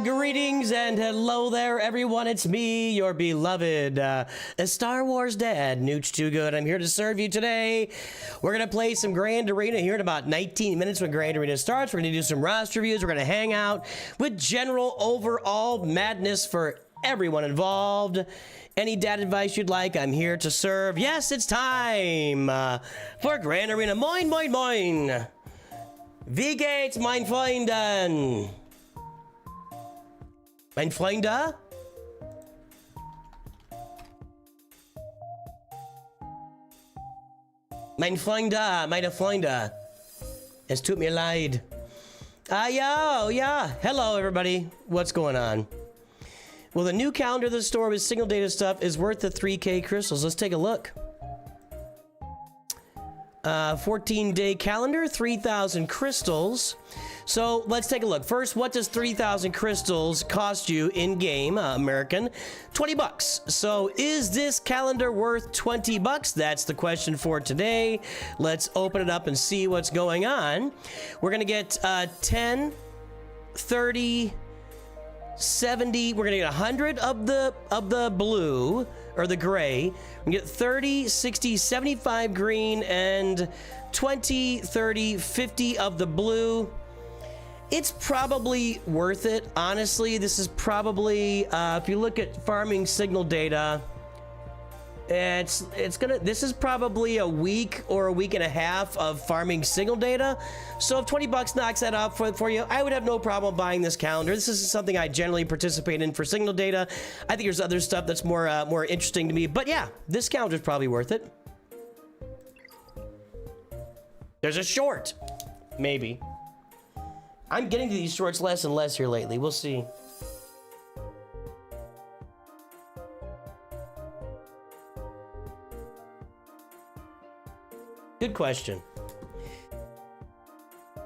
Greetings and hello there, everyone. It's me, your beloved Star Wars dad, Nooch2Gud. I'm here to serve you today. We're going to play some Grand Arena here in about 19 minutes when Grand Arena starts. We're going to do some roster reviews. We're going to hang out with general overall madness for everyone involved. Any dad advice you'd like, I'm here to serve. Yes, it's time for Grand Arena. Moin, moin, moin. Wie geht's, mein Freunden? Mein Freunde? Mein Freunde, meine Freunde. Es tut mir leid. Yeah. Hello, everybody. What's going on? Well, the new calendar of the store with single data stuff is worth the 3K crystals. Let's take a look. 14-day calendar, 3,000 crystals. So let's take a look. First, what does 3,000 crystals cost you in game, American? 20 bucks. So is this calendar worth 20 bucks? That's the question for today. Let's open it up and see what's going on. We're going to get 10, 30, 70. We're going to get 100 of the blue or the gray. We get 30, 60, 75 green and 20, 30, 50 of the blue. It's probably worth it. Honestly, this is probably, if you look at farming signal data, this is probably a week or a week and a half of farming signal data. So if 20 bucks knocks that out for you, I would have no problem buying this calendar. This is something I generally participate in for signal data. I think there's other stuff that's more interesting to me, but yeah, this calendar is probably worth it. There's a short, maybe. I'm getting to these shorts less and less here lately. We'll see. Good question.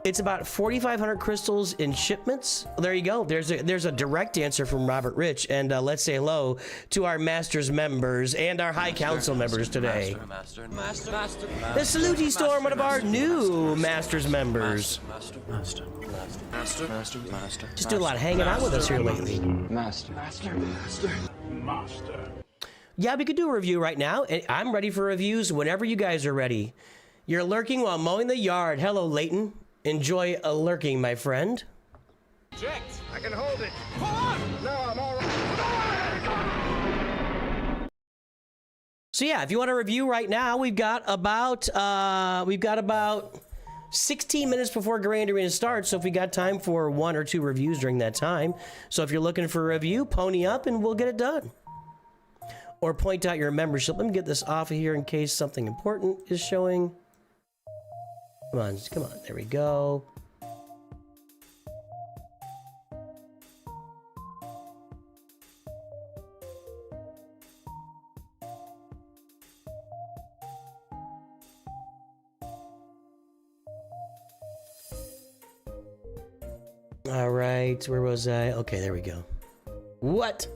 It's about 4,500 crystals in shipments. There you go. There's a direct answer from Robert Rich, and let's say hello to our Masters members and our High Council members today. Master. The Saluti Storm, one of our new Masters members. Master. Just do a lot of hanging out with us here lately. Master. Yeah, we could do a review right now. I'm ready for reviews whenever you guys are ready. You're lurking while mowing the yard. Hello, Leighton. Enjoy a lurking, my friend. Eject. I can hold it. Hold on. No, I'm all right. So yeah, if you want a review right now, we've got about 16 minutes before Grand Arena starts. So if we got time for 1 or 2 reviews during that time. So if you're looking for a review, pony up and we'll get it done. Or point out your membership. Let me get this off of here in case something important is showing. Come on, there we go. All right, where was I? Okay, there we go. What?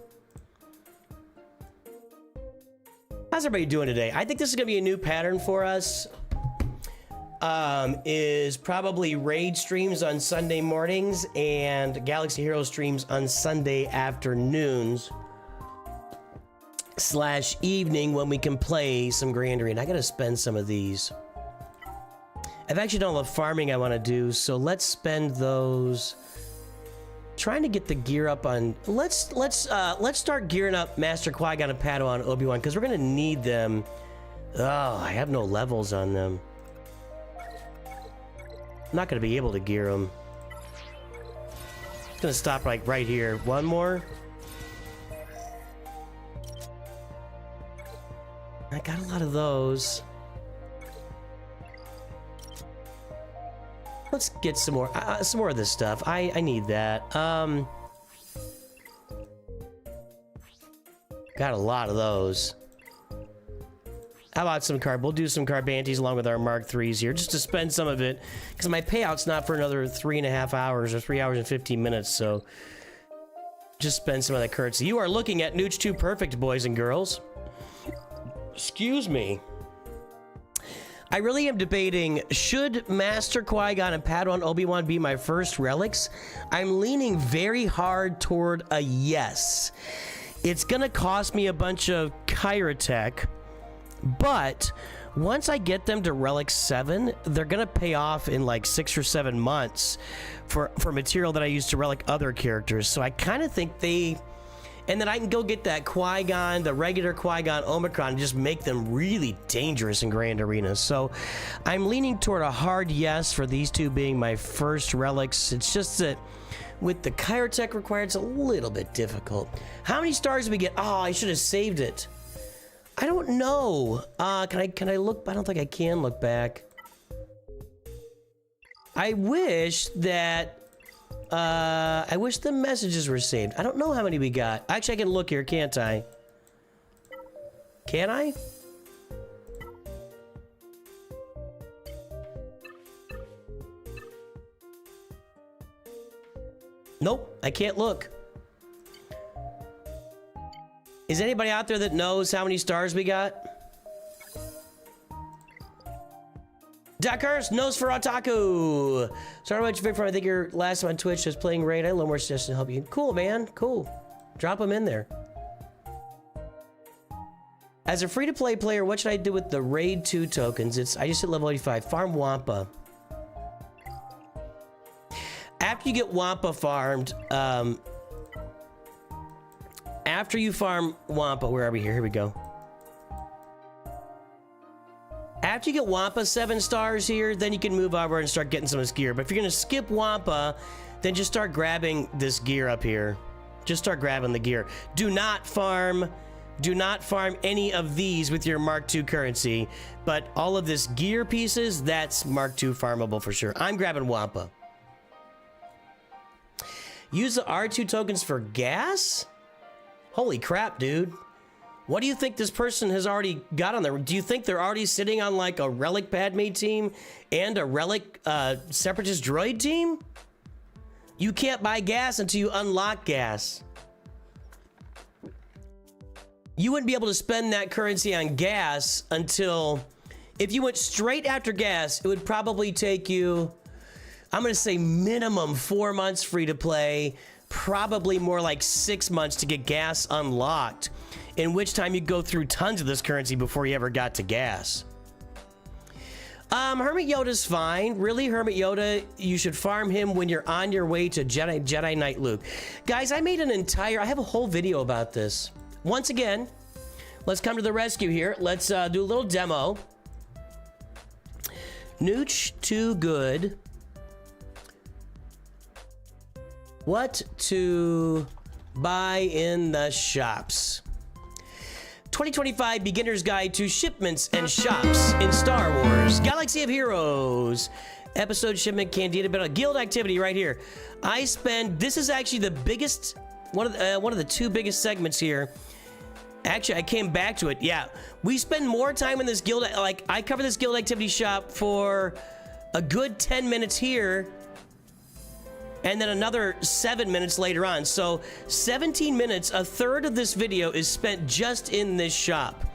How's everybody doing today? I think this is gonna be a new pattern for us. Is probably raid streams on Sunday mornings and Galaxy Hero streams on Sunday afternoons / evening when we can play some Grand Arena. I gotta spend some of these. I've actually done all the farming I want to do, so let's spend those. Trying to get the gear up on. Let's start gearing up Master Qui-Gon and Padawan Obi-Wan because we're gonna need them. Oh, I have no levels on them. I'm not gonna be able to gear them. It's gonna stop like right here. One more. I got a lot of those. Let's get some more of this stuff. I need that. Got a lot of those. How about some carb? We'll do some Carbantes along with our Mark IIIs here, just to spend some of it, because my payout's not for another 3.5 hours or 3 hours and 15 minutes, so just spend some of that currency. You are looking at Nooch2 Perfect, boys and girls. Excuse me. I really am debating, should Master Qui-Gon and Padawan Obi-Wan be my first relics? I'm leaning very hard toward a yes. It's gonna cost me a bunch of Kyrotech, but once I get them to Relic 7, they're gonna pay off in like 6 or 7 months for material that I use to relic other characters. So I kind of think they... And then I can go get that Qui-Gon, the regular Qui-Gon Omicron, and just make them really dangerous in Grand Arenas. So I'm leaning toward a hard yes for these two being my first relics. It's just that with the Kyrotech required, it's a little bit difficult. How many stars did we get? Oh, I should have saved it. I don't know. Can I look? I don't think I can look back. I wish that... I wish the messages were saved. I don't know how many we got. Actually, I can look here, can't I? Can I? Nope, I can't look. Is anybody out there that knows how many stars we got? Dakars, Nosferatu. Sorry about your big I think your last time on Twitch was playing Raid. I had a little more suggestions to help you. Cool, man. Cool. Drop them in there. As a free-to-play player, what should I do with the Raid 2 tokens? I just hit level 85. Farm Wampa. After you get Wampa farmed, after you farm Wampa, where are we here? Here we go. After you get Wampa 7 stars here, then you can move over and start getting some of this gear. But if you're going to skip Wampa, then just start grabbing this gear up here. Just start grabbing the gear. Do not farm any of these with your Mark II currency. But all of this gear pieces, that's Mark II farmable for sure. I'm grabbing Wampa. Use the R2 tokens for gas? Holy crap, dude. What do you think this person has already got on there? Do you think they're already sitting on like a Relic Padme team and a Relic Separatist droid team? You can't buy gas until you unlock gas. You wouldn't be able to spend that currency on gas until... If you went straight after gas, it would probably take you... I'm going to say minimum 4 months free to play. Probably more like 6 months to get gas unlocked. In which time you go through tons of this currency before you ever got to gas. Hermit Yoda's fine. Really, Hermit Yoda, you should farm him when you're on your way to Jedi Knight Luke. Guys, I have a whole video about this. Once again, let's come to the rescue here. Let's do a little demo. Nooch2Gud. What to buy in the shops. 2025 Beginner's Guide to Shipments and Shops in Star Wars Galaxy of Heroes. Episode shipment Candida, but a guild activity right here. This is actually the biggest, one of the 2 biggest segments here. Actually, I came back to it. Yeah, we spend more time in this guild. Like, I cover this guild activity shop for a good 10 minutes here. And then another 7 minutes later on. So 17 minutes, a third of this video is spent just in this shop.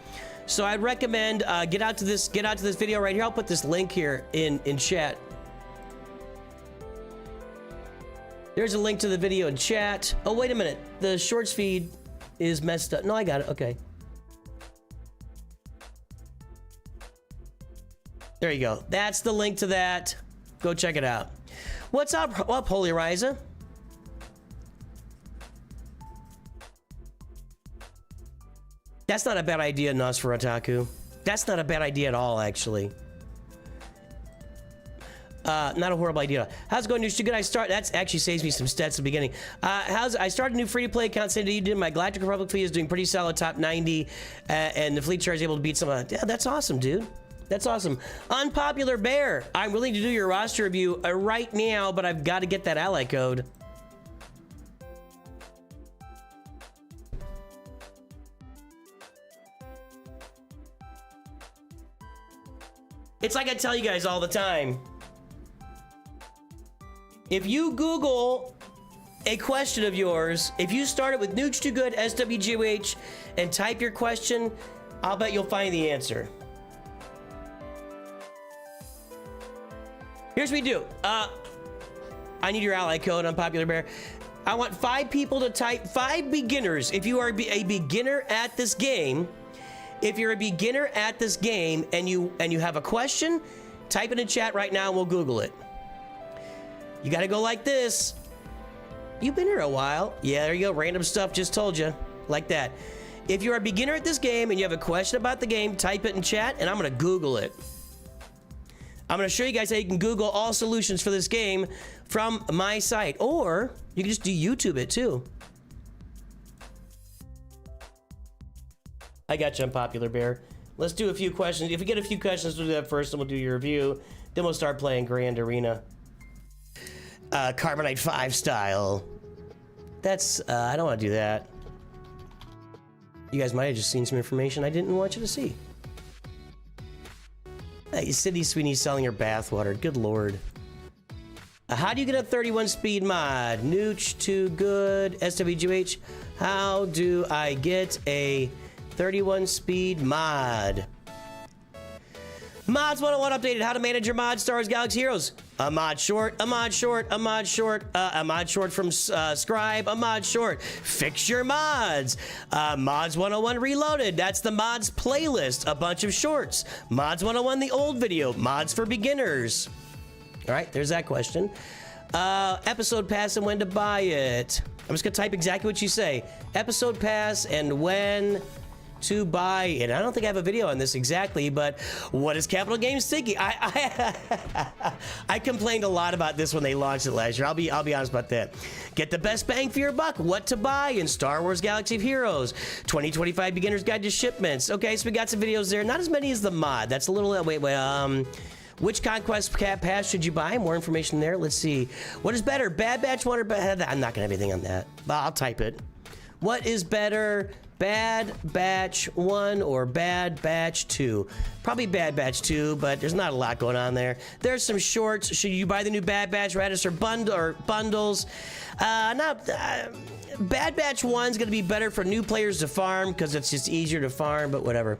So I'd recommend get out to this video right here. I'll put this link here in chat. There's a link to the video in chat. Oh, wait a minute. The shorts feed is messed up. No, I got it. Okay. There you go. That's the link to that. Go check it out. What's up, Holy Ryza? That's not a bad idea, Nosferatu. That's not a bad idea at all, actually. Not a horrible idea. How's it going, Nooch2Gud? That actually saves me some stats at the beginning. I started a new free-to-play account saying you did. My Galactic Republic fleet is doing pretty solid, top 90, and the fleet chart is able to beat some of... Yeah, that's awesome, dude. That's awesome. Unpopular Bear. I'm willing to do your roster review right now, but I've got to get that ally code. It's like I tell you guys all the time. If you Google a question of yours, if you start it with Nooch2Gud, SWGOH, and type your question, I'll bet you'll find the answer. Here's what we do. I need your ally code, Unpopular Bear. I want 5 people to type, 5 beginners. If you are a beginner at this game, if you're a beginner at this game and you have a question, type it in chat right now and we'll Google it. You gotta go like this. You've been here a while. Yeah, there you go. Random stuff, just told you. Like that. If you're a beginner at this game and you have a question about the game, type it in chat and I'm gonna Google it. I'm gonna show you guys how you can Google all solutions for this game from my site, or you can just do YouTube it too. I got you, Unpopular Bear. Let's do a few questions. If we get a few questions, we'll do that first and we'll do your review. Then we'll start playing Grand Arena. Carbonite 5 style. That's, I don't want to do that. You guys might have just seen some information I didn't want you to see. Hey, Sydney Sweeney's selling her bathwater. Good lord. How do you get a 31 speed mod? Nooch2Gud, SWGOH. How do I get a 31 speed mod? Mods 101 updated. How to manage your mods, Star Wars Galaxy Heroes. A mod short, a mod short, a mod short, a mod short from Scribe, a mod short. Fix your mods. Mods 101 reloaded. That's the mods playlist. A bunch of shorts. Mods 101, the old video. Mods for beginners. All right, there's that question. Episode pass and when to buy it. I'm just gonna type exactly what you say. Episode pass and when to buy it. I don't think I have a video on this exactly, but what is Capital Games thinking? I complained a lot about this when they launched it last year. I'll be honest about that. Get the best bang for your buck. What to buy in Star Wars Galaxy of Heroes. 2025 Beginner's Guide to Shipments. Okay, so we got some videos there. Not as many as the mod. That's a little which Conquest Pass should you buy? More information there. Let's see. What is better, Bad Batch 1 or Bad... I'm not gonna have anything on that, but I'll type it. What is better, Bad Batch 1 or Bad Batch 2? Probably Bad Batch 2, but there's not a lot going on there. There's some shorts. Should you buy the new Bad Batch Radis or bundles? Bad Batch 1 is going to be better for new players to farm because it's just easier to farm, but whatever.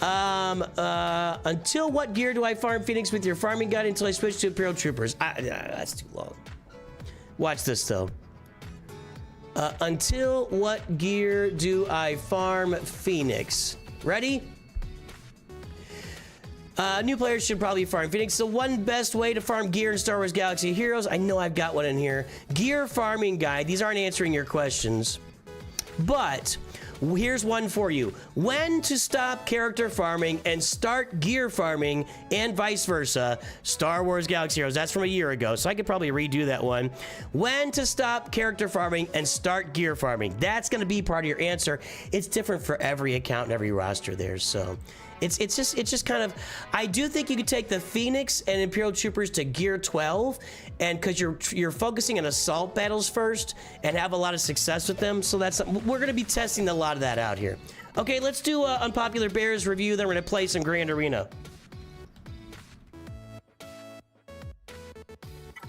Until what gear do I farm Phoenix with your farming guide until I switch to Imperial Troopers? That's too long. Watch this, though. Until what gear do I farm Phoenix? Ready? New players should probably farm Phoenix. The one best way to farm gear in Star Wars Galaxy Heroes. I know I've got one in here. Gear farming guide. These aren't answering your questions. But here's one for you. When to stop character farming and start gear farming and vice versa. Star Wars Galaxy Heroes. That's from a year ago, so I could probably redo that one. When to stop character farming and start gear farming. That's going to be part of your answer. It's different for every account and every roster there, so... It's just kind of, I do think you could take the Phoenix and Imperial Troopers to Gear 12, and because you're focusing on assault battles first and have a lot of success with them, so that's, we're gonna be testing a lot of that out here. Okay, let's do Unpopular Bears review, then we're gonna play some Grand Arena.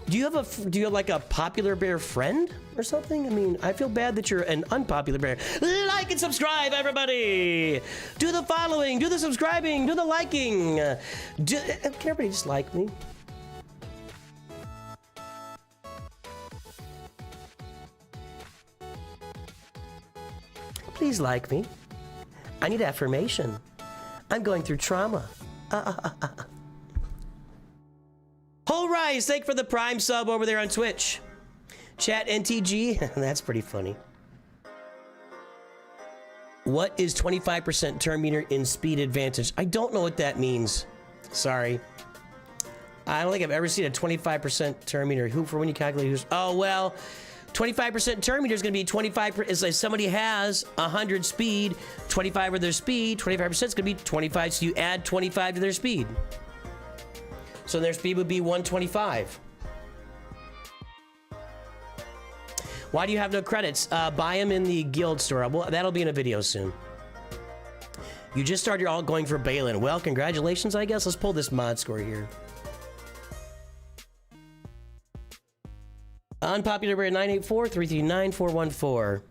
Do you have like a popular bear friend or something? I mean, I feel bad that you're an unpopular bear. Like and subscribe, everybody. Do the following, do the subscribing, do the liking. Can everybody just like me? Please like me. I need affirmation. I'm going through trauma. Whole Rise, thank you for the Prime sub over there on Twitch. Chat NTG, that's pretty funny. What is 25% turn meter in speed advantage? I don't know what that means. Sorry. I don't think I've ever seen a 25% turn meter. Who for when you calculate who's... Oh, well, 25% turn meter is going to be 25%. It's like somebody has 100 speed, 25 of their speed, 25% is going to be 25. So you add 25 to their speed. So their speed would be 125. Why do you have no credits? Buy them in the guild store. Well, that'll be in a video soon. You just started all going for Balin. Well, congratulations, I guess. Let's pull this mod score here. Unpopular Bear 984-339-414.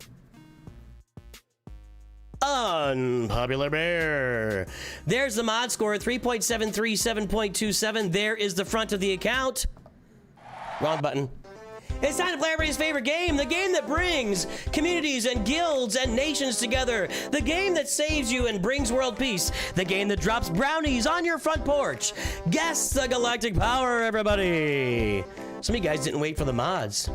Unpopular Bear. There's the mod score, 3.737.27. There is the front of the account. Wrong button. It's time to play everybody's favorite game, the game that brings communities and guilds and nations together, the game that saves you and brings world peace, the game that drops brownies on your front porch. Guess the galactic power, everybody. Some of you guys didn't wait for the mods.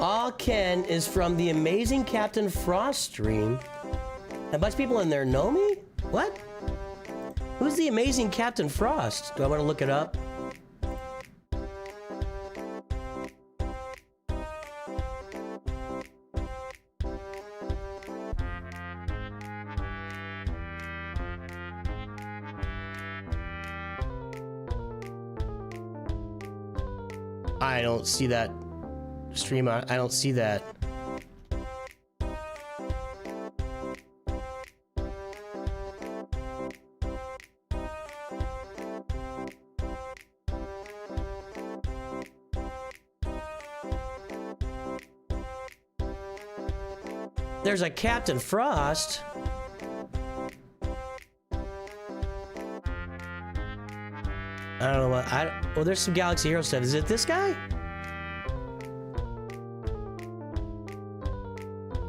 All Ken is from the amazing Captain Frost stream. A bunch of people in there know me? What? Who's the amazing Captain Frost? Do I want to look it up? I don't see that stream. I don't see that. There's a Captain Frost. I don't know what oh, there's some Galaxy Hero stuff. Is it this guy?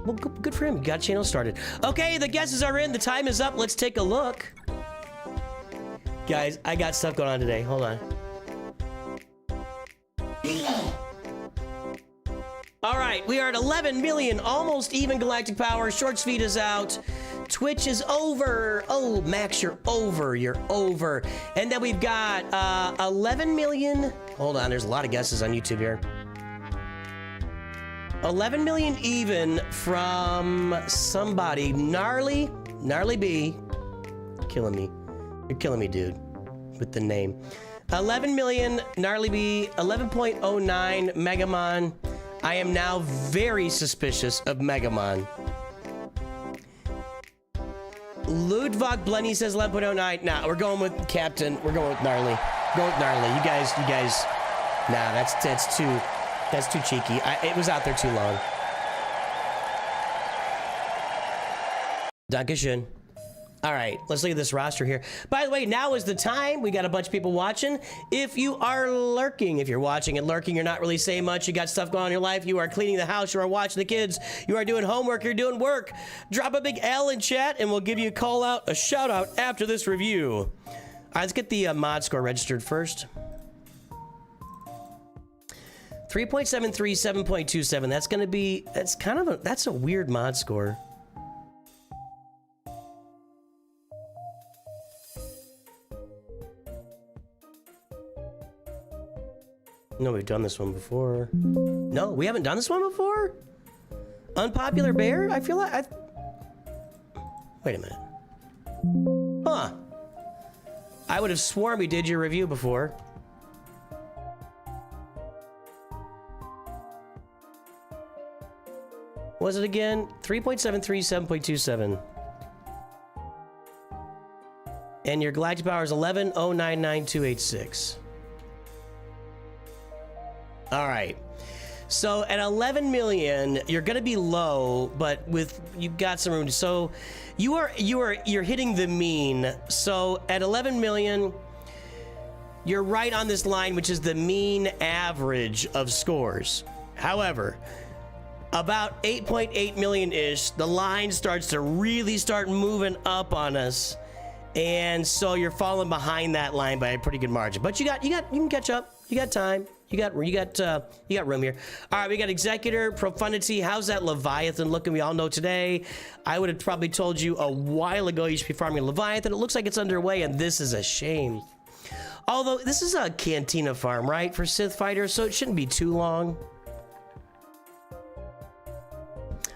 Well, good for him. He got channel started. Okay, the guesses are in. The time is up. Let's take a look. Guys, I got stuff going on today. Hold on. All right, we are at 11 million, almost even galactic power. Shorts feed is out. Twitch is over. Oh, Max, you're over. You're over. And then we've got 11 million. Hold on, there's a lot of guesses on YouTube here. 11 million even from somebody. Gnarly B. Killing me. You're killing me, dude. With the name. 11 million, Gnarly B. 11.09 Megamon. I am now very suspicious of Megamon. Ludwig Blenny says 11.09. Nah, we're going with Captain. We're going with Gnarly. Go with Gnarly. You guys. Nah, that's too cheeky. It was out there too long. Dankeschön. All right, let's look at this roster here. By the way, now is the time. We got a bunch of people watching. If you are lurking, if you're watching and lurking, you're not really saying much, you got stuff going on in your life, you are cleaning the house, you are watching the kids, you are doing homework, you're doing work, drop a big L in chat and we'll give you a shout out after this review. All right, let's get the mod score registered first. 3.73, 7.27. That's going to be, that's a weird mod score. No, we've done this one before. No, we haven't done this one before? Unpopular Bear? I feel like wait a minute. Huh. I would have sworn we did your review before. What was it again? 3.73, 7.27. And your galactic power is 11,099,286. All right. So at 11 million, you're going to be low, but you've got some room. So you're hitting the mean. So at 11 million, you're right on this line, which is the mean average of scores. However, about 8.8 million-ish, the line starts to really start moving up on us. And so you're falling behind that line by a pretty good margin. But you can catch up. You got time. You got room here. All right, we got Executor, Profundity. How's that Leviathan looking? We all know today. I would have probably told you a while ago you should be farming Leviathan. It looks like it's underway, and this is a shame. Although, this is a Cantina farm, right, for Sith Fighters, so it shouldn't be too long.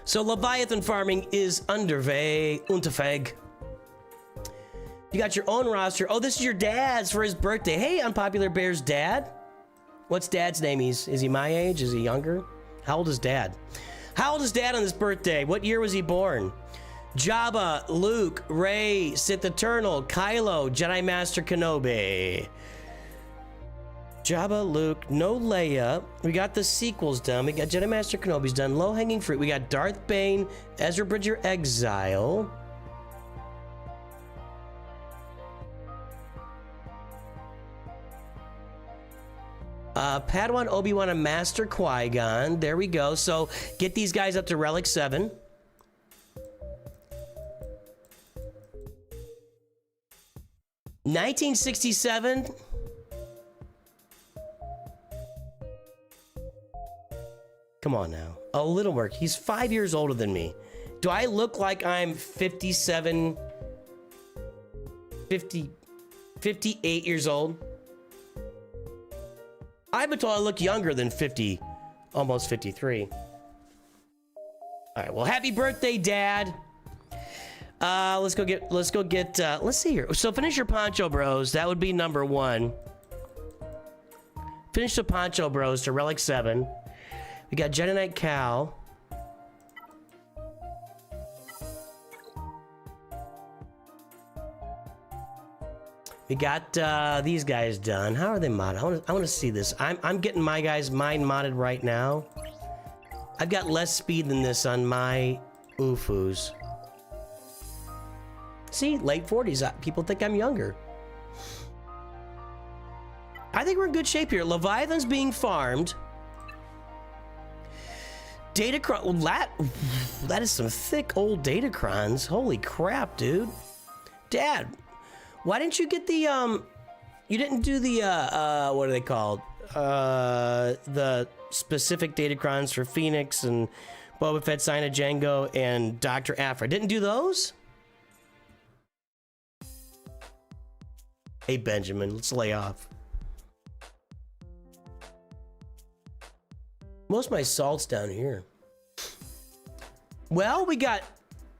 So Leviathan farming is underway. Unterweg. You got your own roster. Oh, this is your dad's for his birthday. Hey, Unpopular Bear's dad. What's dad's name? Is he my age? Is he younger? How old is dad? How old is dad on his birthday? What year was he born? Jabba, Luke, Rey, Sith Eternal, Kylo, Jedi Master Kenobi. Jabba, Luke, no Leia. We got the sequels done. We got Jedi Master Kenobi's done. Low hanging fruit. We got Darth Bane, Ezra Bridger Exile. Padawan, Obi-Wan, and Master Qui-Gon. There we go. So get these guys up to Relic 7. $1967. Come on now. A little work. He's 5 years older than me. Do I look like I'm 57, 50, 58 years old? I've been told I look younger than 50, almost 53. All right, well, happy birthday, Dad. Let's see here. So finish your Poncho Bros. That would be number 1. Finish the Poncho Bros to Relic 7. We got Jedi Knight Cal. We got these guys done. How are they modded? I want to see this. I'm getting my guys mine modded right now. I've got less speed than this on my UFUs. See, late 40s. People think I'm younger. I think we're in good shape here. Leviathan's being farmed. Datacron, that is some thick old Datacrons. Holy crap, dude. Dad, why didn't you get the, you didn't do the, what are they called? The specific Datacrons for Phoenix and Boba Fett, Sina Django, and Dr. Aphra. Didn't do those? Hey, Benjamin, let's lay off. Most of my salt's down here. Well, we got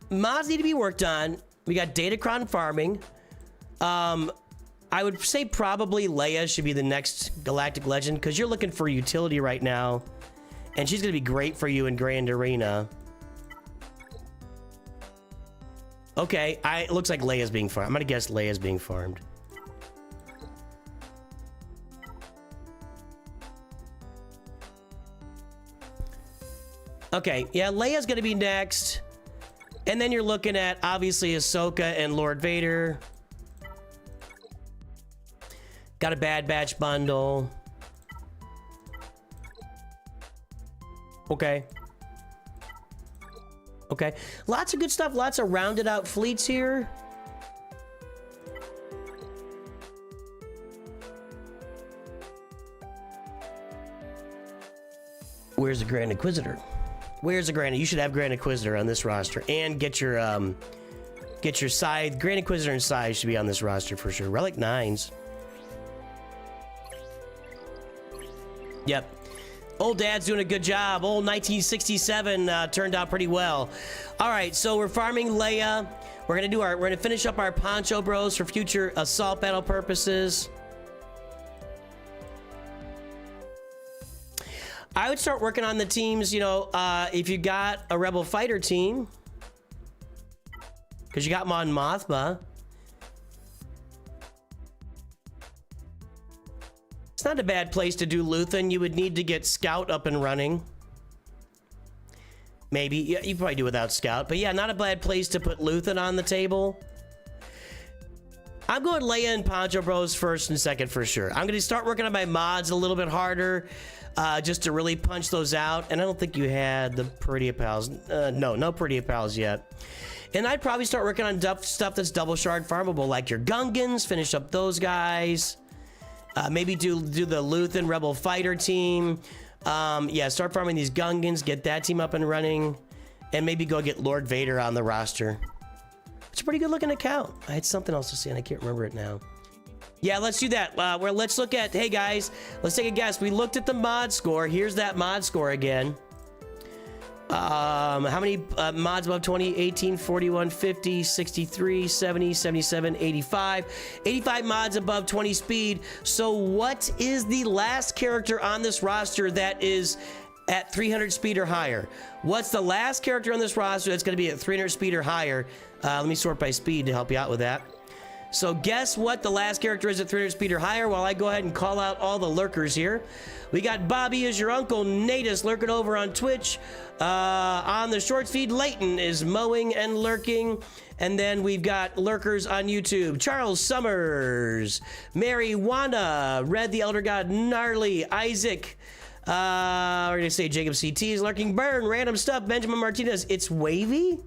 mods need to be worked on. We got Datacron farming. I would say probably Leia should be the next Galactic Legend because you're looking for utility right now. And she's going to be great for you in Grand Arena. Okay, it looks like Leia's being farmed. I'm going to guess Leia's being farmed. Okay, yeah, Leia's gonna be next. And then you're looking at, obviously, Ahsoka and Lord Vader. Got a Bad Batch bundle. Okay. Okay. Lots of good stuff. Lots of rounded out fleets here. Where's the Grand Inquisitor? Where's the Grand? You should have Grand Inquisitor on this roster, and get your scythe. Grand Inquisitor and scythe should be on this roster for sure. Relic 9s. Yep. Old Dad's doing a good job. Old 1967 turned out pretty well. All right, so we're farming Leia. We're gonna finish up our Poncho Bros for future assault battle purposes. I would start working on the teams, you know, if you got a Rebel Fighter team, because you got Mon Mothma. It's not a bad place to do Luthen. You would need to get Scout up and running. Maybe. Yeah, you probably do without Scout. But yeah, not a bad place to put Luthen on the table. I'm going Leia and Poncho Bros first and second for sure. I'm going to start working on my mods a little bit harder. Just to really punch those out. And I don't think you had the Peridia Pals. No Peridia Pals yet. And I'd probably start working on stuff that's double shard farmable, like your Gungans, finish up those guys. Maybe do the Luthen Rebel Fighter team. Yeah, start farming these Gungans, get that team up and running. And maybe go get Lord Vader on the roster. It's a pretty good looking account. I had something else to say and I can't remember it now. Yeah, let's do that. Let's look at, hey guys, let's take a guess. We looked at the mod score. Here's that mod score again. How many mods above 20? 18, 41, 50, 63, 70, 77, 85. 85 mods above 20 speed. So what is the last character on this roster that is at 300 speed or higher. What's the last character on this roster that's going to be at 300 speed or higher? Let me sort by speed to help you out with that. So guess what the last character is at 300 speed or higher while I go ahead and call out all the lurkers here. We got Bobby is your uncle, Natus lurking over on Twitch. On the shorts feed, Leighton is mowing and lurking. And then we've got lurkers on YouTube. Charles Summers, Mary Wanda, Red the Elder God, Gnarly, Isaac. We're gonna say Jacob CT is lurking. Burn, random stuff. Benjamin Martinez. It's wavy.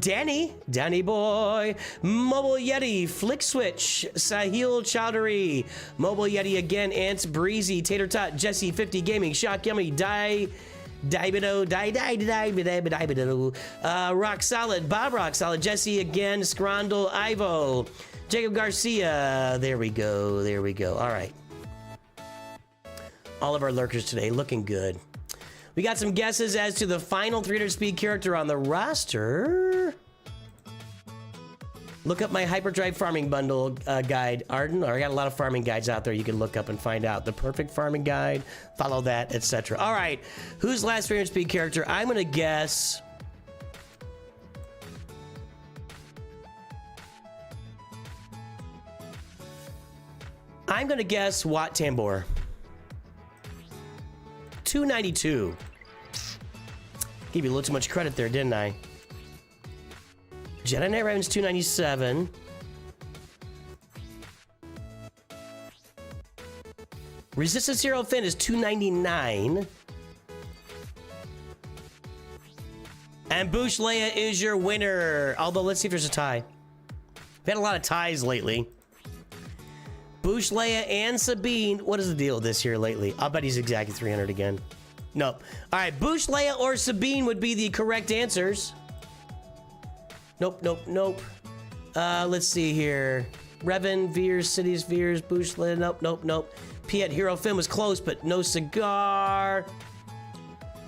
Danny Boy, Mobile Yeti, Flick Switch, Sahil Chowdhury, Mobile Yeti again, Ants Breezy, Tater Tot, Jesse 50 Gaming, Shock Yummy, Rock Solid, Bob Rock Solid, Jesse again, Scrondle, Ivo, Jacob Garcia. There we go. All right. All of our lurkers today looking good. We got some guesses as to the final 300 speed character on the roster. Look up my Hyperdrive farming bundle guide, Arden. Or I got a lot of farming guides out there you can look up and find out. The perfect farming guide, follow that, etc. All right, who's last 300 speed character? I'm gonna guess. Wat Tambor. 292. Gave you a little too much credit there, didn't I? Jedi Knight Raven's 297. Resistance Hero Finn is 299. And Boosh Leia is your winner. Although, let's see if there's a tie. We've had a lot of ties lately. Boosh Leia and Sabine. What is the deal this year lately? I'll bet he's exactly 300 again. Nope. All right, Boosh Leia or Sabine would be the correct answers. Nope. Let's see here. Revan, Veers, Cities, Veers, Boosh Leia. Nope. Piet, Hero Finn was close, but no cigar.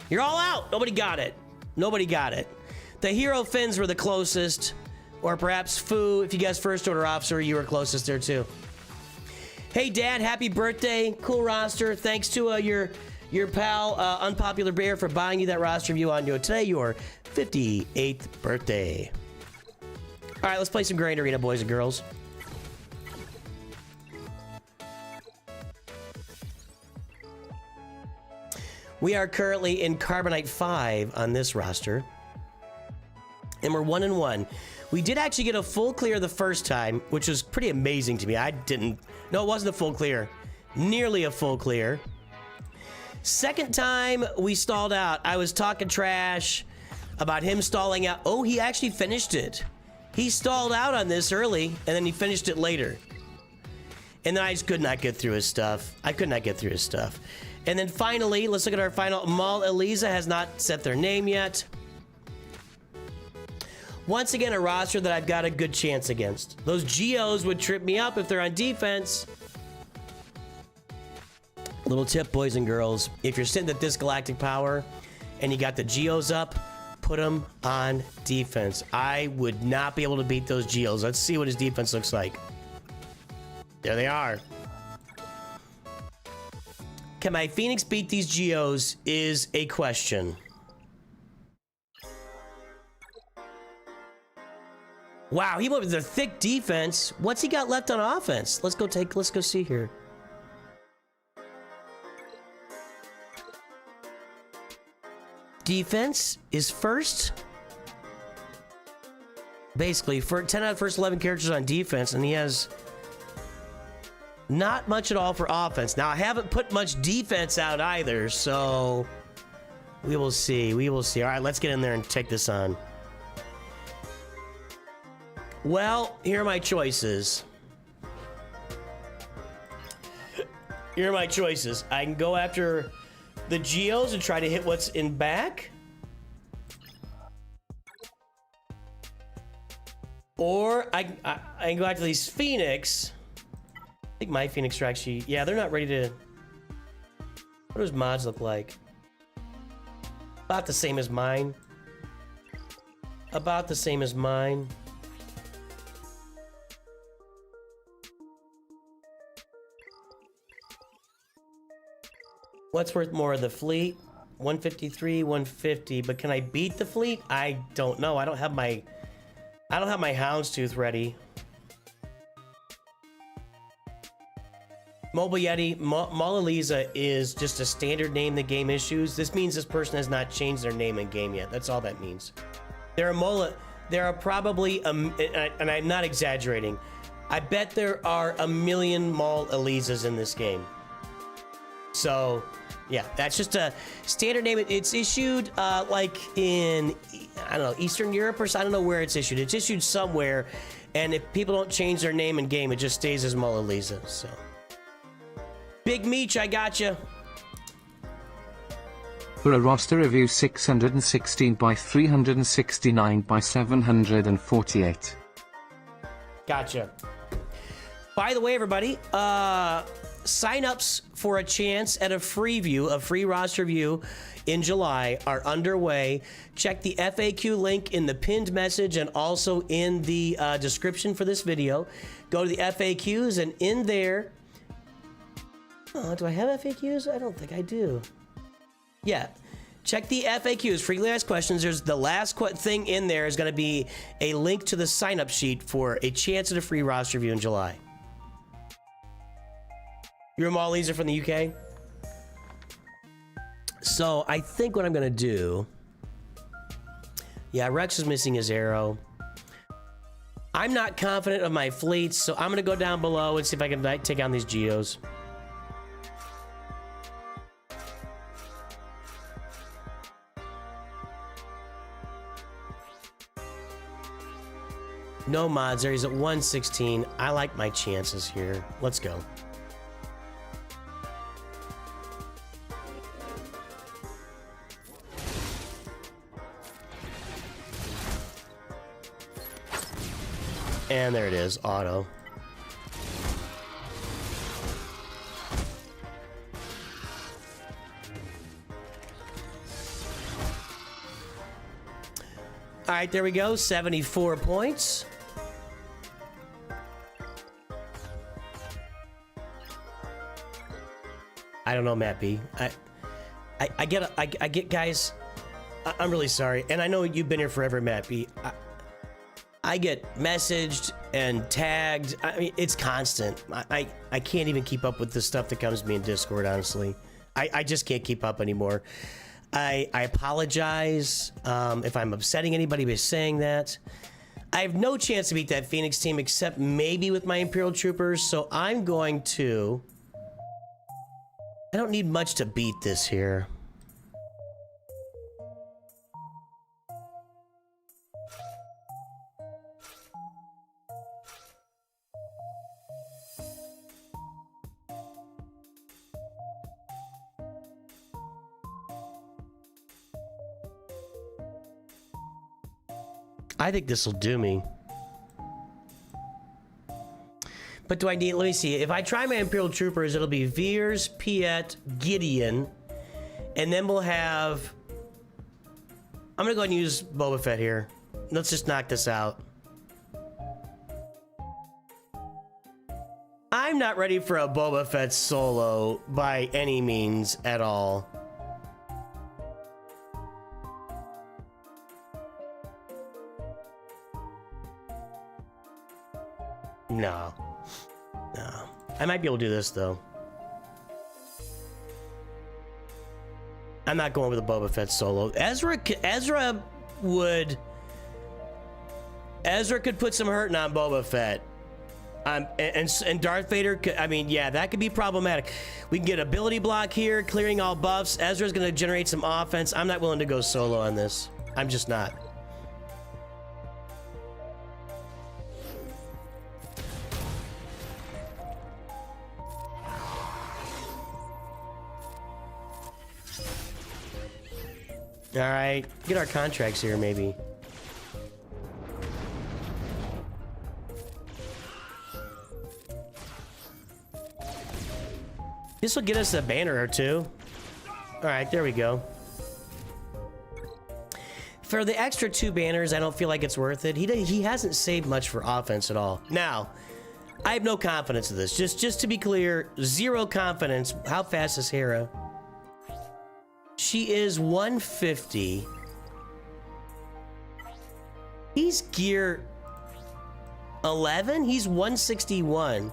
You're all out. Nobody got it. The Hero Finns were the closest. Or perhaps Fu, if you guessed First Order Officer, you were closest there too. Hey, Dad, happy birthday. Cool roster. Thanks to your pal, Unpopular Bear, for buying you that roster view on today, your 58th birthday. All right, let's play some Grand Arena, boys and girls. We are currently in Carbonite 5 on this roster. And we're 1-1. We did actually get a full clear the first time, which was pretty amazing to me. No, it wasn't a full clear. Nearly a full clear. Second time, we stalled out. I was talking trash about him stalling out. Oh, he actually finished it. He stalled out on this early, and then he finished it later. And then I just could not get through his stuff. And then finally, let's look at our final. Mal Eliza has not set their name yet. Once again, a roster that I've got a good chance against. Those Geos would trip me up if they're on defense. Little tip, boys and girls. If you're sitting at this galactic power and you got the Geos up, put them on defense. I would not be able to beat those Geos. Let's see what his defense looks like. There they are. Can my Phoenix beat these Geos is a question. Wow, he went with a thick defense. What's he got left on offense? Let's go see here. Defense is first. Basically, for 10 out of the first 11 characters on defense, and he has not much at all for offense. Now, I haven't put much defense out either, so we will see. All right, let's get in there and take this on. Well, here are my choices. I can go after the Geos and try to hit what's in back. Or I can go after these Phoenix. I think my Phoenix are actually... Yeah, they're not ready to... What does mods look like? About the same as mine. What's worth more, the fleet? 153, 150. But can I beat the fleet? I don't know. I don't have my houndstooth ready. Mobile Yeti, Mona Lisa is just a standard name the game issues. This means this person has not changed their name in game yet. That's all that means. There are probably, and I'm not exaggerating, I bet there are 1 million Mona Lisas in this game. So, yeah, that's just a standard name. It's issued like in, I don't know, Eastern Europe or so. I don't know where it's issued. It's issued somewhere, and if people don't change their name in game, it just stays as Mona Lisa. So, Big Meech, I gotcha. For a roster review, 616 by 369 by 748. Gotcha. By the way, everybody, sign-ups for a chance at a free roster view in July are underway. Check the FAQ link in the pinned message and also in the description for this video. Go to the FAQs, and in there... Oh, do I have FAQs? I don't think I do. Yeah. Check the FAQs, frequently asked questions. There's the last thing in there is going to be a link to the sign-up sheet for a chance at a free roster review in July. You're a Mona Lisa from the UK? So I think what I'm going to do... Yeah, Rex is missing his arrow. I'm not confident of my fleets, so I'm going to go down below and see if I can take on these Geos. No mods there. He's at 116. I like my chances here. Let's go. And there it is, auto. All right, there we go. 74 points. I don't know, Matt B. I get, guys. I'm really sorry, and I know you've been here forever, Matt B. I get messaged and tagged. I mean, it's constant. I can't even keep up with the stuff that comes to me in Discord, honestly. I just can't keep up anymore. I apologize if I'm upsetting anybody by saying that. I have no chance to beat that Phoenix team except maybe with my Imperial Troopers, so I'm going to... I don't need much to beat this here. I think this will do me. But do I need, let me see. If I try my Imperial Troopers, it'll be Veers, Piet, Gideon, and then we'll have... I'm gonna go ahead and use Boba Fett here. Let's just knock this out. I'm not ready for a Boba Fett solo by any means at all. No. No. I might be able to do this, though. I'm not going with a Boba Fett solo. Ezra could put some hurting on Boba Fett. And Darth Vader could, I mean, yeah, that could be problematic. We can get ability block here, clearing all buffs. Ezra's going to generate some offense. I'm not willing to go solo on this. I'm just not. All right, get our contracts here, maybe. This will get us a banner or two. All right, there we go. For the extra 2 banners, I don't feel like it's worth it. He hasn't saved much for offense at all. Now, I have no confidence in this. Just to be clear, 0 confidence. How fast is Hera? She is 150. He's gear 11? He's 161.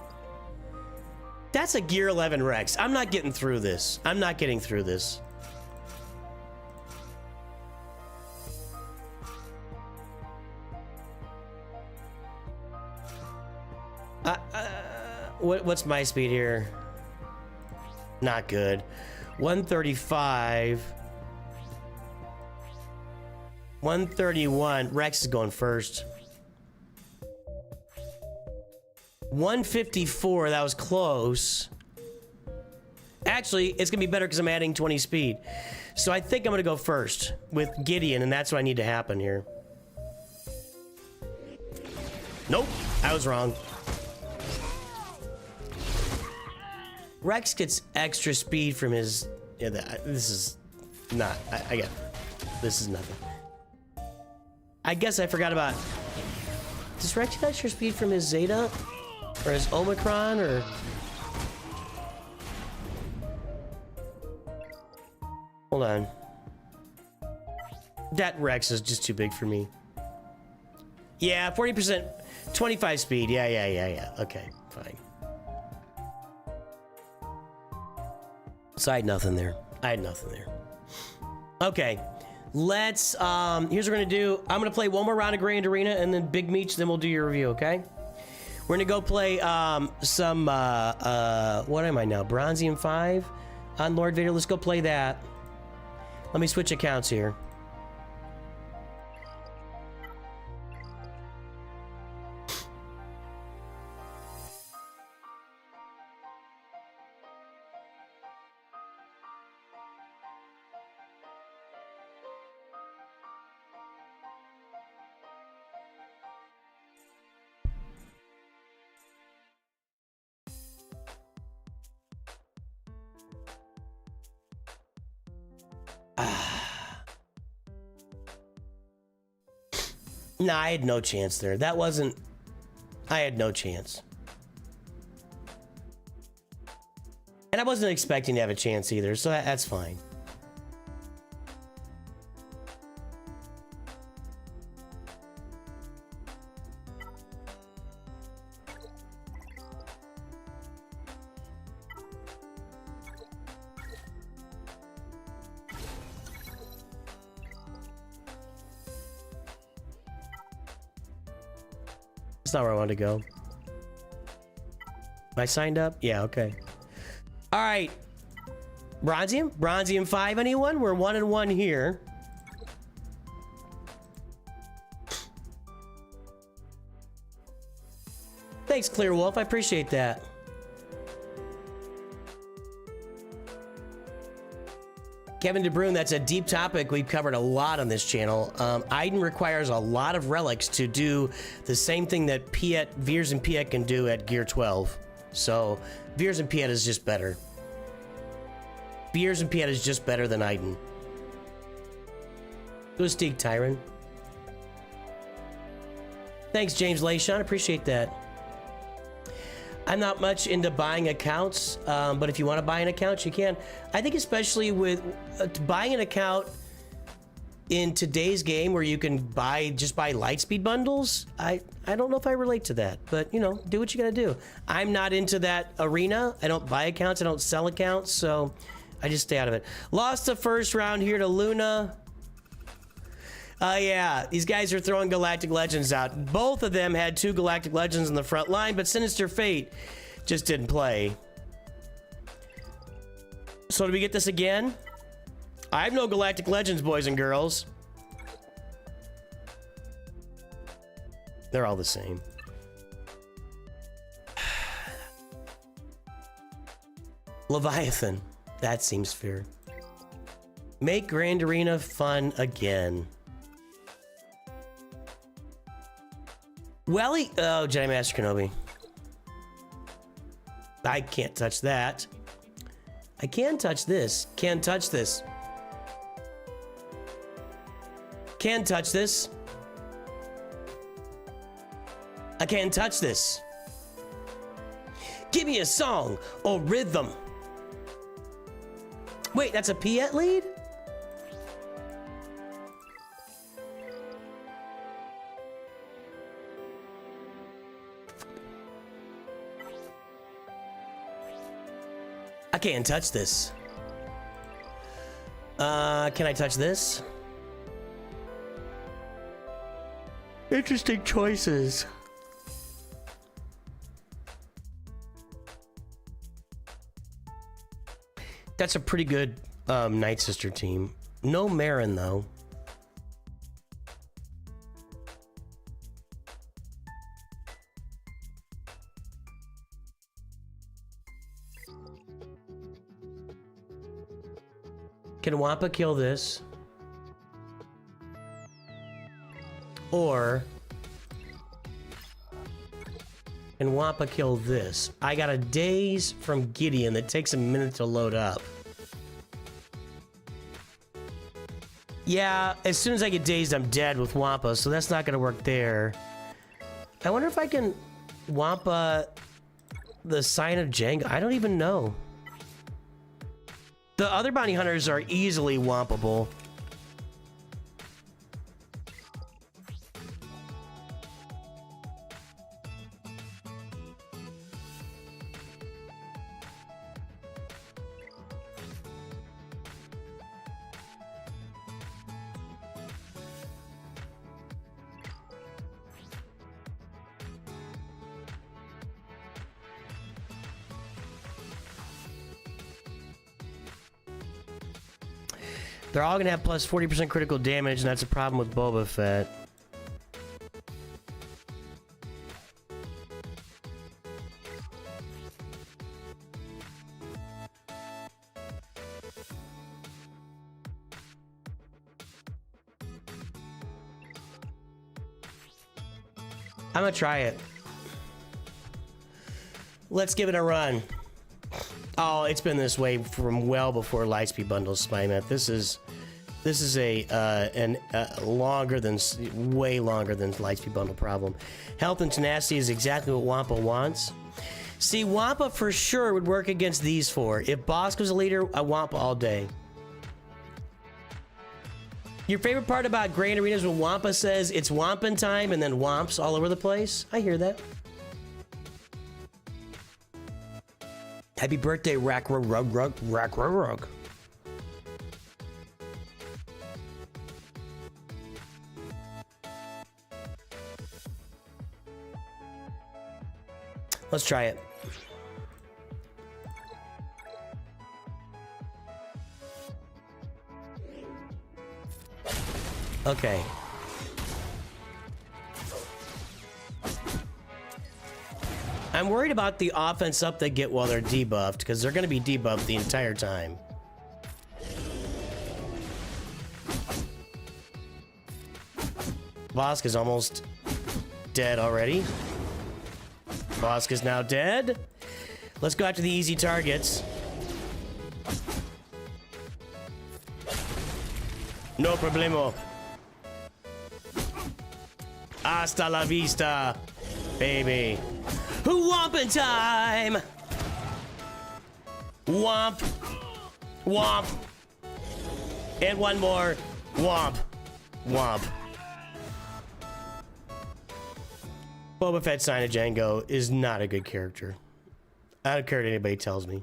That's a gear 11 Rex. I'm not getting through this. I'm not getting through this. What's my speed here? Not good. 135. 131. Rex is going first. 154. That was close. Actually, it's gonna be better because I'm adding 20 speed. So I think I'm gonna go first with Gideon, and that's what I need to happen here. Nope, I was wrong. Rex gets extra speed from his... Yeah, this is not... I get... This is nothing. I guess I forgot about... Does Rex get extra speed from his Zeta? Or his Omicron? Or... Hold on. That Rex is just too big for me. Yeah, 40%... 25 speed. Yeah. Okay, fine. So I had nothing there. Okay, let's, here's what we're gonna do. I'm gonna play one more round of Grand Arena and then Big Meech, then we'll do your review, okay? We're gonna go play, some, what am I now? Bronzium 5 on Lord Vader. Let's go play that. Let me switch accounts here. Nah, I had no chance there. That wasn't... I had no chance. And I wasn't expecting to have a chance either, so that's fine. Not where I wanted to go. Am I signed up? Yeah, okay. All right. Bronzium 5, anyone? We're 1-1 here. Thanks, Clear Wolf. I appreciate that. Kevin DeBrune, that's a deep topic we've covered a lot on this channel. Iden requires a lot of relics to do the same thing that Veers and Piet can do at Gear 12. So, Veers and Piet is just better. Veers and Piet is just better than Iden. Go Steak Tyron. Thanks, James Leishon. Appreciate that. I'm not much into buying accounts, but if you want to buy an account, you can. I think especially with buying an account in today's game where you can just buy Lightspeed bundles, I don't know if I relate to that, but you know, do what you gotta do. I'm not into that arena. I don't buy accounts, I don't sell accounts, so I just stay out of it. Lost the first round here to Luna. Yeah, these guys are throwing Galactic Legends out. Both of them had 2 Galactic Legends in the front line, but Sinister Fate just didn't play. So do we get this again? I have no Galactic Legends, boys and girls. They're all the same. Leviathan. That seems fair. Make Grand Arena fun again. Welly, oh, Jedi Master Kenobi. I can't touch that. I can touch this. Can't touch this. Can touch this. I can't touch this. Give me a song or rhythm. Wait, that's a Piet lead? I can't touch this. Can I touch this? Interesting choices. That's a pretty good Night Sister team. No Marin though. Can Wampa kill this? Or can Wampa kill this? I got a daze from Gideon that takes a minute to load up. Yeah, as soon as I get dazed, I'm dead with Wampa, so that's not gonna work there. I wonder if I can Wampa the Sign of Django. I don't even know. The other bounty hunters are easily Wampable. They're all gonna have plus 40% critical damage, and that's a problem with Boba Fett. I'm gonna try it. Let's give it a run. Oh, it's been this way from well before Lightspeed bundles, Spymet. This is longer than, way longer than Lightspeed bundle problem. Health and tenacity is exactly what Wampa wants. See, Wampa for sure would work against these four. If Bosk was a leader, I Wampa all day. Your favorite part about Grand Arena is when Wampa says it's Wampin' time and then Wamps all over the place? I hear that. Happy birthday, Rack-Rug. Let's try it. Okay. I'm worried about the offense up they get while they're debuffed, because they're going to be debuffed the entire time. Bosk is almost dead already. Bosk is now dead. Let's go after the easy targets. No problemo. Hasta la vista, baby. Whompin' time! Womp. Womp. And one more. Womp. Womp. Boba Fett Sign of Django is not a good character. I don't care what anybody tells me.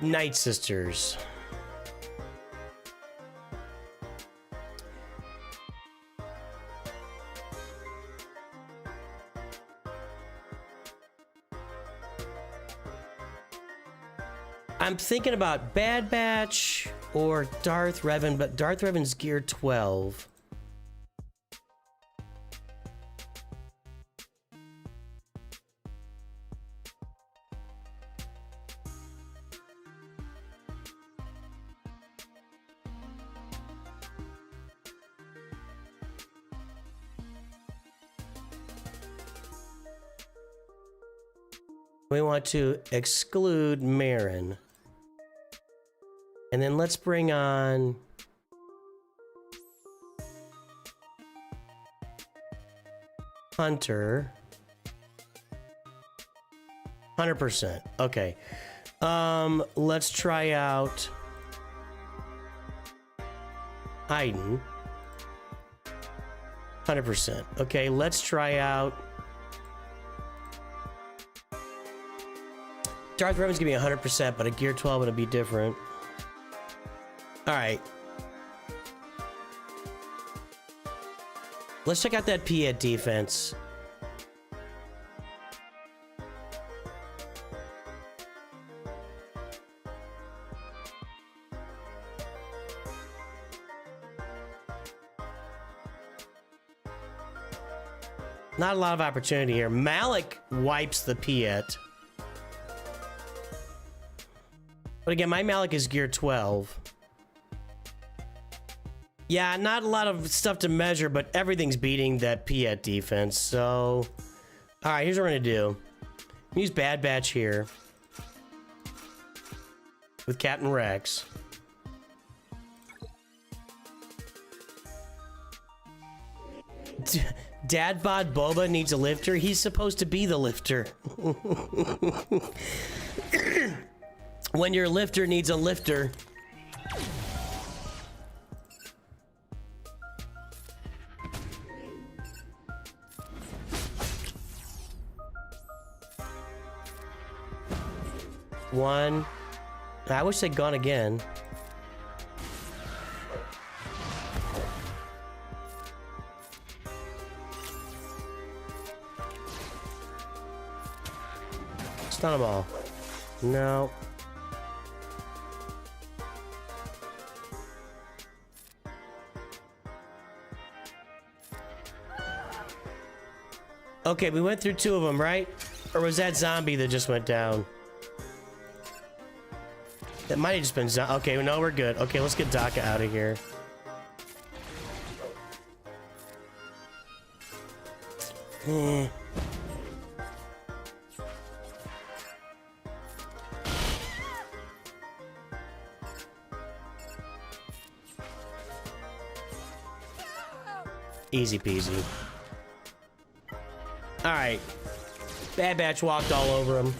Night Sisters. I'm thinking about Bad Batch or Darth Revan, but Darth Revan's gear 12. We want to exclude Marin. And then let's bring on... Hunter. 100%. Okay. Let's try out Haydn. 100%. Okay, let's try out Darth Revan's gonna be 100%, but a Gear 12 would be different. Alright. Let's check out that Piet defense. Not a lot of opportunity here. Malik wipes the Piet. But again, my Malik is Gear 12. Yeah, not a lot of stuff to measure, but everything's beating that Piet defense, so... Alright, here's what we're gonna do. Use Bad Batch here. With Captain Rex. Dad bod Boba needs a lifter. He's supposed to be the lifter. When your lifter needs a lifter. One. I wish they'd gone again. Stun them all. No. Okay, we went through 2 of them, right? Or was that zombie that just went down? That might have just been zombie. Okay, no, we're good. Okay, let's get Daka out of here. Easy peasy. Alright. Bad Batch walked all over him.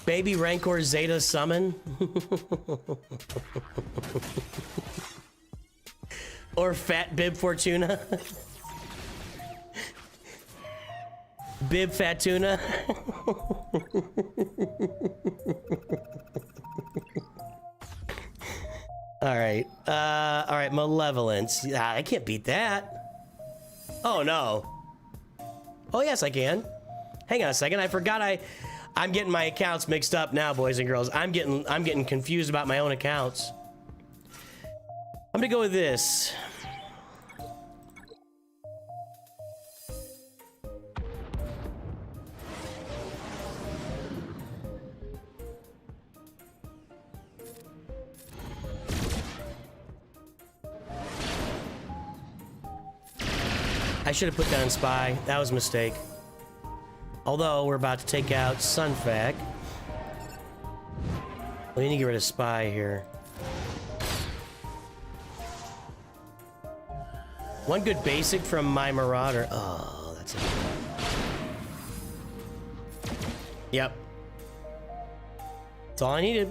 Baby Rancor Zeta summon? Or Fat Bib Fortuna? Bib Fatuna? Alright. Alright, Malevolence. I can't beat that. Oh no. Oh yes, I can. Hang on a second, I forgot I'm getting my accounts mixed up now, boys and girls. I'm getting confused about my own accounts. I'm gonna go with this. I should have put down Spy. That was a mistake. Although, we're about to take out Sunfac. We need to get rid of Spy here. One good basic from my Marauder. Oh, that's it. Yep. That's all I needed.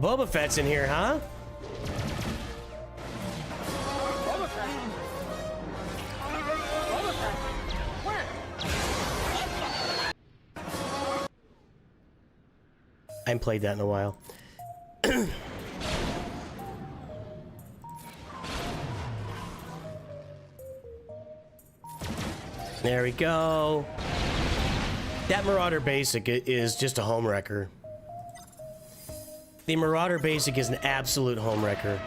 Boba Fett's in here, huh? Boba Fett? Boba Fett? Where? I haven't played that in a while. There we go. That Marauder basic is just a home wrecker. The Marauder basic is an absolute home wrecker.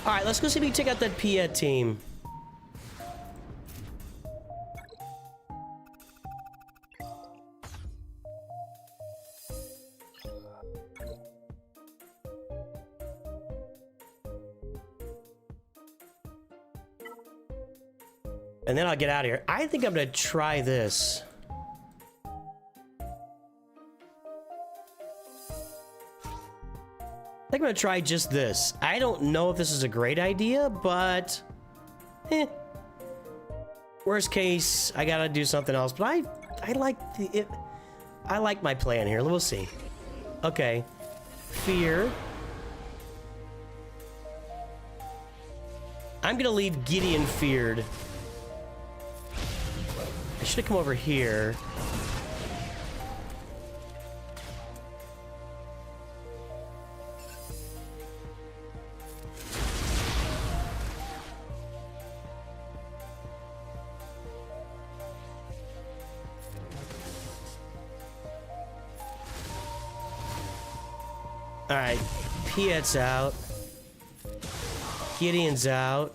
Alright, let's go see if we can take out that Piet team. And then I'll get out of here. I think I'm gonna try this. I think I'm gonna try just this. I don't know if this is a great idea, but worst case, I gotta do something else. But I like I like my plan here. We'll see. Okay, fear. I'm gonna leave Gideon feared. I should have come over here. All right, Piet's out. Gideon's out.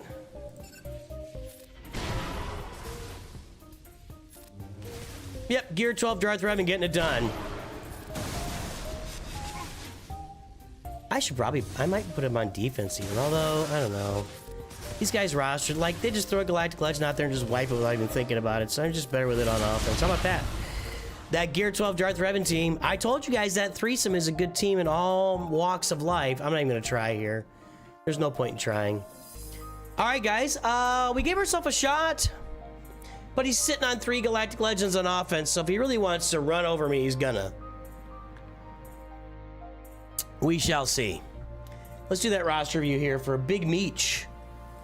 Yep, Gear 12 Darth Revan getting it done. I might put him on defense even, although, I don't know. These guys rostered, like, they just throw a Galactic Legend out there and just wipe it without even thinking about it, so I'm just better with it on offense. How about that? That Gear 12 Darth Revan team, I told you guys that threesome is a good team in all walks of life. I'm not even gonna try here. There's no point in trying. All right, guys, we gave ourselves a shot, but he's sitting on 3 Galactic Legends on offense, so if he really wants to run over me, he's gonna. We shall see. Let's do that roster review here for Big Meech.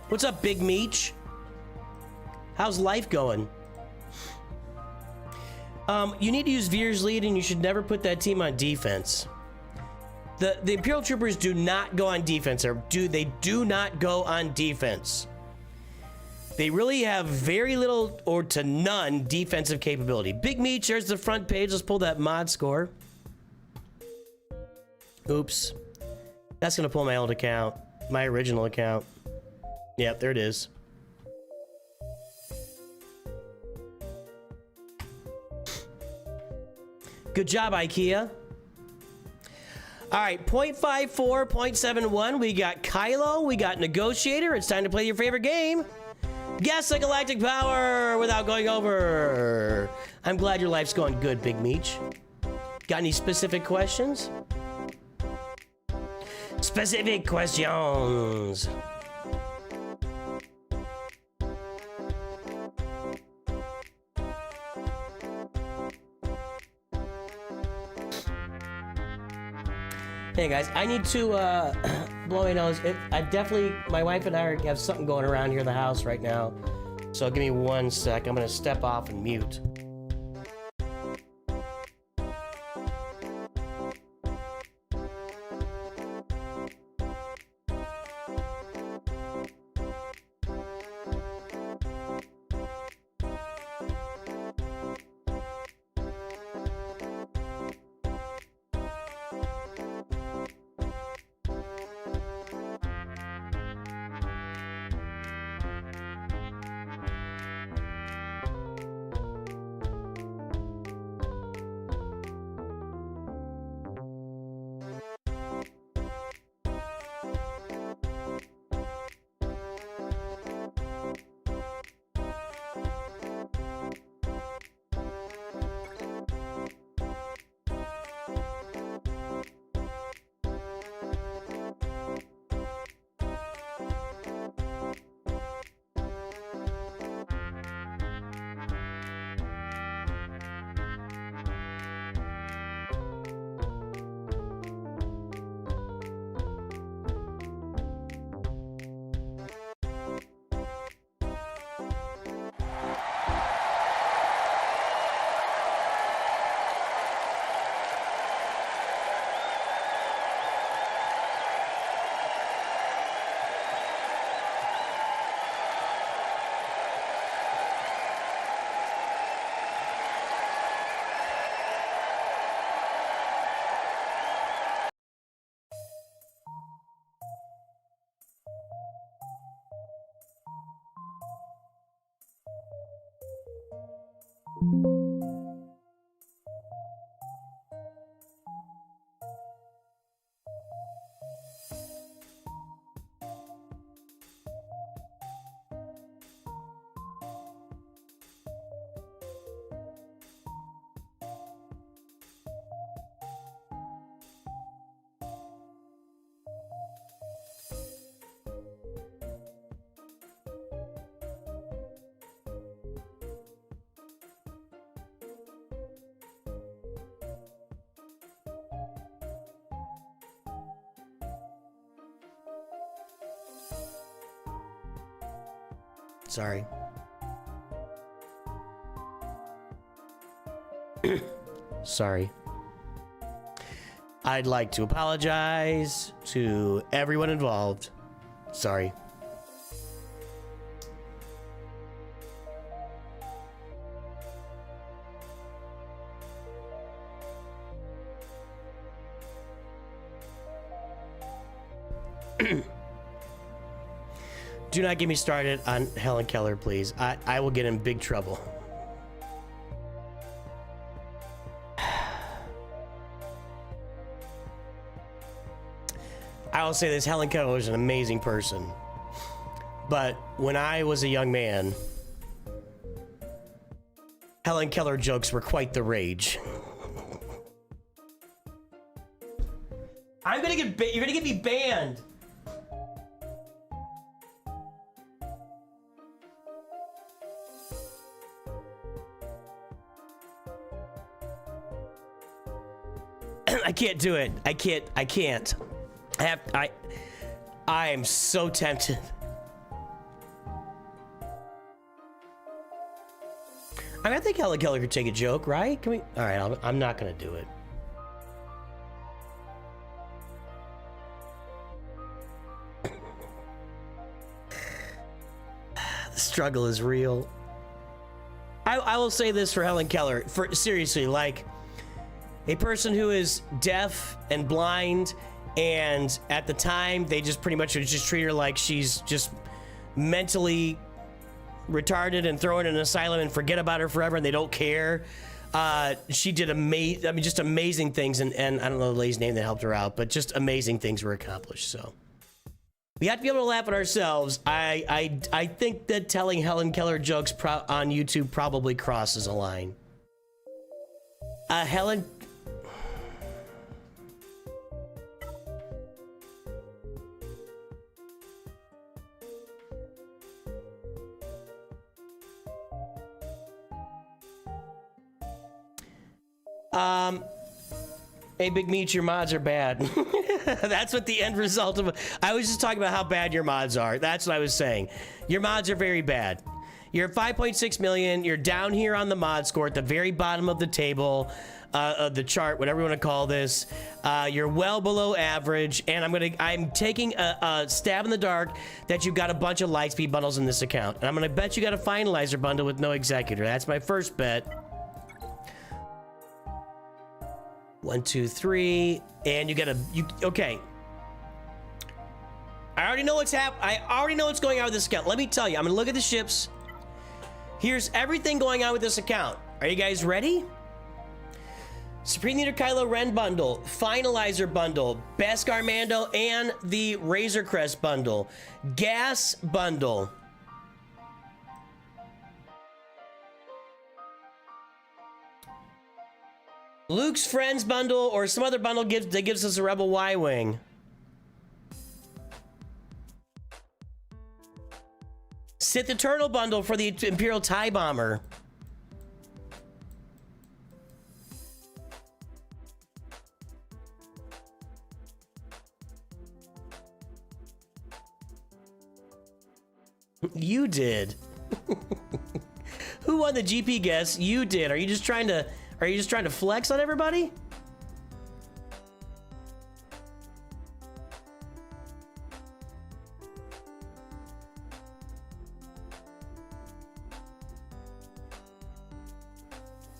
What's up, Big Meech? How's life going? You need to use Veer's lead, and you should never put that team on defense. The Imperial Troopers do not go on defense. They do not go on defense. They really have very little or to none defensive capability. Big Meech, there's the front page. Let's pull that mod score. Oops. That's gonna pull my old account, my original account. Yep, there it is. Good job, IKEA. All right, 0.54, 0.71. We got Kylo, we got Negotiator. It's time to play your favorite game. Guess the galactic power without going over. I'm glad your life's going good, Big Meech. Got any specific questions? Specific questions. Hey guys, I need to blow my nose. My wife and I have something going around here in the house right now. So give me 1 sec. I'm gonna step off and mute. Sorry. Sorry. I'd like to apologize to everyone involved. Sorry. Do not get me started on Helen Keller, please. I will get in big trouble. I will say this, Helen Keller was an amazing person. But when I was a young man, Helen Keller jokes were quite the rage. I'm gonna get you're gonna get me banned. I can't do it. I can't. I am so tempted. I mean, I think Helen Keller could take a joke, right? Can we? All right, I'm not gonna do it. The struggle is real. I will say this for Helen Keller. Seriously, like a person who is deaf and blind, and at the time they just pretty much would just treat her like she's just mentally retarded and throw her in an asylum and forget about her forever, and they don't care. She did just amazing things, and I don't know the lady's name that helped her out, but just amazing things were accomplished. So we have to be able to laugh at ourselves. I think that telling Helen Keller jokes on YouTube probably crosses a line. Helen. Hey, Big Meat, your mods are bad. That's what the end result of. I was just talking about how bad your mods are. That's what I was saying. Your mods are very bad. You're at 5.6 million. You're down here on the mod score at the very bottom of the table, of the chart, whatever you want to call this. You're well below average, and I'm taking a stab in the dark that you've got a bunch of Lightspeed bundles in this account, and I'm gonna bet you got a finalizer bundle with no executor. That's my first bet. 1, 2, 3, and okay. I already know what's I already know what's going on with this account. Let me tell you, I'm gonna look at the ships. Here's everything going on with this account. Are you guys ready? Supreme Leader Kylo Ren bundle, Finalizer bundle, Beskar Mando, and the Razor Crest bundle, Gas bundle. Luke's Friends bundle, or some other bundle that gives us a Rebel Y-Wing. Sith Eternal bundle for the Imperial TIE Bomber. You did. Who won the GP guess? You did. Are you just trying to flex on everybody?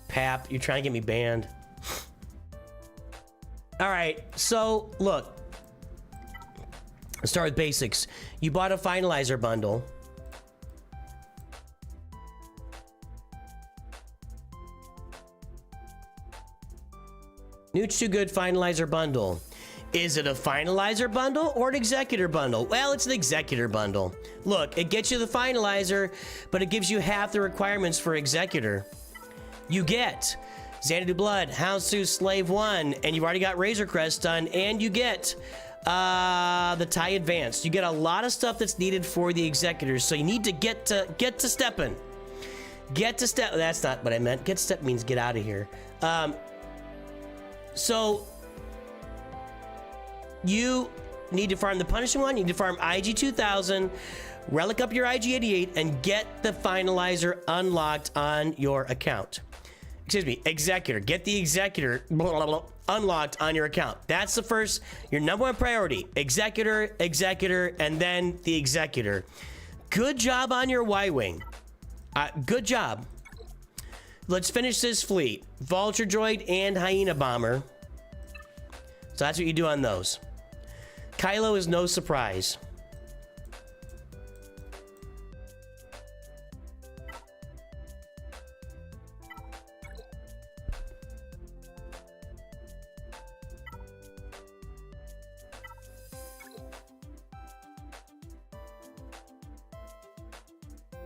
Pap, you're trying to get me banned. All right, so look. Let's start with basics. You bought a Finalizer bundle. Nooch2Gud Finalizer bundle. Is it a Finalizer bundle or an Executor bundle? Well, it's an Executor bundle. Look, it gets you the Finalizer, but it gives you half the requirements for Executor. You get Xanadu Blood, Houndstooth, Slave 1, and you've already got Razor Crest done, and you get the TIE Advanced. You get a lot of stuff that's needed for the Executors, so you need to get to stepping. Get to step. That's not what I meant. Get to step means get out of here. So you need to farm the Punishing One. You need to farm IG 2000 Relic up your IG-88 and get the finalizer unlocked on your account. Excuse me, executor. Get the executor unlocked on your account. That's the first, your number one priority. Executor, executor, and then the executor. Good job on your Y-Wing. Good job. Let's finish this fleet. Vulture droid and hyena bomber. So that's what you do on those. Kylo is no surprise.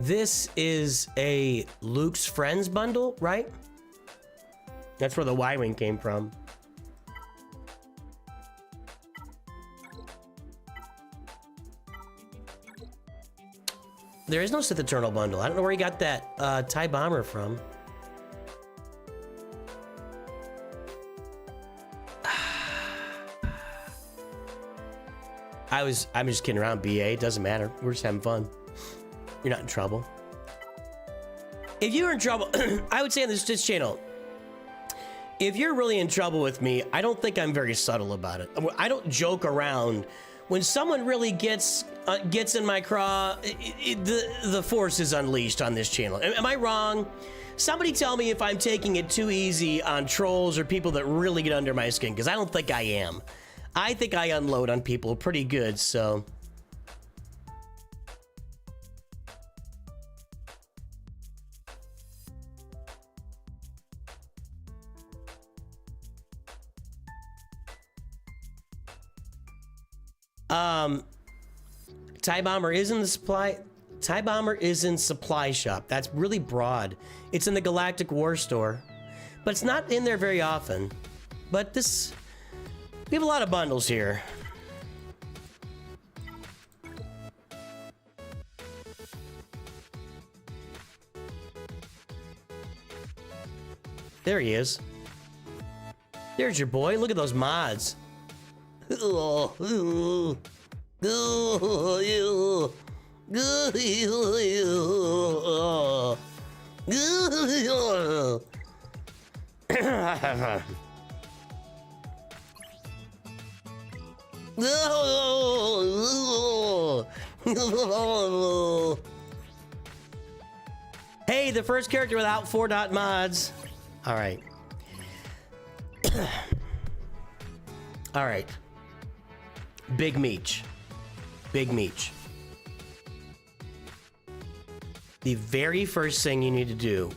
This is a Luke's Friends bundle, right? That's where the Y-Wing came from. There is no Sith Eternal bundle. I don't know where he got that TIE bomber from. I'm just kidding around, BA. It doesn't matter. We're just having fun. You're not in trouble. If you're in trouble, I would say on this channel, if you're really in trouble with me, I don't think I'm very subtle about it. I don't joke around. When someone really gets in my craw, the force is unleashed on this channel. Am I wrong? Somebody tell me if I'm taking it too easy on trolls or people that really get under my skin, because I don't think I am. I think I unload on people pretty good, so... TIE bomber is in the supply. TIE bomber is in supply shop. That's really broad. It's in the Galactic War store, but it's not in there very often. But this, we have a lot of bundles here. There he is. There's your boy. Look at those mods. Hey, the first character without 4-dot mods. All right. All right. Big Meech. Big Meech. The very first thing you need to do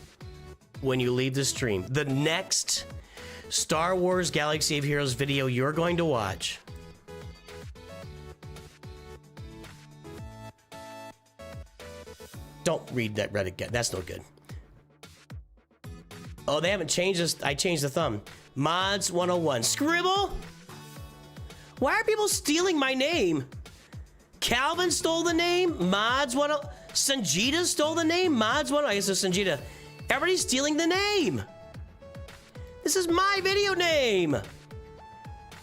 when you leave the stream, the next Star Wars Galaxy of Heroes video you're going to watch, don't read that Reddit guy. That's no good. Oh, they haven't changed this. I changed the thumb. Mods 101. Scribble? Why are people stealing my name? Calvin stole the name. Mods 10. Sanjita stole the name. Mods 10. I guess it's Sanjita. Everybody's stealing the name. This is my video name.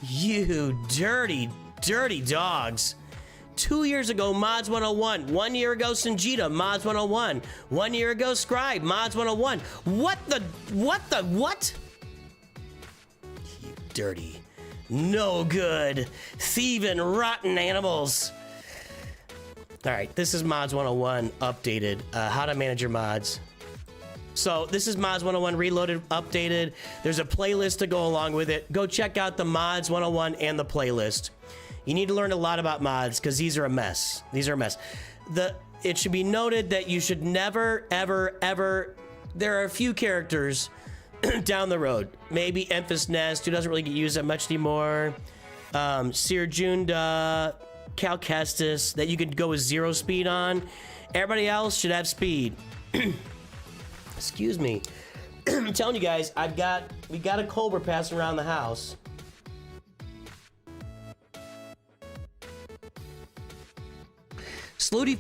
You dirty, dirty dogs. 2 years ago, Mods 101. 1 year ago, Sanjita, Mods 101. 1 year ago, Scribe, Mods 101. What? You dirty, no good, thieving, rotten animals. All right, this is Mods 101 updated. How to manage your mods. So this is Mods 101 reloaded, updated. There's a playlist to go along with it. Go check out the Mods 101 and the playlist. You need to learn a lot about mods because these are a mess. These are a mess. It should be noted that you should never, ever, ever. There are a few characters down the road. Maybe Emphas Nest, who doesn't really get used that much anymore. Seer Junda, Cal Kestis, that you could go with 0 speed on. Everybody else should have speed. Excuse me. I'm telling you guys, we got a Cobra passing around the house. Slooty,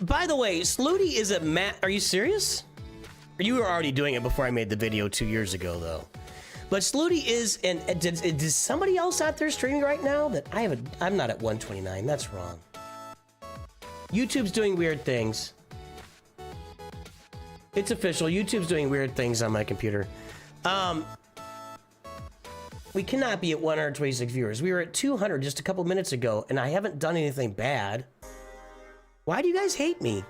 by the way, Slooty is a Are you serious? Or you were already doing it before I made the video 2 years ago, though. But Slooty is, and does somebody else out there streaming right now that I'm not at 129? That's wrong. YouTube's doing weird things. It's official. YouTube's doing weird things on my computer. We cannot be at 126 viewers. We were at 200 just a couple minutes ago, and I haven't done anything bad. Why do you guys hate me?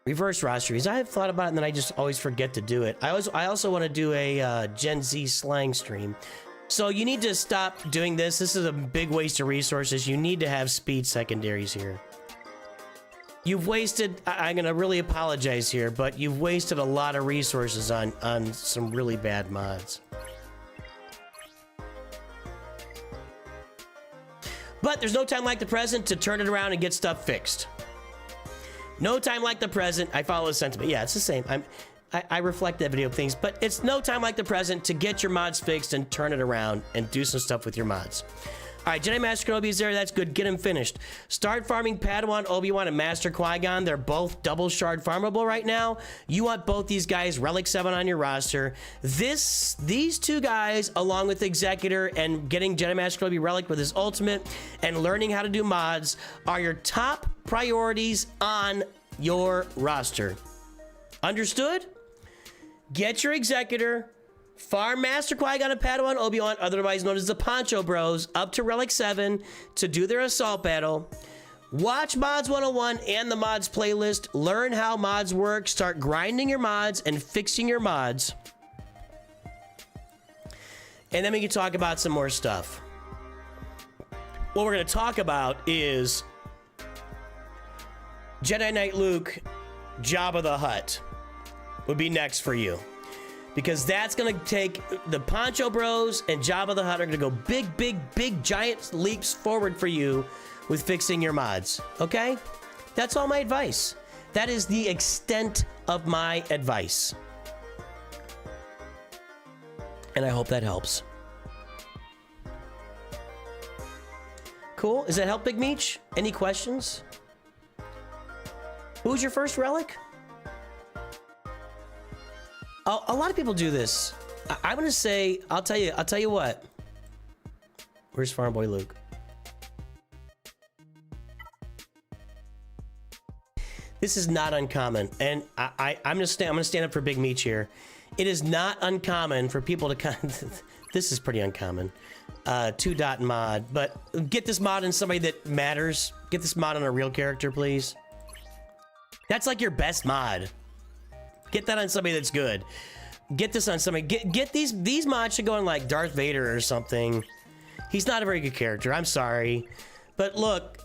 Reverse rosters. I have thought about it, and then I just always forget to do it. I also want to do a Gen Z slang stream. So you need to stop doing this. This is a big waste of resources. You need to have speed secondaries here. You've wasted, I'm going to really apologize here, but you've wasted a lot of resources on some really bad mods. But there's no time like the present to turn it around and get stuff fixed. No time like the present. I follow the sentiment. Yeah, it's the same. I reflect that video of things, but it's no time like the present to get your mods fixed and turn it around and do some stuff with your mods. All right, Jedi Master Kenobi is there. That's good. Get him finished. Start farming Padawan, Obi-Wan, and Master Qui-Gon. They're both double shard farmable right now. You want both these guys, Relic 7 on your roster. These two guys, along with Executor and getting Jedi Master Kenobi Relic with his ultimate and learning how to do mods, are your top priorities on your roster. Understood? Get your Executor, farm Master Qui-Gon and Padawan Obi-Wan, otherwise known as the Poncho Bros, up to Relic 7 to do their assault battle. Watch Mods 101 and the mods playlist. Learn how mods work. Start grinding your mods and fixing your mods. And then we can talk about some more stuff. What we're going to talk about is Jedi Knight Luke, Jabba the Hutt would be next for you. Because that's going to take the Poncho Bros and Jabba the Hutt are going to go big, giant leaps forward for you with fixing your mods. Okay? That's all my advice. That is the extent of my advice. And I hope that helps. Cool. Does that help, Big Meech? Any questions? Who's your first relic? A lot of people do this. I'm gonna say, I'll tell you what. Where's Farm Boy Luke? This is not uncommon, and I'm gonna stand up for Big Meech here. It is not uncommon for people to this is pretty uncommon. 2-dot mod, but get this mod in somebody that matters. Get this mod on a real character, please. That's like your best mod. Get that on somebody that's good. Get this on somebody. Get these mods should go on like Darth Vader or something. He's not a very good character. I'm sorry. But look,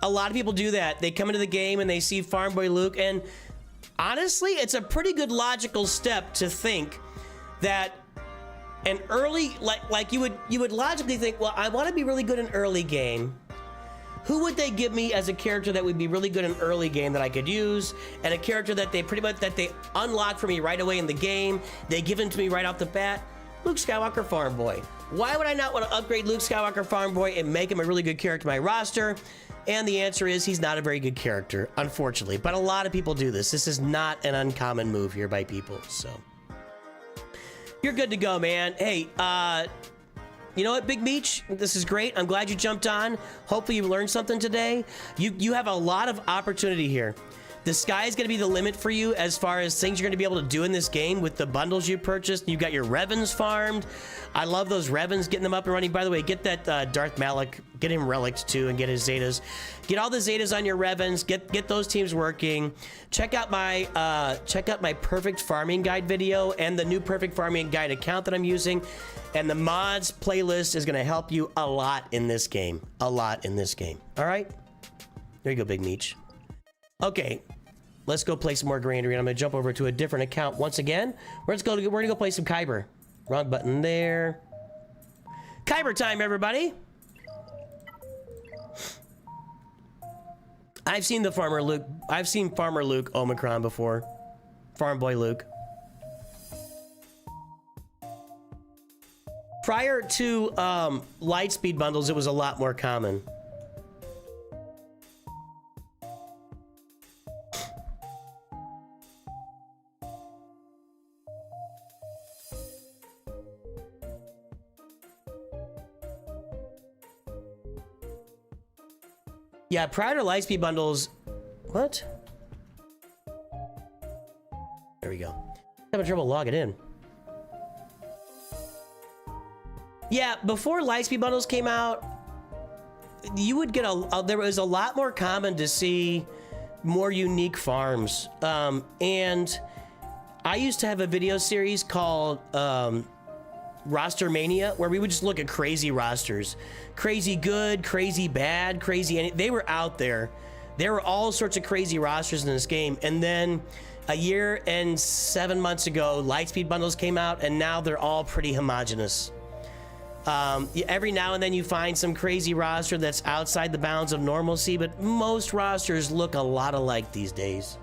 a lot of people do that. They come into the game and they see Farm Boy Luke, and honestly, it's a pretty good logical step to think that an early, like you would logically think, well, I want to be really good in early game. Who would they give me as a character that would be really good in early game that I could use, and a character that they unlock for me right away in the game? They give him to me right off the bat. Luke Skywalker Farm Boy. Why would I not want to upgrade Luke Skywalker Farm Boy and make him a really good character in my roster? And the answer is he's not a very good character, unfortunately. But a lot of people do this. This is not an uncommon move here by people. So you're good to go, man. Hey, you know what, Big Meech? This is great. I'm glad you jumped on. Hopefully you learned something today. You have a lot of opportunity here. The sky is going to be the limit for you as far as things you're going to be able to do in this game with the bundles you purchased. You've got your Revens farmed. I love those Revens, getting them up and running. By the way, get that Darth Malik, get him relics too, and get his Zetas. Get all the Zetas on your Revens. Get those teams working. Check out my Perfect Farming Guide video and the new Perfect Farming Guide account that I'm using. And the mods playlist is going to help you a lot in this game. A lot in this game. All right? There you go, Big Meech. Okay, let's go play some more Grandery. I'm going to jump over to a different account once again. We're going to go play some Kyber. Wrong button there. Kyber time, everybody. I've seen the Farmer Luke. I've seen Farmer Luke Omicron before. Farm Boy Luke. Prior to Lightspeed bundles, it was a lot more common. Yeah, prior to Lightspeed bundles... What? There we go. Having trouble logging in. Yeah, before Lightspeed bundles came out, you would get there was a lot more common to see more unique farms. And I used to have a video series called Roster Mania, where we would just look at crazy rosters. Crazy good, crazy bad, crazy... They were out there. There were all sorts of crazy rosters in this game. And then a year and 7 months ago, Lightspeed bundles came out, and now they're all pretty homogenous. Every now and then you find some crazy roster that's outside the bounds of normalcy, but most rosters look a lot alike these days.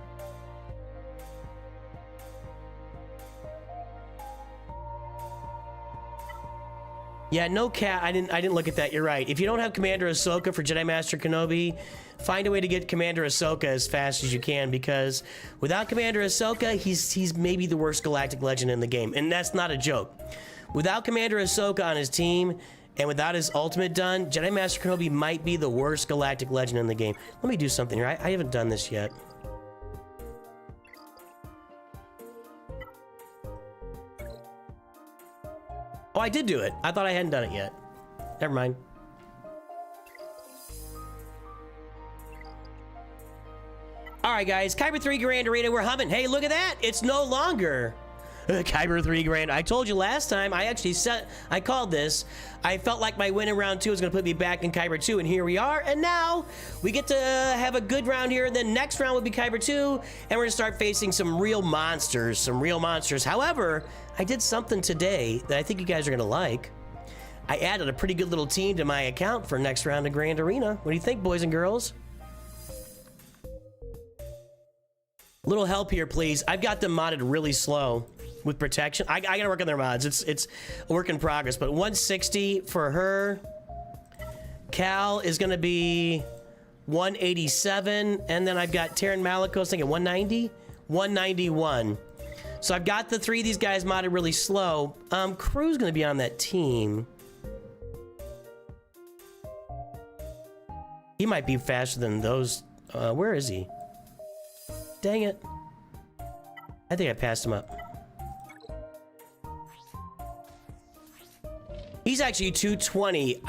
Yeah, no cat. I didn't look at that. You're right. If you don't have Commander Ahsoka for Jedi Master Kenobi, find a way to get Commander Ahsoka as fast as you can, because without Commander Ahsoka, he's maybe the worst galactic legend in the game, and that's not a joke. Without Commander Ahsoka on his team, and without his ultimate done, Jedi Master Kenobi might be the worst galactic legend in the game. Let me do something here. I haven't done this yet. Oh, I did do it. I thought I hadn't done it yet. Never mind. All right, guys. Kyber 3 Grand Arena, we're humming. Hey, look at that. It's no longer Kyber 3 Grand. I told you last time. I called this. I felt like my win in round 2 was going to put me back in Kyber 2, and here we are. And now we get to have a good round here. Then next round will be Kyber 2, and we're going to start facing some real monsters. However, I did something today that I think you guys are going to like. I added a pretty good little team to my account for next round of Grand Arena. What do you think, boys and girls? Little help here, please. I've got them modded really slow with protection. I gotta work on their mods. It's a work in progress, but 160 for her. Cal is gonna be 187, and then I've got Terran Malikos thinking 190, 191. So I've got the 3 of these guys modded really slow. Crew's gonna be on that team. He might be faster than those. Where is he? Dang it. I think I passed him up. He's actually 220.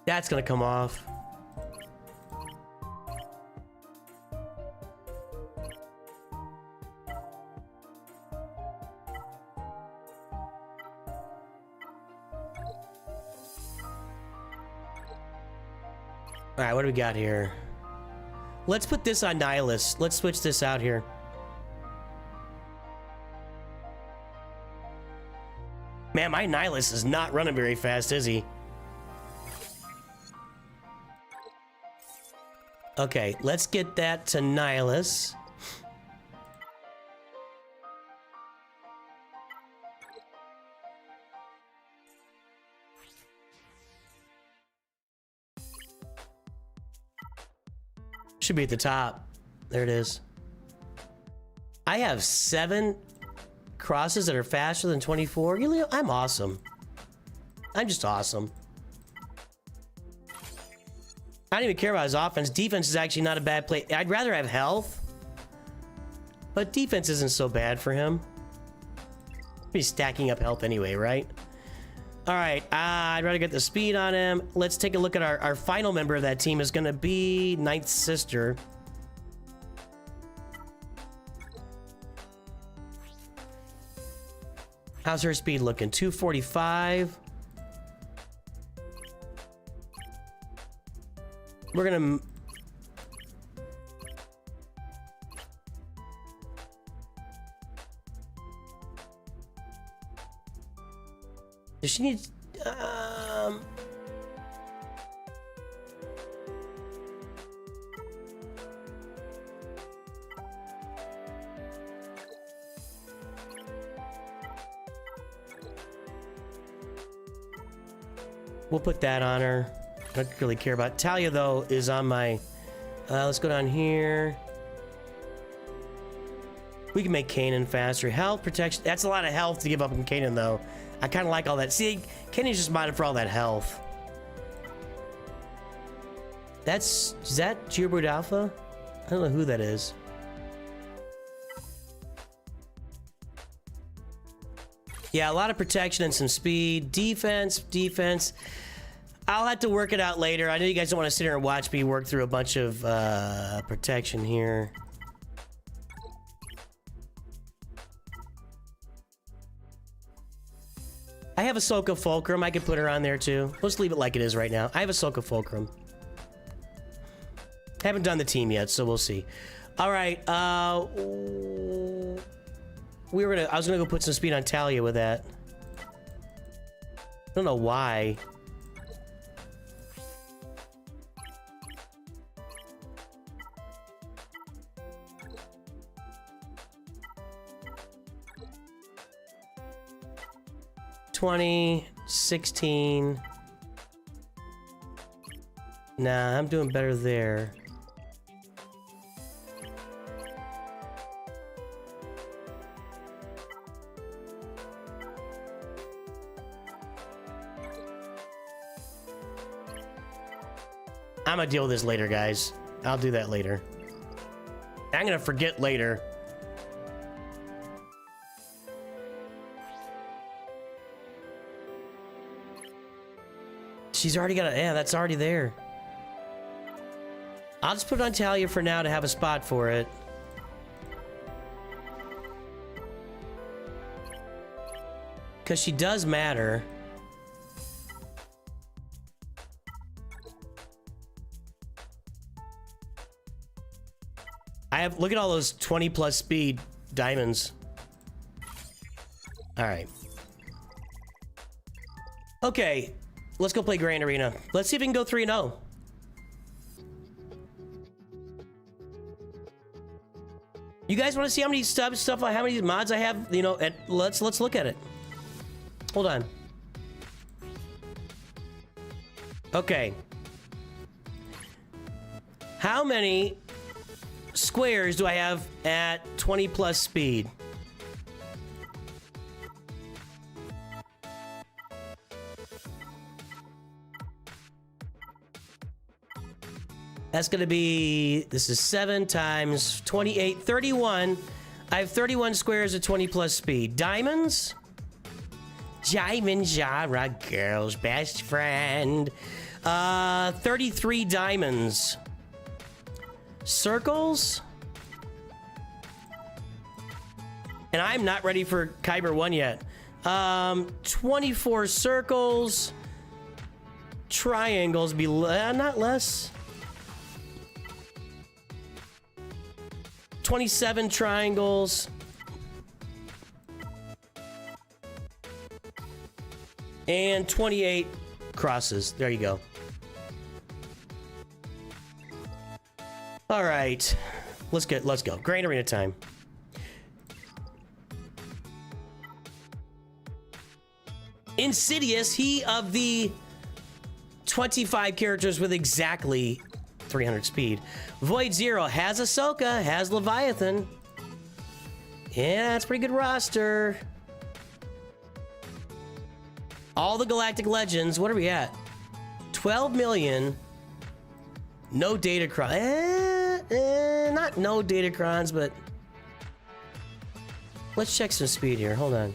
That's gonna come off. All right, what do we got here? Let's put this on Nihilus. Let's switch this out here. Man, my Nihilus is not running very fast, is he? Okay, let's get that to Nihilus. Should be at the top. There it is. I have 7 crosses that are faster than 24. I'm awesome. I'm just awesome. I don't even care about his offense. Defense is actually not a bad play. I'd rather have health, but defense isn't so bad for him. He's stacking up health anyway, right? All right, I'd rather get the speed on him. Let's take a look at our final member of that team is going to be Ninth Sister. How's her speed looking? 245. We're going to... Does she need... We'll put that on her. I don't really care about... Talia, though, is on my... let's go down here. We can make Kanan faster. Health, protection. That's a lot of health to give up in Kanan, though. I kind of like all that. See, Kanan's just modded for all that health. Is that Gearbird Alpha? I don't know who that is. Yeah, a lot of protection and some speed. Defense. I'll have to work it out later. I know you guys don't want to sit here and watch me work through a bunch of protection here. I have Ahsoka Fulcrum. I could put her on there too. Let's leave it like it is right now. I have Ahsoka Fulcrum. Haven't done the team yet, so we'll see. All right. I was gonna go put some speed on Talia with that. I don't know why. $20, $16. Nah, I'm doing better there. I'm gonna deal with this later, guys. I'll do that later. I'm gonna forget later. She's already got a... Yeah, that's already there. I'll just put it on Talia for now to have a spot for it. Because she does matter. Look at all those 20 plus speed diamonds. All right. Okay. Let's go play Grand Arena. Let's see if we can go 3-0. You guys want to see how many stuff how many mods I have? You know, let's look at it. Hold on. Okay. How many squares do I have at 20 plus speed? That's gonna be, this is 7 times 28, 31. I have 31 squares at 20 plus speed. Diamonds? Diamond Jara, girl's best friend. 33 diamonds. Circles? And I'm not ready for Kyber 1 yet. 24 circles. Triangles be not less. 27 triangles. And 28 crosses. There you go. All right. Let's go. Grand Arena time. Insidious, he of the 25 characters with exactly 300 speed. Void Zero has Ahsoka, has Leviathan. Yeah, that's a pretty good roster. All the Galactic Legends, what are we at? 12 million. No Datacron. Not no Datacrons, but let's check some speed here. Hold on.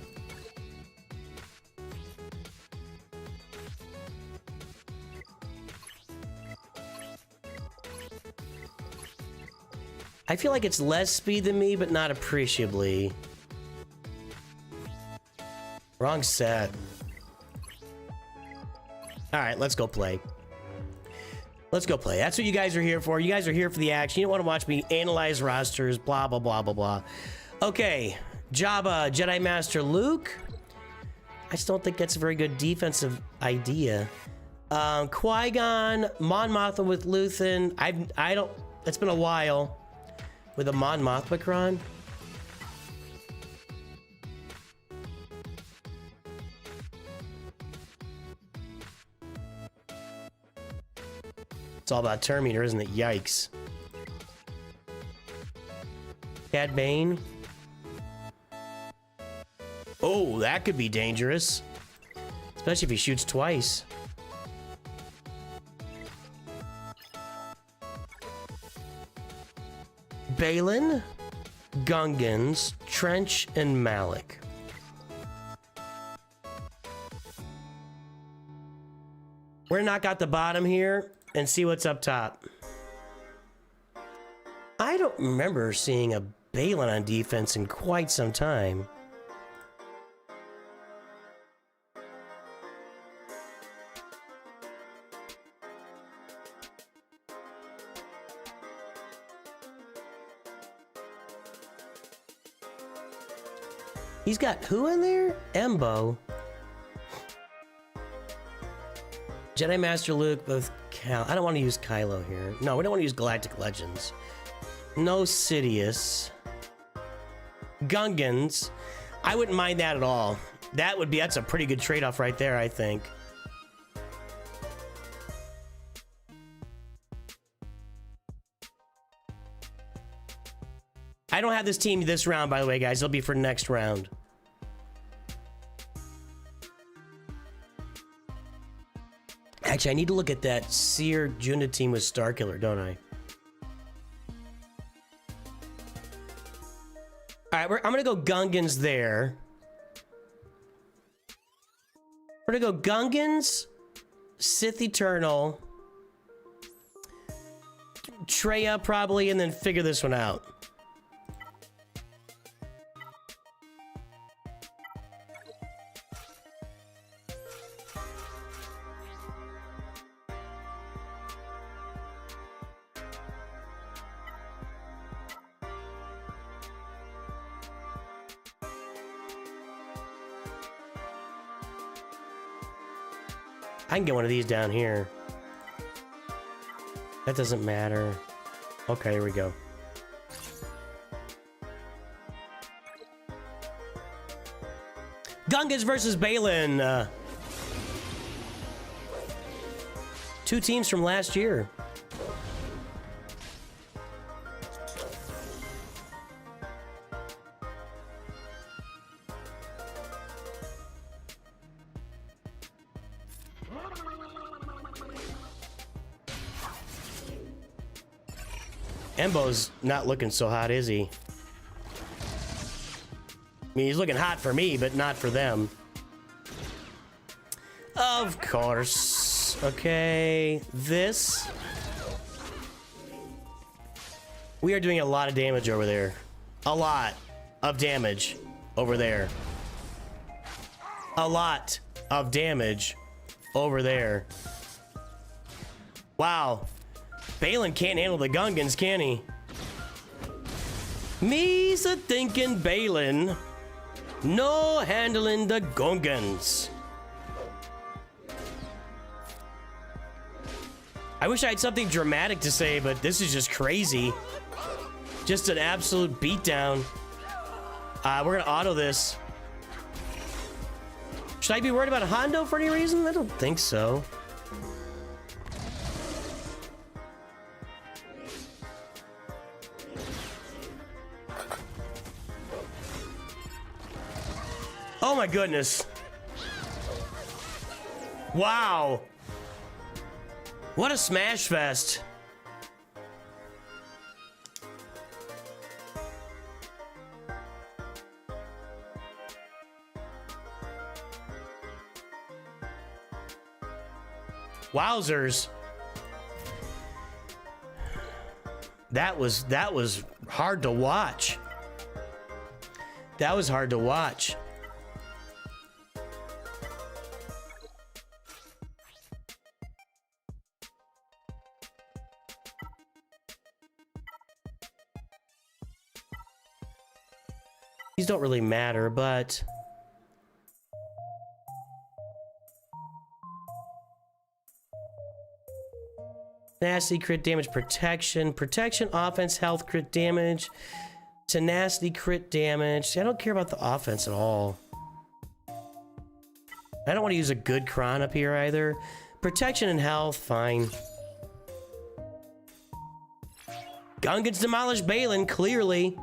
I feel like it's less speed than me, but not appreciably. Wrong set. All right, let's go play. Let's go play. That's what you guys are here for. You guys are here for the action. You don't want to watch me analyze rosters, blah, blah, blah, blah, blah. Okay, Jabba, Jedi Master Luke. I just don't think that's a very good defensive idea. Qui-Gon, Mon Mothma with Luthen. I don't, it's been a while with a Mon Mothma cron. It's all about turn meter, isn't it? Yikes. Cad Bane. Oh, that could be dangerous. Especially if he shoots twice. Balin, Gungans, Trench, and Malik. We're gonna knock out the bottom here and see what's up top. I don't remember seeing a Balin on defense in quite some time. He's got who in there? Embo. Jedi Master Luke, both Cal. I don't want to use Kylo here. No, we don't want to use Galactic Legends. No Sidious. Gungans. I wouldn't mind that at all. That's a pretty good trade-off right there, I think. I don't have this team this round, by the way, guys. It'll be for next round. Actually, I need to look at that Seer Junda team with Starkiller, don't I? All right, I'm gonna go Gungans there. We're gonna go Gungans, Sith Eternal, Treya probably, and then figure this one out. I can get one of these down here. That doesn't matter. Okay, here we go. Gungans versus Balin. Two teams from last year. Embo's not looking so hot, is he? I mean, he's looking hot for me, but not for them. Of course. Okay, this. We are doing a lot of damage over there. A lot of damage over there. A lot of damage over there. Wow. Balin can't handle the Gungans, can he? Me's a thinking Balin. No handling the Gungans. I wish I had something dramatic to say, but this is just crazy. Just an absolute beatdown. We're gonna auto this. Should I be worried about a Hondo for any reason? I don't think so. Oh my goodness. Wow. What a smash fest. Wowzers. That was hard to watch. That was hard to watch. These don't really matter, but tenacity, crit damage, protection, offense, health, crit damage, tenacity, crit damage. See, I don't care about the offense at all. I don't want to use a good cron up here either. Protection and health, fine. Gungans demolish Balin, clearly.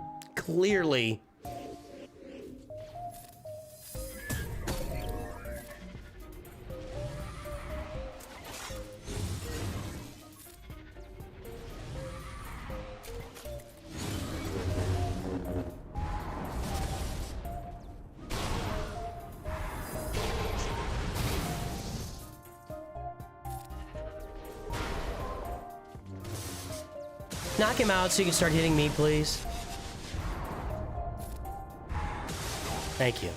Knock him out so you can start hitting me, please. Thank you.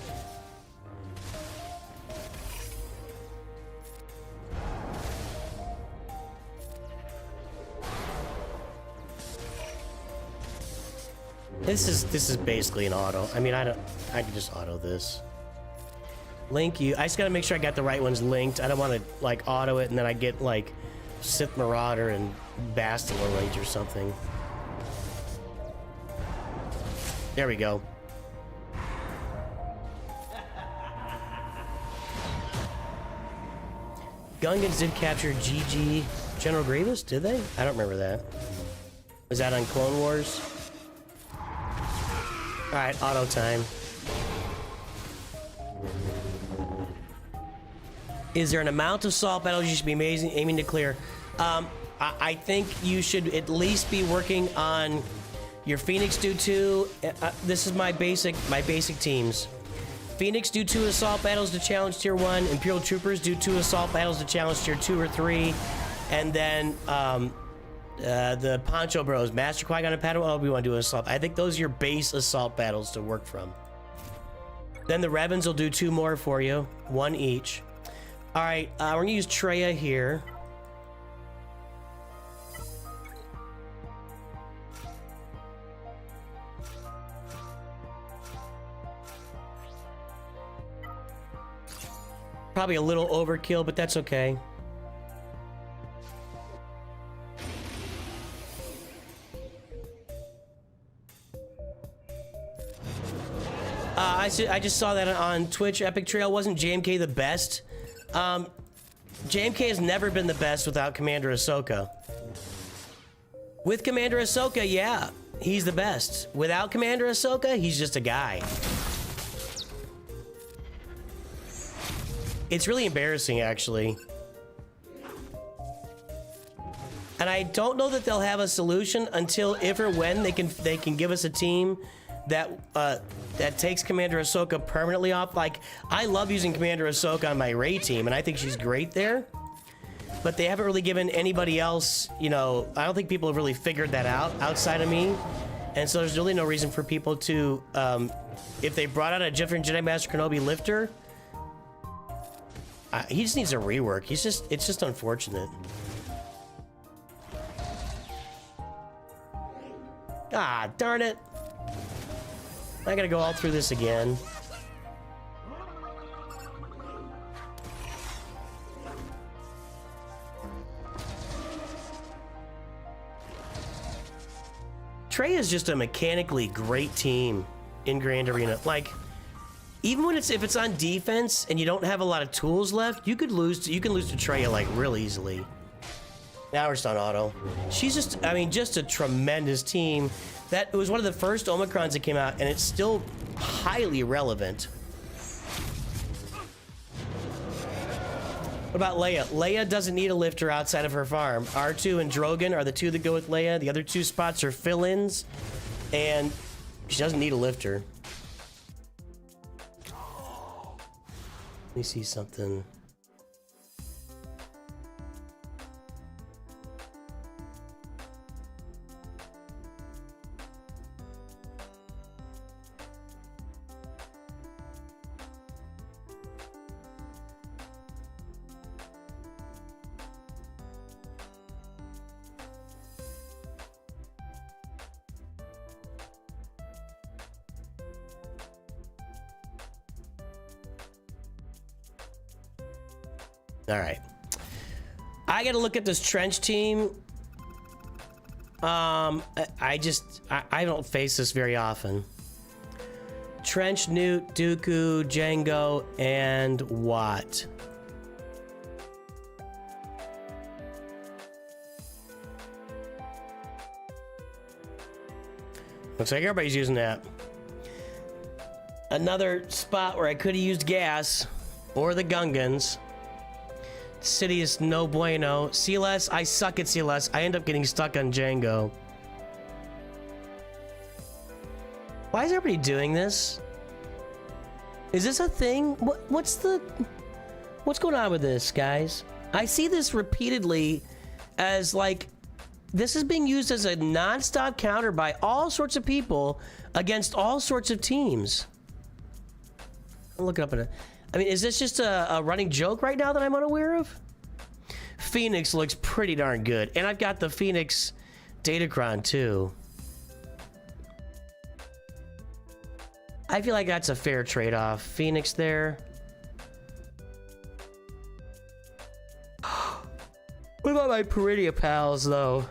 This is basically an auto. I mean, I can just auto this. Link you. I just gotta make sure I got the right ones linked. I don't want to like auto it and then I get like Sith Marauder and Bastila linked or something. There we go. Gungans did capture GG General Grievous, did they? I don't remember that. Was that on Clone Wars? Alright, auto time. Is there an amount of salt battles you should be aiming to clear? I think you should at least be working on your Phoenix do 2. This is my basic teams. Phoenix do 2 assault battles to challenge tier 1. Imperial Troopers do 2 assault battles to challenge tier 2 or 3. And then the Poncho Bros, Master Qui-Gon and Padawan Obi-Wan do assault. I think those are your base assault battles to work from. Then the Revens will do 2 more for you, 1 each. All right, we're gonna use Traya here. Probably a little overkill, but that's okay. I just saw that on Twitch. Epic Trail, wasn't JMK the best? JMK has never been the best without Commander Ahsoka. With Commander Ahsoka, yeah, he's the best. Without Commander Ahsoka, he's just a guy. It's really embarrassing, actually. And I don't know that they'll have a solution until if or when they can give us a team that takes Commander Ahsoka permanently off. Like, I love using Commander Ahsoka on my Rey team, and I think she's great there. But they haven't really given anybody else, you know, I don't think people have really figured that out outside of me. And so there's really no reason for people to, if they brought out a different Jedi Master Kenobi lifter, he just needs a rework. It's just unfortunate. Ah, darn it. I gotta go all through this again. Trey is just a mechanically great team in Grand Arena. Like, even when if it's on defense and you don't have a lot of tools left, you can lose to Traya like real easily. Now we're just on auto. She's just, I mean, just a tremendous team. It was one of the first Omicrons that came out, and it's still highly relevant. What about Leia? Leia doesn't need a lifter outside of her farm. R2 and Drogon are the 2 that go with Leia. The other 2 spots are fill-ins, and she doesn't need a lifter. Let me see something. All right, I gotta look at this trench team. I don't face this very often. Trench, Newt, Dooku, Django, and Watt. Looks like everybody's using that. Another spot where I could have used gas or the Gungans. City is no bueno. CLS, I suck at CLS. I end up getting stuck on Django. Why is everybody doing this? Is this a thing? What's going on with this, guys? I see this repeatedly as like this is being used as a non-stop counter by all sorts of people against all sorts of teams. I'll look it up in a... I mean, is this just a running joke right now that I'm unaware of? Phoenix looks pretty darn good. And I've got the Phoenix Datacron too. I feel like that's a fair trade-off. Phoenix there. What about my Peridia pals, though?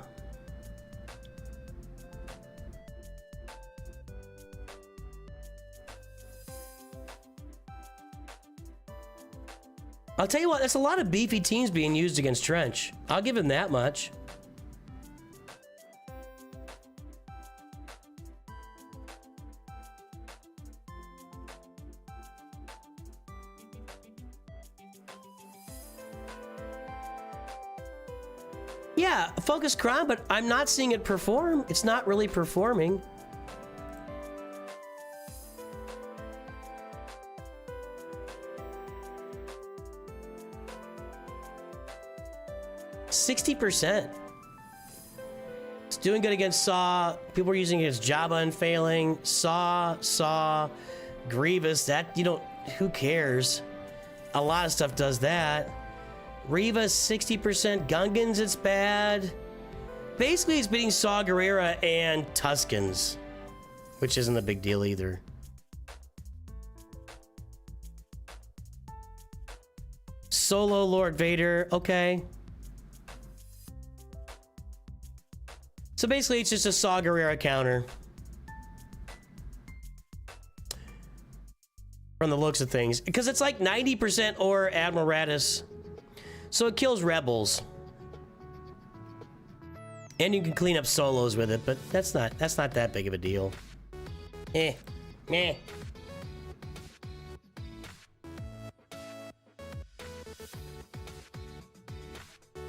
I'll tell you what, that's a lot of beefy teams being used against Trench. I'll give him that much. Yeah, Focus Crown, but I'm not seeing it perform. It's not really performing. %. It's doing good against Saw. People are using it against Jabba and failing. Saw, Grievous. That, you don't, who cares? A lot of stuff does that. Reva 60%, Gungans, it's bad. Basically, it's beating Saw Gerrera and Tuskens, which isn't a big deal either. Solo Lord Vader, okay. So basically, it's just a Saw Gerrera counter. From the looks of things. Because it's like 90% or Admiral Raddus. So it kills rebels. And you can clean up solos with it, but that's not that big of a deal. Meh.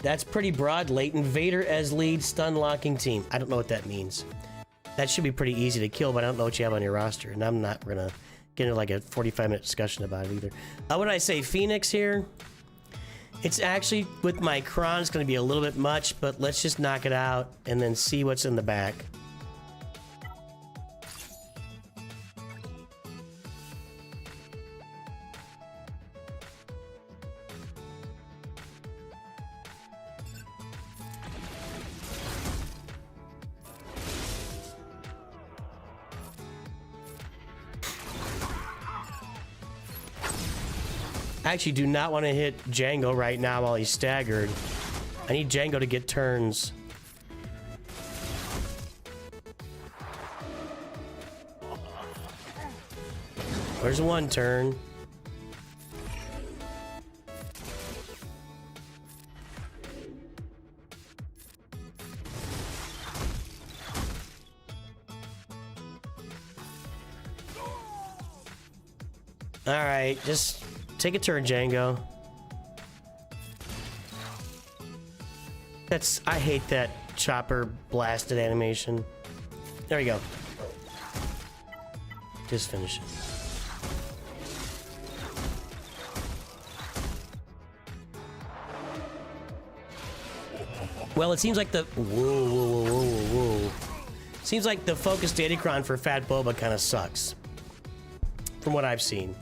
That's pretty broad. Leighton Vader as lead stun locking team. I don't know what that means. That should be pretty easy to kill, but I don't know what you have on your roster, and I'm not gonna get into like a 45-minute discussion about it either. What did I say? Phoenix here? It's actually, with my Kron, it's going to be a little bit much, but let's just knock it out and then see what's in the back. I actually do not want to hit Django right now while he's staggered. I need Django to get turns. There's one turn. All right, just take a turn, Django. I hate that chopper blasted animation. There you go. Just finish it. Well, it seems like the whoa. Seems like the focus Datacron for Fat Boba kind of sucks. From what I've seen.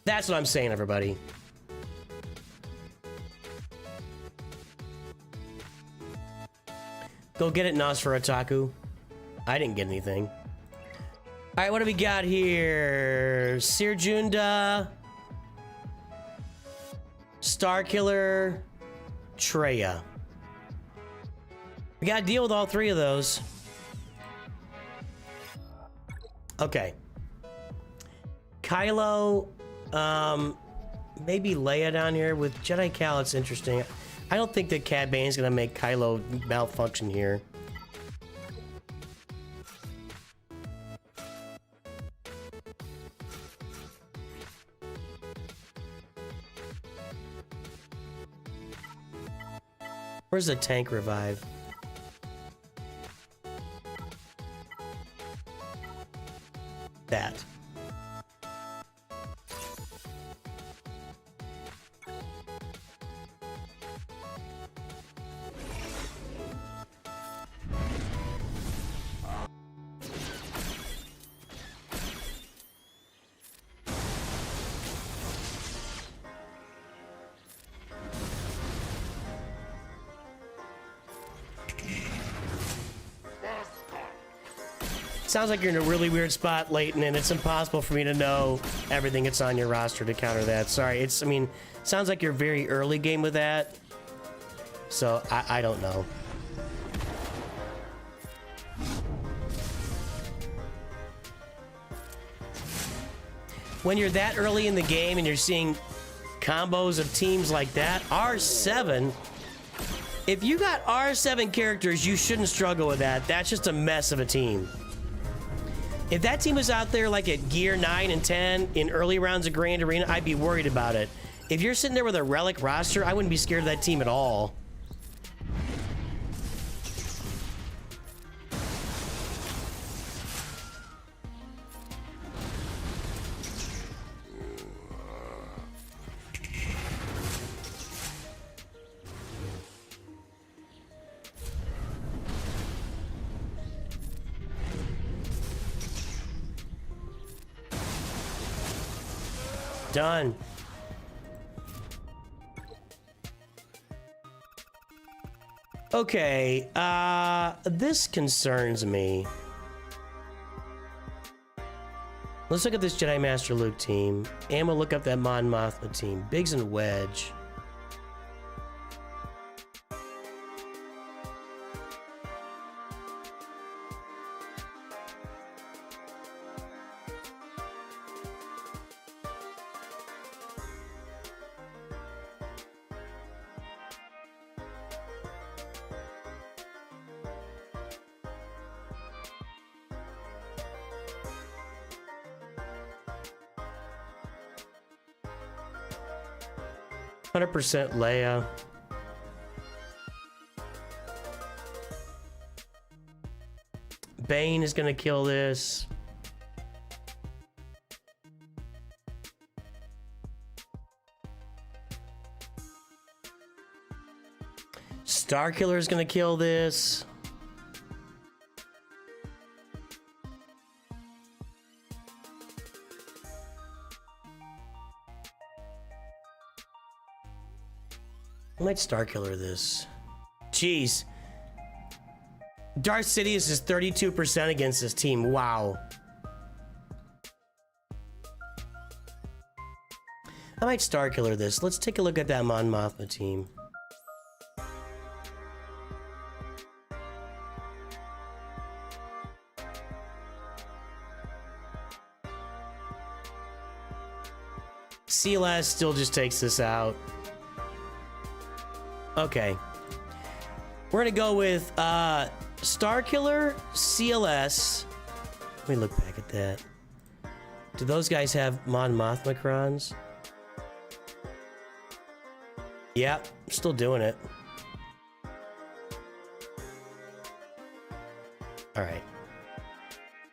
That's what I'm saying, everybody. Go get it, Nosferatu. I didn't get anything. Alright, what do we got here? Sirjunda, Starkiller, Treya. We gotta deal with all three of those. Okay. Kylo, maybe Leia down here with Jedi Cal. It's interesting. I don't think that Cad Bane's gonna make Kylo malfunction here. Where's the tank revive? That. Sounds like you're in a really weird spot, Leighton, and it's impossible for me to know everything that's on your roster to counter that. Sorry, I mean, sounds like you're very early game with that. So, I don't know. When you're that early in the game and you're seeing combos of teams like that, R7, if you got R7 characters, you shouldn't struggle with that. That's just a mess of a team. If that team was out there like at gear 9 and 10 in early rounds of Grand Arena, I'd be worried about it. If you're sitting there with a relic roster, I wouldn't be scared of that team at all. Done. Okay, this concerns me. Let's look at this Jedi Master Luke team, and we'll look up that Mon Mothma team. Biggs and Wedge. %, Leia. Bane is gonna kill this. Starkiller is gonna kill this. I might Starkiller this. Jeez. Darth Sidious is 32% against this team. Wow. I might Starkiller this. Let's take a look at that Mon Mothma team. CLS still just takes this out. Okay. We're gonna go with Starkiller, CLS. Let me look back at that. Do those guys have Mon Mothma crons? Yep, still doing it. Alright.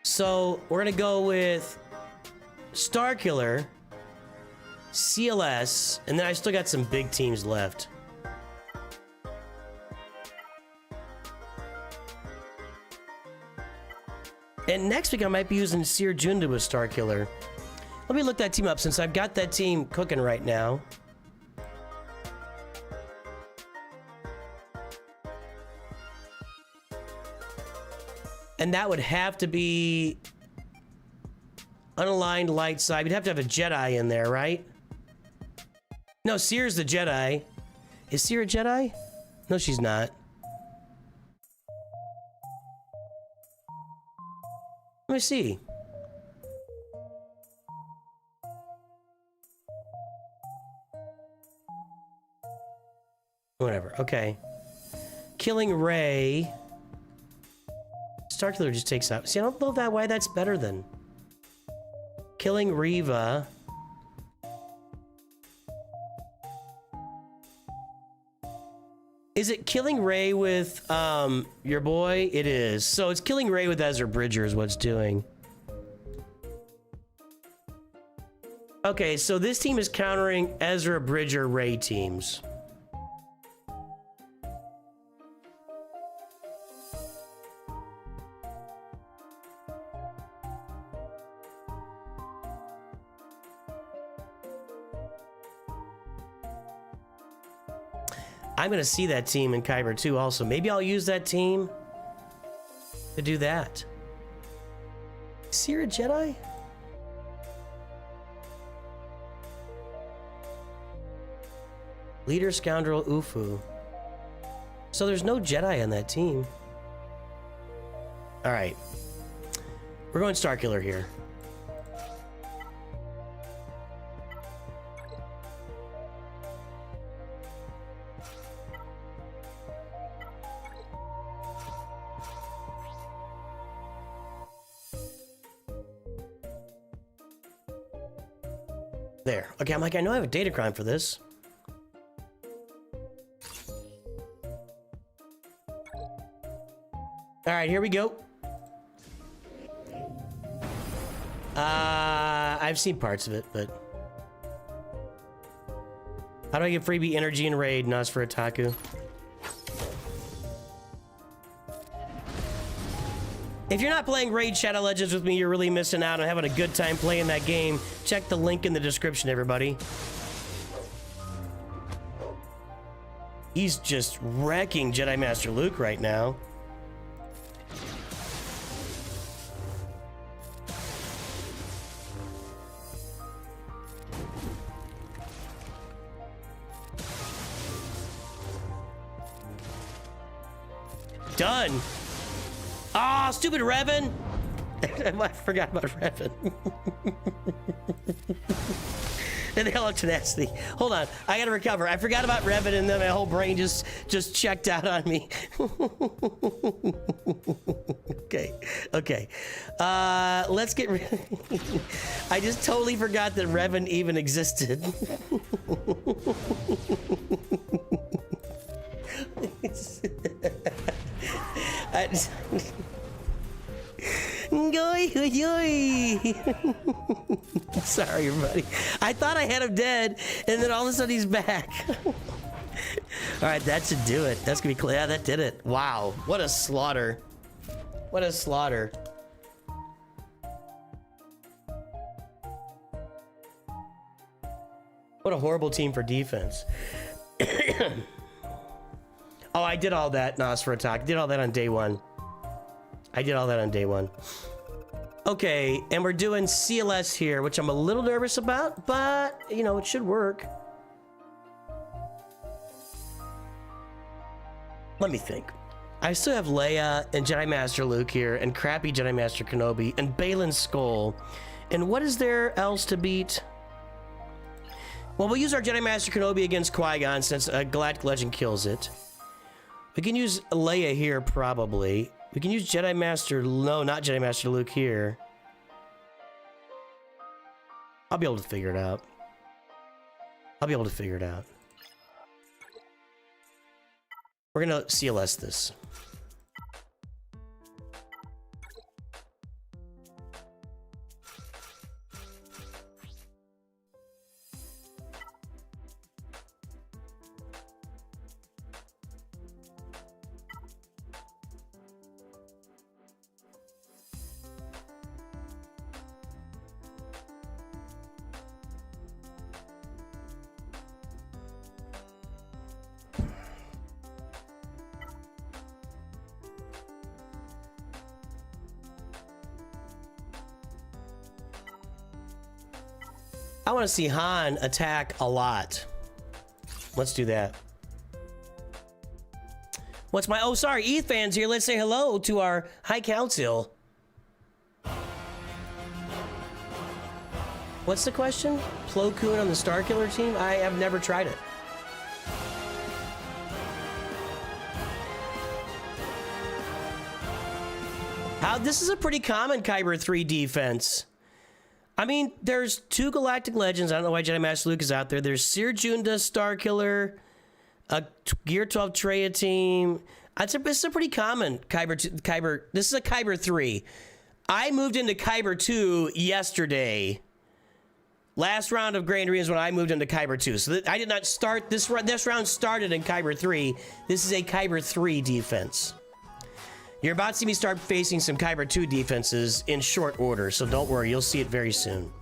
So we're gonna go with Starkiller, CLS, and then I still got some big teams left. And next week I might be using Seer Junda with Starkiller. Let me look that team up since I've got that team cooking right now. And that would have to be unaligned light side. We'd have to have a Jedi in there, right? No, Seer's the Jedi. Is Seer a Jedi? No, she's not. Let me see. Whatever, okay. Killing Rey. Starkiller just takes out. See, I don't know why that's better than. Killing Reva. Is it killing Rey with your boy? It is. So it's killing Rey with Ezra Bridger is what it's doing. Okay, so this team is countering Ezra Bridger Rey teams. I'm going to see that team in Kyber 2 also. Maybe I'll use that team to do that. See you're a Jedi? Leader Scoundrel Ufu. So there's no Jedi on that team. Alright. We're going Starkiller here. There. Okay, I'm like, I know I have a data crime for this. Alright, here we go. I've seen parts of it, but... How do I get freebie energy and raid, Nosferatu? If you're not playing Raid Shadow Legends with me, you're really missing out on having a good time playing that game. Check the link in the description, everybody. He's just wrecking Jedi Master Luke right now. Done. Ah, oh, stupid Revan. I forgot about Revan. And the hell of tenacity. Hold on, I gotta recover. I forgot about Revan, and then my whole brain just checked out on me. Okay. Let's get. I just totally forgot that Revan even existed. Sorry, everybody. I thought I had him dead, and then all of a sudden he's back. All right, that should do it. That's gonna be clear. Yeah, that did it. Wow, what a slaughter! What a slaughter! What a horrible team for defense. Oh, I did all that, Nosferatu. I did all that on day one. Okay, and we're doing CLS here, which I'm a little nervous about, but, you know, it should work. Let me think. I still have Leia and Jedi Master Luke here, and crappy Jedi Master Kenobi, and Balin's Skull. And what is there else to beat? Well, we'll use our Jedi Master Kenobi against Qui-Gon, since Galactic Legend kills it. We can use Leia here, probably. We can use Jedi Master... No, not Jedi Master Luke here. I'll be able to figure it out. We're gonna CLS this. I want to see Han attack a lot. Let's do that. What's my... Oh, sorry, ETH fans here. Let's say hello to our High Council. What's the question? Plo Koon on the Starkiller team? I have never tried it. This is a pretty common Kyber 3 defense. I mean, there's 2 Galactic Legends. I don't know why Jedi Master Luke is out there. There's Seer Junda, Starkiller, a Gear 12 Traya team. This is a pretty common Kyber. This is a Kyber 3. I moved into Kyber 2 yesterday. Last round of Grand Arena is when I moved into Kyber 2. So I did not start this round. This round started in Kyber 3. This is a Kyber 3 defense. You're about to see me start facing some Kyber 2 defenses in short order, so don't worry, you'll see it very soon.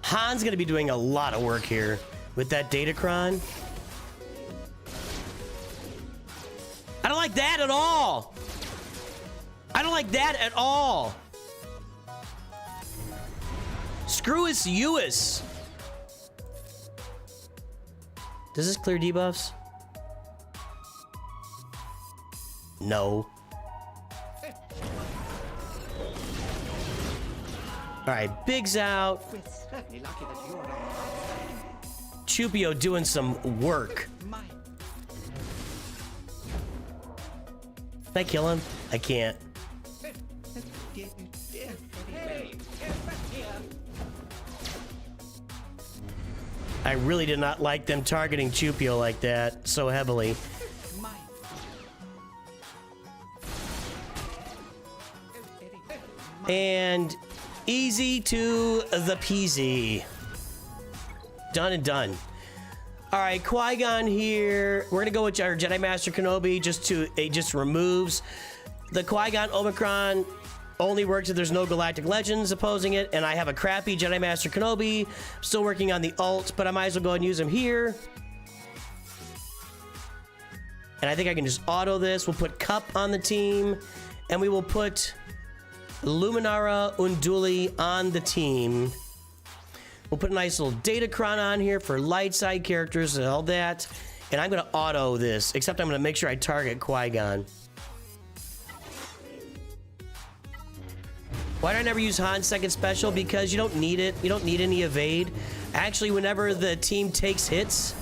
Han's gonna be doing a lot of work here with that Datacron. I don't like that at all. I don't like that at all. Screw us, US. Does this clear debuffs? No. All right, Big's out. Chupio doing some work. Can I kill him? I can't. I really did not like them targeting Chupio like that so heavily. And easy to the peasy. Done and done. All right, Qui-Gon here. We're gonna go with our Jedi Master Kenobi. It just removes the Qui-Gon Omicron. Only works if there's no Galactic Legends opposing it, and I have a crappy Jedi Master Kenobi. Still working on the ult, but I might as well go ahead and use him here. And I think I can just auto this. We'll put Cup on the team, and we will put Luminara Unduli on the team. We'll put a nice little Datacron on here for light side characters and all that. And I'm going to auto this, except I'm going to make sure I target Qui-Gon. Why do I never use Han's second special? Because you don't need it. You don't need any evade. Actually, whenever the team takes hits,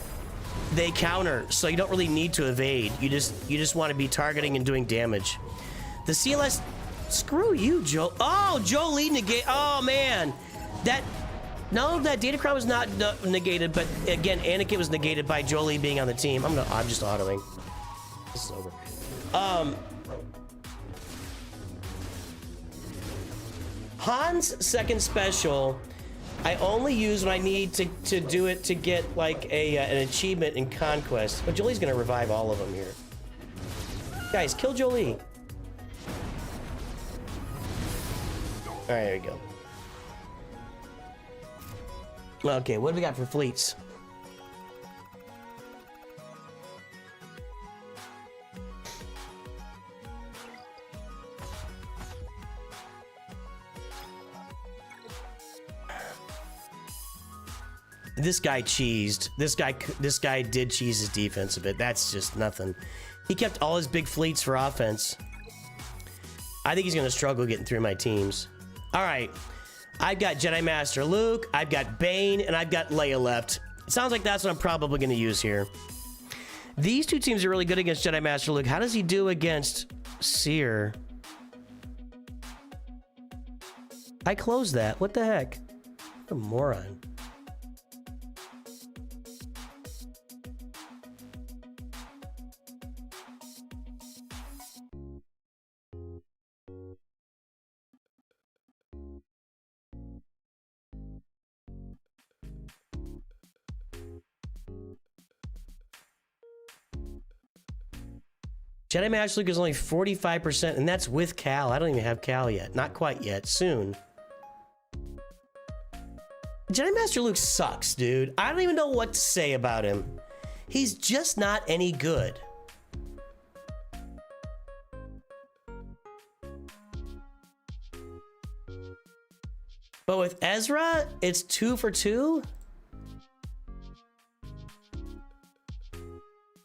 they counter. So you don't really need to evade. You just want to be targeting and doing damage. The CLS... Screw you, Joe. Oh, Jolie negate. Oh, man. No, that Datacron was not negated, but again, Anakin was negated by Jolie being on the team. I'm just autoing. This is over. Han's second special, I only use when I need to do it to get like an achievement in Conquest. But Jolie's gonna revive all of them here. Guys, kill Jolie. All right, there we go. Okay, what do we got for fleets? This guy cheesed. This guy did cheese his defense a bit. That's just nothing. He kept all his big fleets for offense. I think he's gonna struggle getting through my teams. All right, I've got Jedi Master Luke, I've got Bane, and I've got Leia left. It sounds like that's what I'm probably gonna use here. These two teams are really good against Jedi Master Luke. How does he do against Seer? I closed that. What the heck? What a moron. Jedi Master Luke is only 45%, and that's with Cal. I don't even have Cal yet. Not quite yet. Soon. Jedi Master Luke sucks, dude. I don't even know what to say about him. He's just not any good. But with Ezra, it's 2 for 2?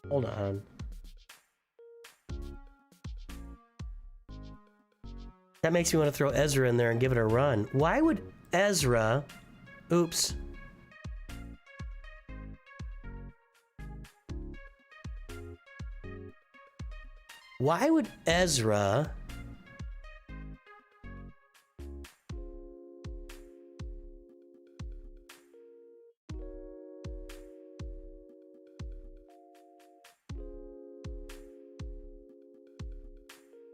Hold on. That makes me want to throw Ezra in there and give it a run. Why would Ezra... Oops. Why would Ezra...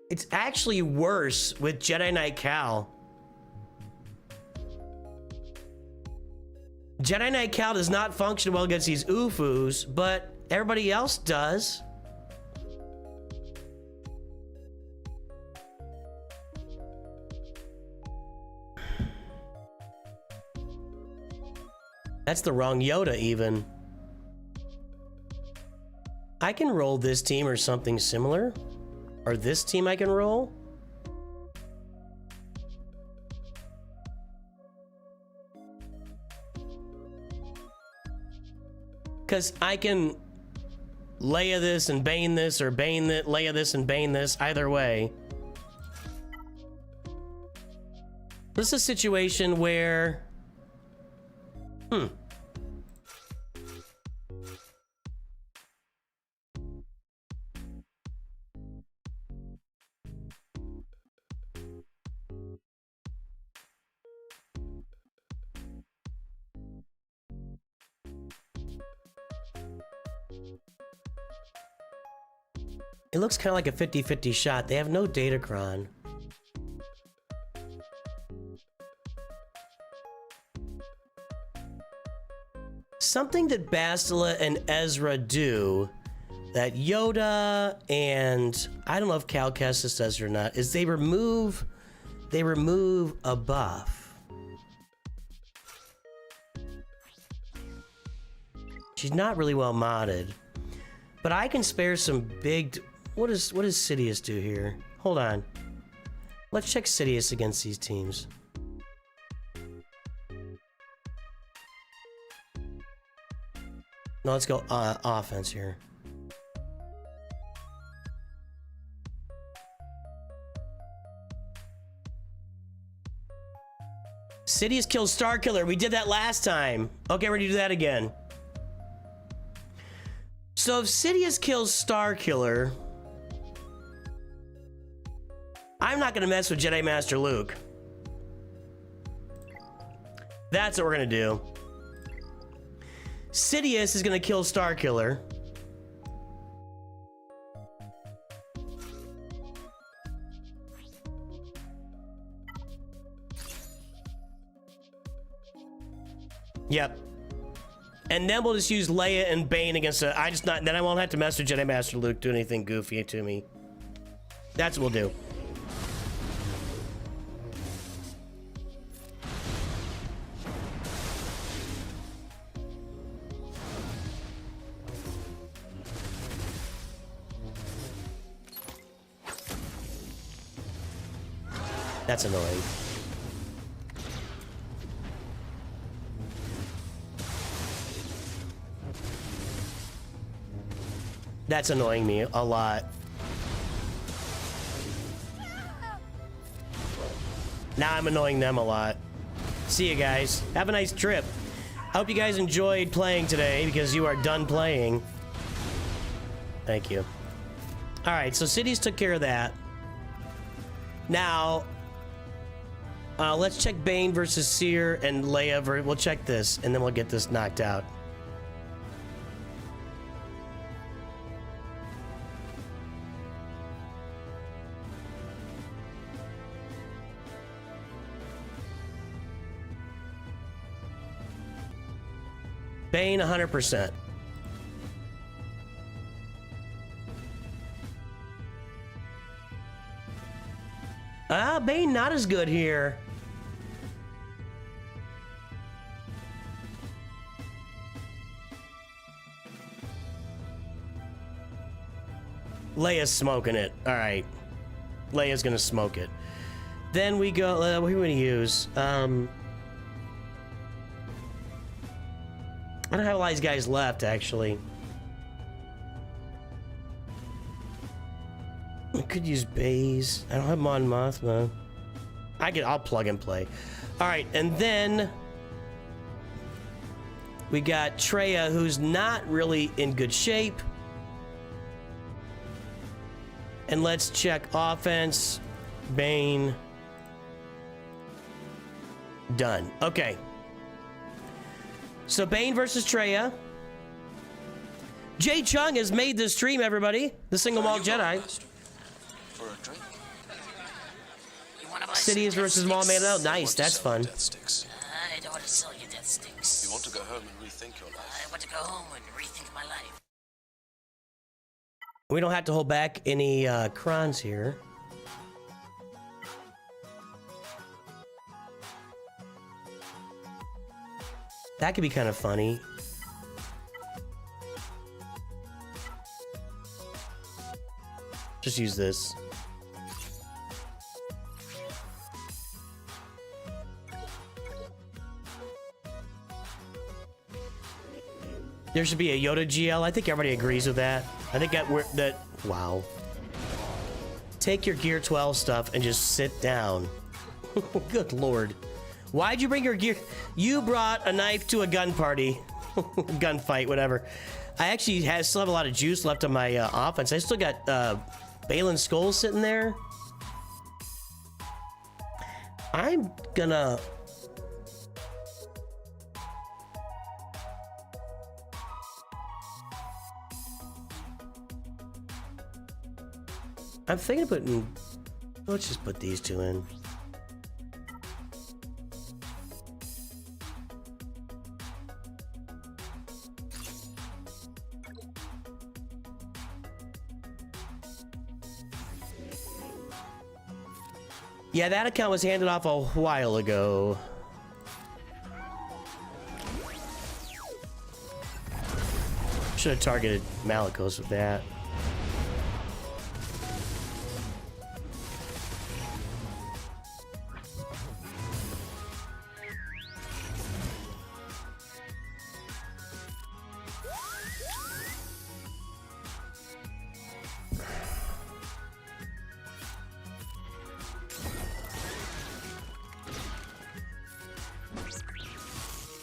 It's actually worse with Jedi Knight Cal. Jedi Knight Cal does not function well against these UFUs, but everybody else does. That's the wrong Yoda, even. I can roll this team or something similar. Or this team I can roll. Because I can Leia this and Bane this, or Bane that, Leia this and Bane this, either way. This is a situation where... It looks kind of like a 50-50 shot. They have no datacron. Something that Bastila and Ezra do that Yoda and I don't know if Cal Kestis does or not is they remove a buff. She's not really well modded, but I can spare some big. What does Sidious do here? Hold on. Let's check Sidious against these teams. No, let's go offense here. Sidious kills Starkiller. We did that last time. Okay, we're gonna do that again. So if Sidious kills Starkiller, I'm not gonna mess with Jedi Master Luke. That's what we're gonna do. Sidious is gonna kill Starkiller. Yep. And then we'll just use Leia and Bane against then I won't have to mess with Jedi Master Luke do anything goofy to me. That's what we'll do. That's annoying. That's annoying me a lot. Now I'm annoying them a lot. See you guys. Have a nice trip. I hope you guys enjoyed playing today because you are done playing. Thank you. All right, so Cities took care of that. Now, let's check Bane versus Seer and Leia. We'll check this, and then we'll get this knocked out. Bane 100%. Bane not as good here. Leia's smoking it. All right. Leia's gonna smoke it. Then we go, what are we gonna use? I don't have a lot of these guys left, actually. I could use Baze. I don't have Mon Mothma. I'll plug and play. All right, and then we got Traya, who's not really in good shape. And let's check offense. Bane. Done. Okay. So Bane versus Traya. Jay Chung has made this stream, everybody. The Single Malt Jedi. Cities versus Maul made it out. Nice, that's fun. I don't want to sell you death sticks. You want to go home and rethink your life? I want to go home and rethink my life. We don't have to hold back any crons here. That could be kind of funny. Just use this. There should be a Yoda GL. I think everybody agrees with that. I think that wow. Take your Gear 12 stuff and just sit down. Good lord. Why'd you bring your gear? You brought a knife to a gun party. Gunfight, whatever. I actually still have a lot of juice left on my offense. I still got Balin's Skull sitting there. I'm gonna... I'm thinking of putting... Let's just put these two in. Yeah, that account was handed off a while ago. Should have targeted Malicos with that.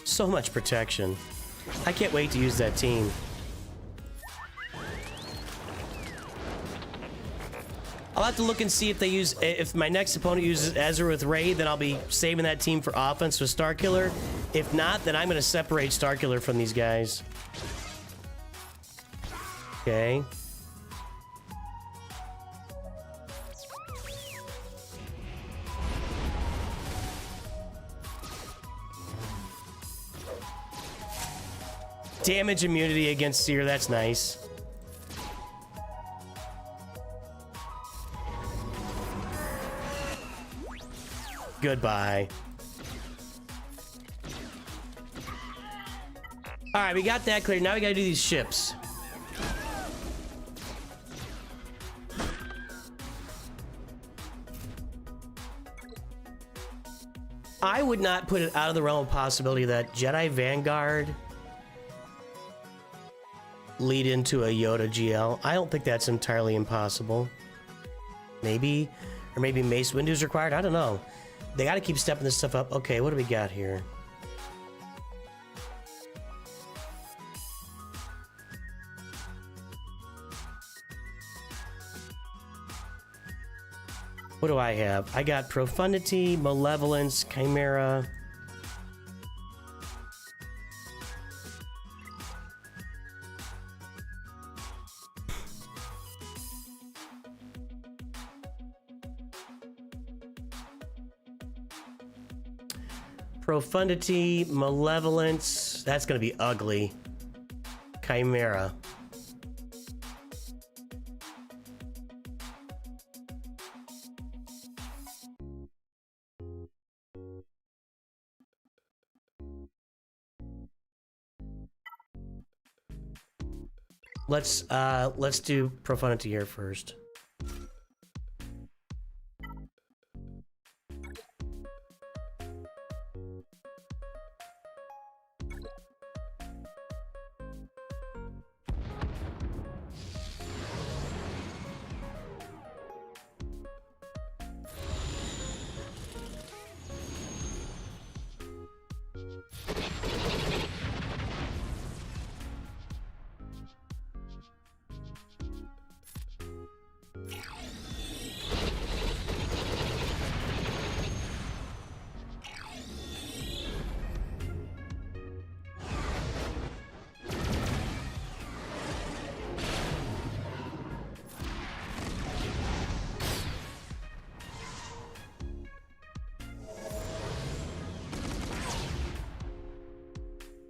So much protection. I can't wait to use that team. I'll have to look and see if they use, if my next opponent uses Ezra with Raid, then I'll be saving that team for offense with Starkiller. If not, then I'm going to separate Starkiller from these guys. Okay. Damage immunity against Seer, that's nice. Goodbye. Alright, we got that cleared. Now we gotta do these ships. I would not put it out of the realm of possibility that Jedi Vanguard lead into a Yoda GL. I don't think that's entirely impossible. Maybe, or maybe Mace Windu's required. I don't know. They got to keep stepping this stuff up. Okay, what do we got here? What do I have? I got Profundity, Malevolence, Chimera. Profundity, Malevolence. That's gonna be ugly. Chimera. Let's do Profundity here first.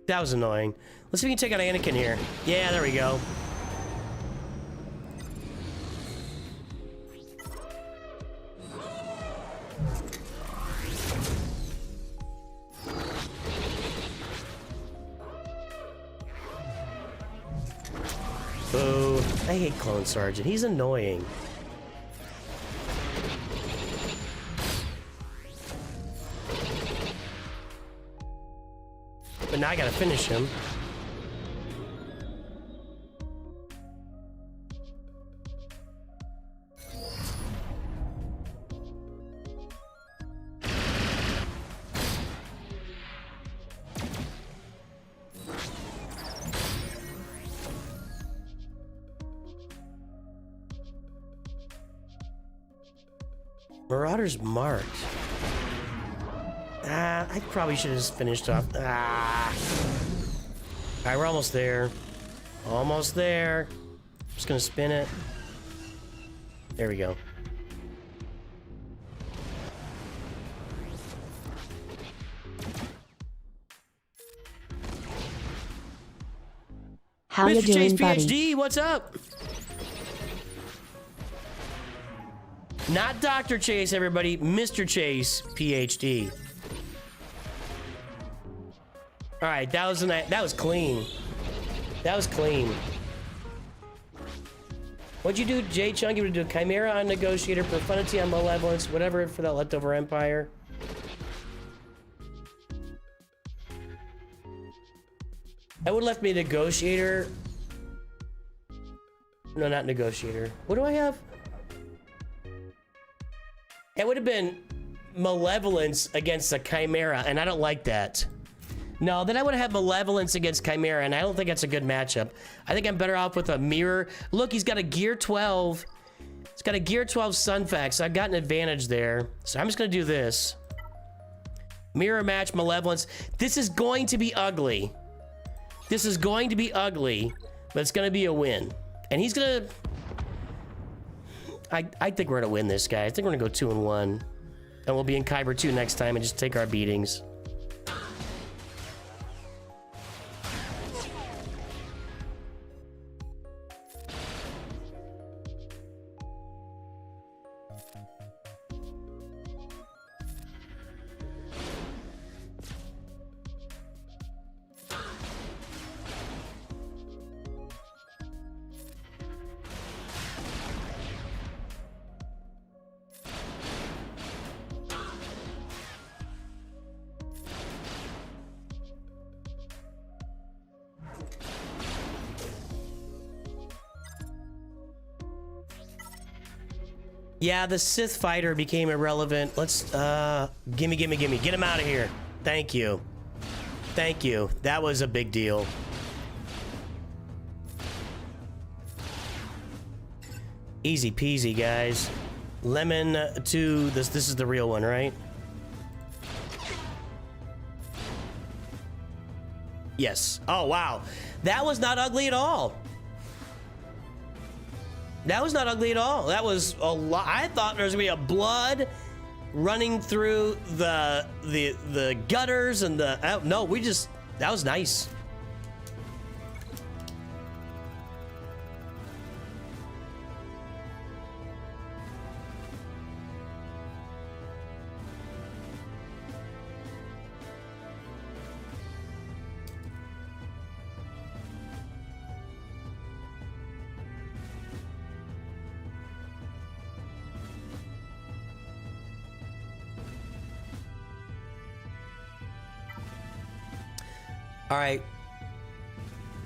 That was annoying. Let's see if we can take out Anakin here. Yeah, there we go. I hate Clone Sergeant. He's annoying. But now I gotta finish him. Marauder's marked. I probably should have just finished off. Alright, we're almost there. Almost there. Just gonna spin it. There we go. How you Mr. doing, Chase buddy? PhD, what's up? Not Dr. Chase, everybody. Mr. Chase PhD. All right, that was clean. That was clean. What'd you do, Jay Chung? You would do a Chimera on Negotiator, Profundity on Malevolence, whatever for that Leftover Empire. I would have left me Negotiator. No, not Negotiator. What do I have? It would have been Malevolence against a Chimera, and I don't like that. No, then I would have had Malevolence against Chimera, and I don't think that's a good matchup. I think I'm better off with a Mirror. Look, he's got a Gear 12. He's got a Gear 12 Sunfax, so I've got an advantage there. So I'm just going to do this. Mirror match, Malevolence. This is going to be ugly. This is going to be ugly, but it's going to be a win. And he's going to... I think we're going to win this, guy. I think we're going to go 2-1. And we'll be in Kyber 2 next time and just take our beatings. Yeah, the Sith fighter became irrelevant. Let's, gimme. Get him out of here. Thank you. Thank you. That was a big deal. Easy peasy, guys. Lemon to this is the real one, right? Yes. Oh, wow. That was not ugly at all. That was not ugly at all. That was a lot. I thought there was gonna be a blood running through the gutters and the no, that was nice. All right.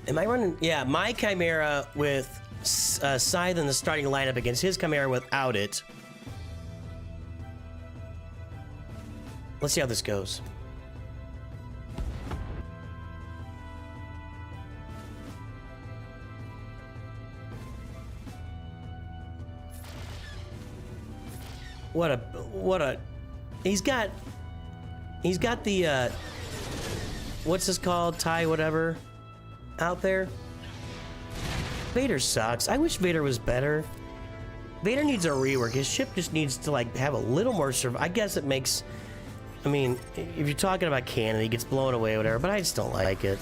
Am I running? Yeah, my Chimera with Scythe in the starting lineup against his Chimera without it. Let's see how this goes. What a he's got the what's this called? Tie whatever out there. Vader sucks. I wish Vader was better. Vader needs a rework. His ship just needs to like have a little more I guess it makes, I mean, if you're talking about canon, he gets blown away or whatever, but I just don't like it.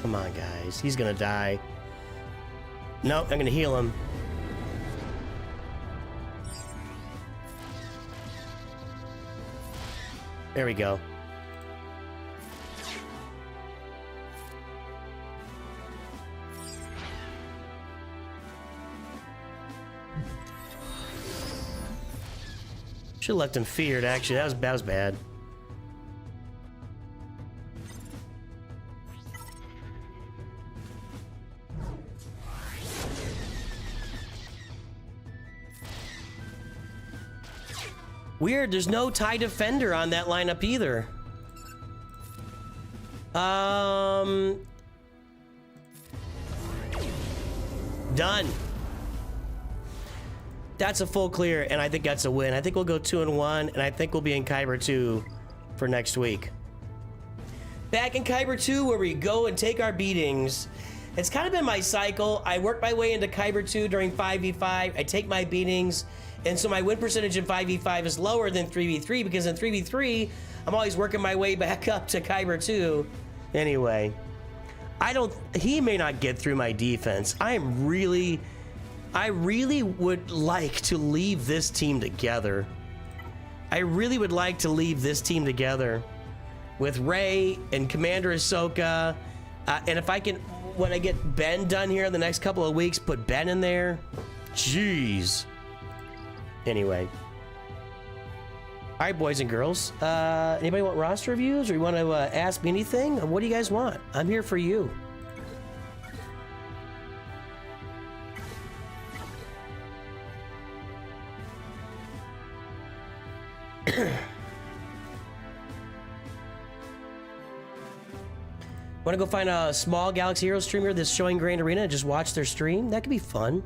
Come on, guys. He's gonna die. Nope, I'm gonna heal him. There we go. Should have left him feared, actually. That was bad. Weird, there's no TIE Defender on that lineup either. Done. That's a full clear, and I think that's a win. I think we'll go 2-1, and I think we'll be in Kyber 2 for next week. Back in Kyber 2, where we go and take our beatings. It's kind of been my cycle. I work my way into Kyber 2 during 5v5. I take my beatings, and so my win percentage in 5v5 is lower than 3v3, because in 3v3, I'm always working my way back up to Kyber 2. Anyway, he may not get through my defense. I really would like to leave this team together. I really would like to leave this team together with Rey and Commander Ahsoka. And if I can, when I get Ben done here in the next couple of weeks, put Ben in there. Jeez. Anyway. All right, boys and girls. Anybody want roster reviews, or you want to ask me anything? What do you guys want? I'm here for you. Want to go find a small Galaxy Hero streamer that's showing Grand Arena and just watch their stream? That could be fun.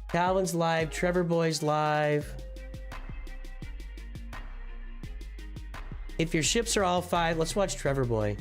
Calvin's live, Trevor Boy's live. If your ships are all 5, let's watch Trevor Boy.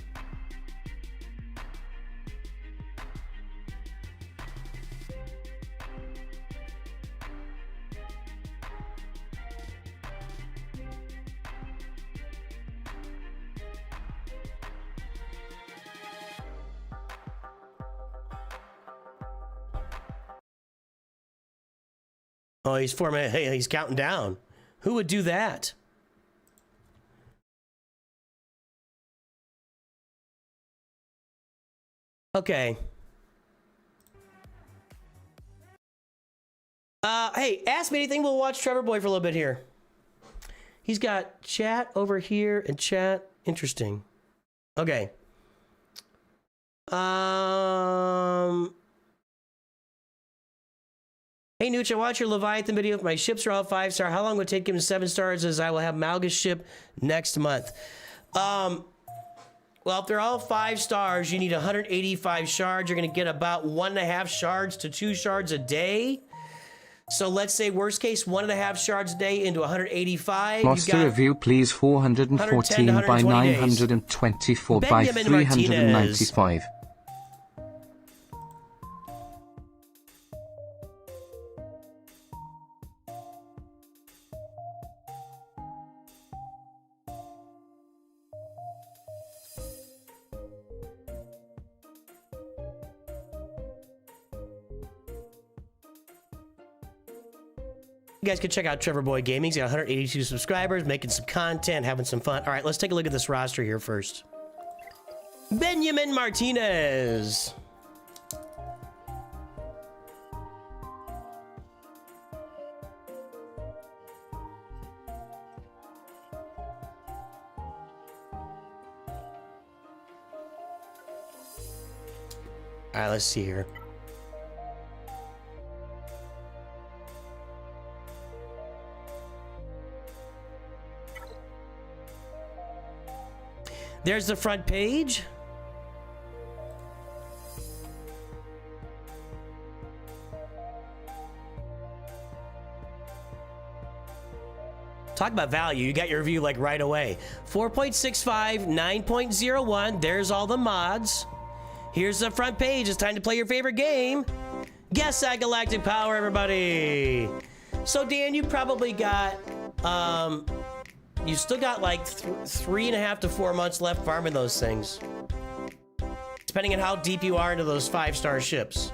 Oh, he's forming. Hey, he's counting down. Who would do that? Okay. Hey, ask me anything. We'll watch Trevor Boy for a little bit here. He's got chat over here and chat. Interesting. Okay. Hey, Nooch, I watched your Leviathan video. If my ships are all 5-star, how long would it take him to 7 stars, as I will have Malga's ship next month? Well, if they're all 5 stars, you need 185 shards. You're going to get about 1.5 shards to 2 shards a day. So let's say worst case, 1.5 shards a day into 185. Master review, please. 414 by 924 by 395. You guys can check out Trevor Boy Gaming. He's got 182 subscribers, making some content, having some fun. All right, let's take a look at this roster here first. Benjamin Martinez. All right, let's see here. There's the front page. Talk about value. You got your review like right away. 4.65, 9.01. There's all the mods. Here's the front page. It's time to play your favorite game. Guess that galactic power, everybody. So Dan, you probably got, you still got like 3.5 to 4 months left farming those things. Depending on how deep you are into those 5-star ships.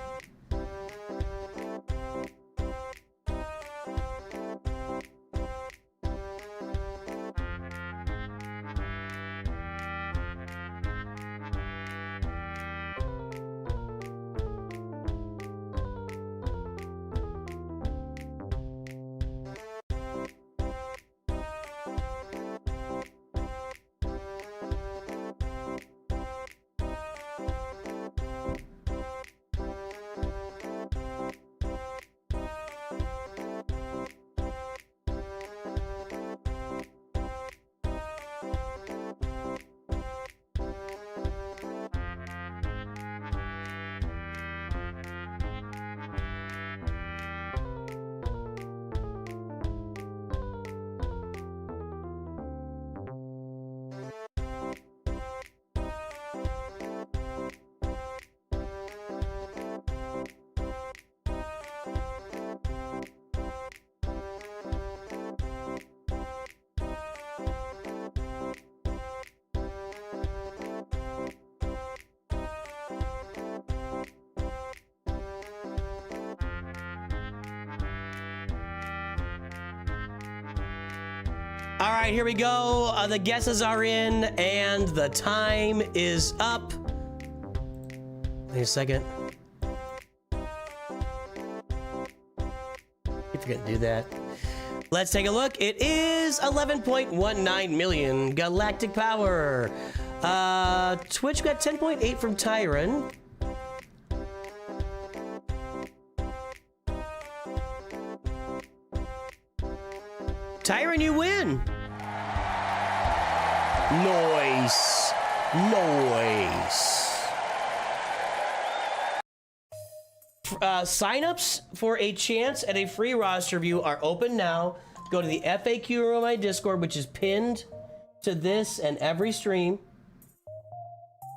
All right, here we go. The guesses are in and the time is up. Wait a second. Keep forgetting to do that. Let's take a look. It is 11.19 million galactic power. Twitch got 10.8 from Tyron. Tyron, you win. Nice. Nice. Sign-ups for a chance at a free roster view are open now. Go to the FAQ room on my Discord, which is pinned to this and every stream.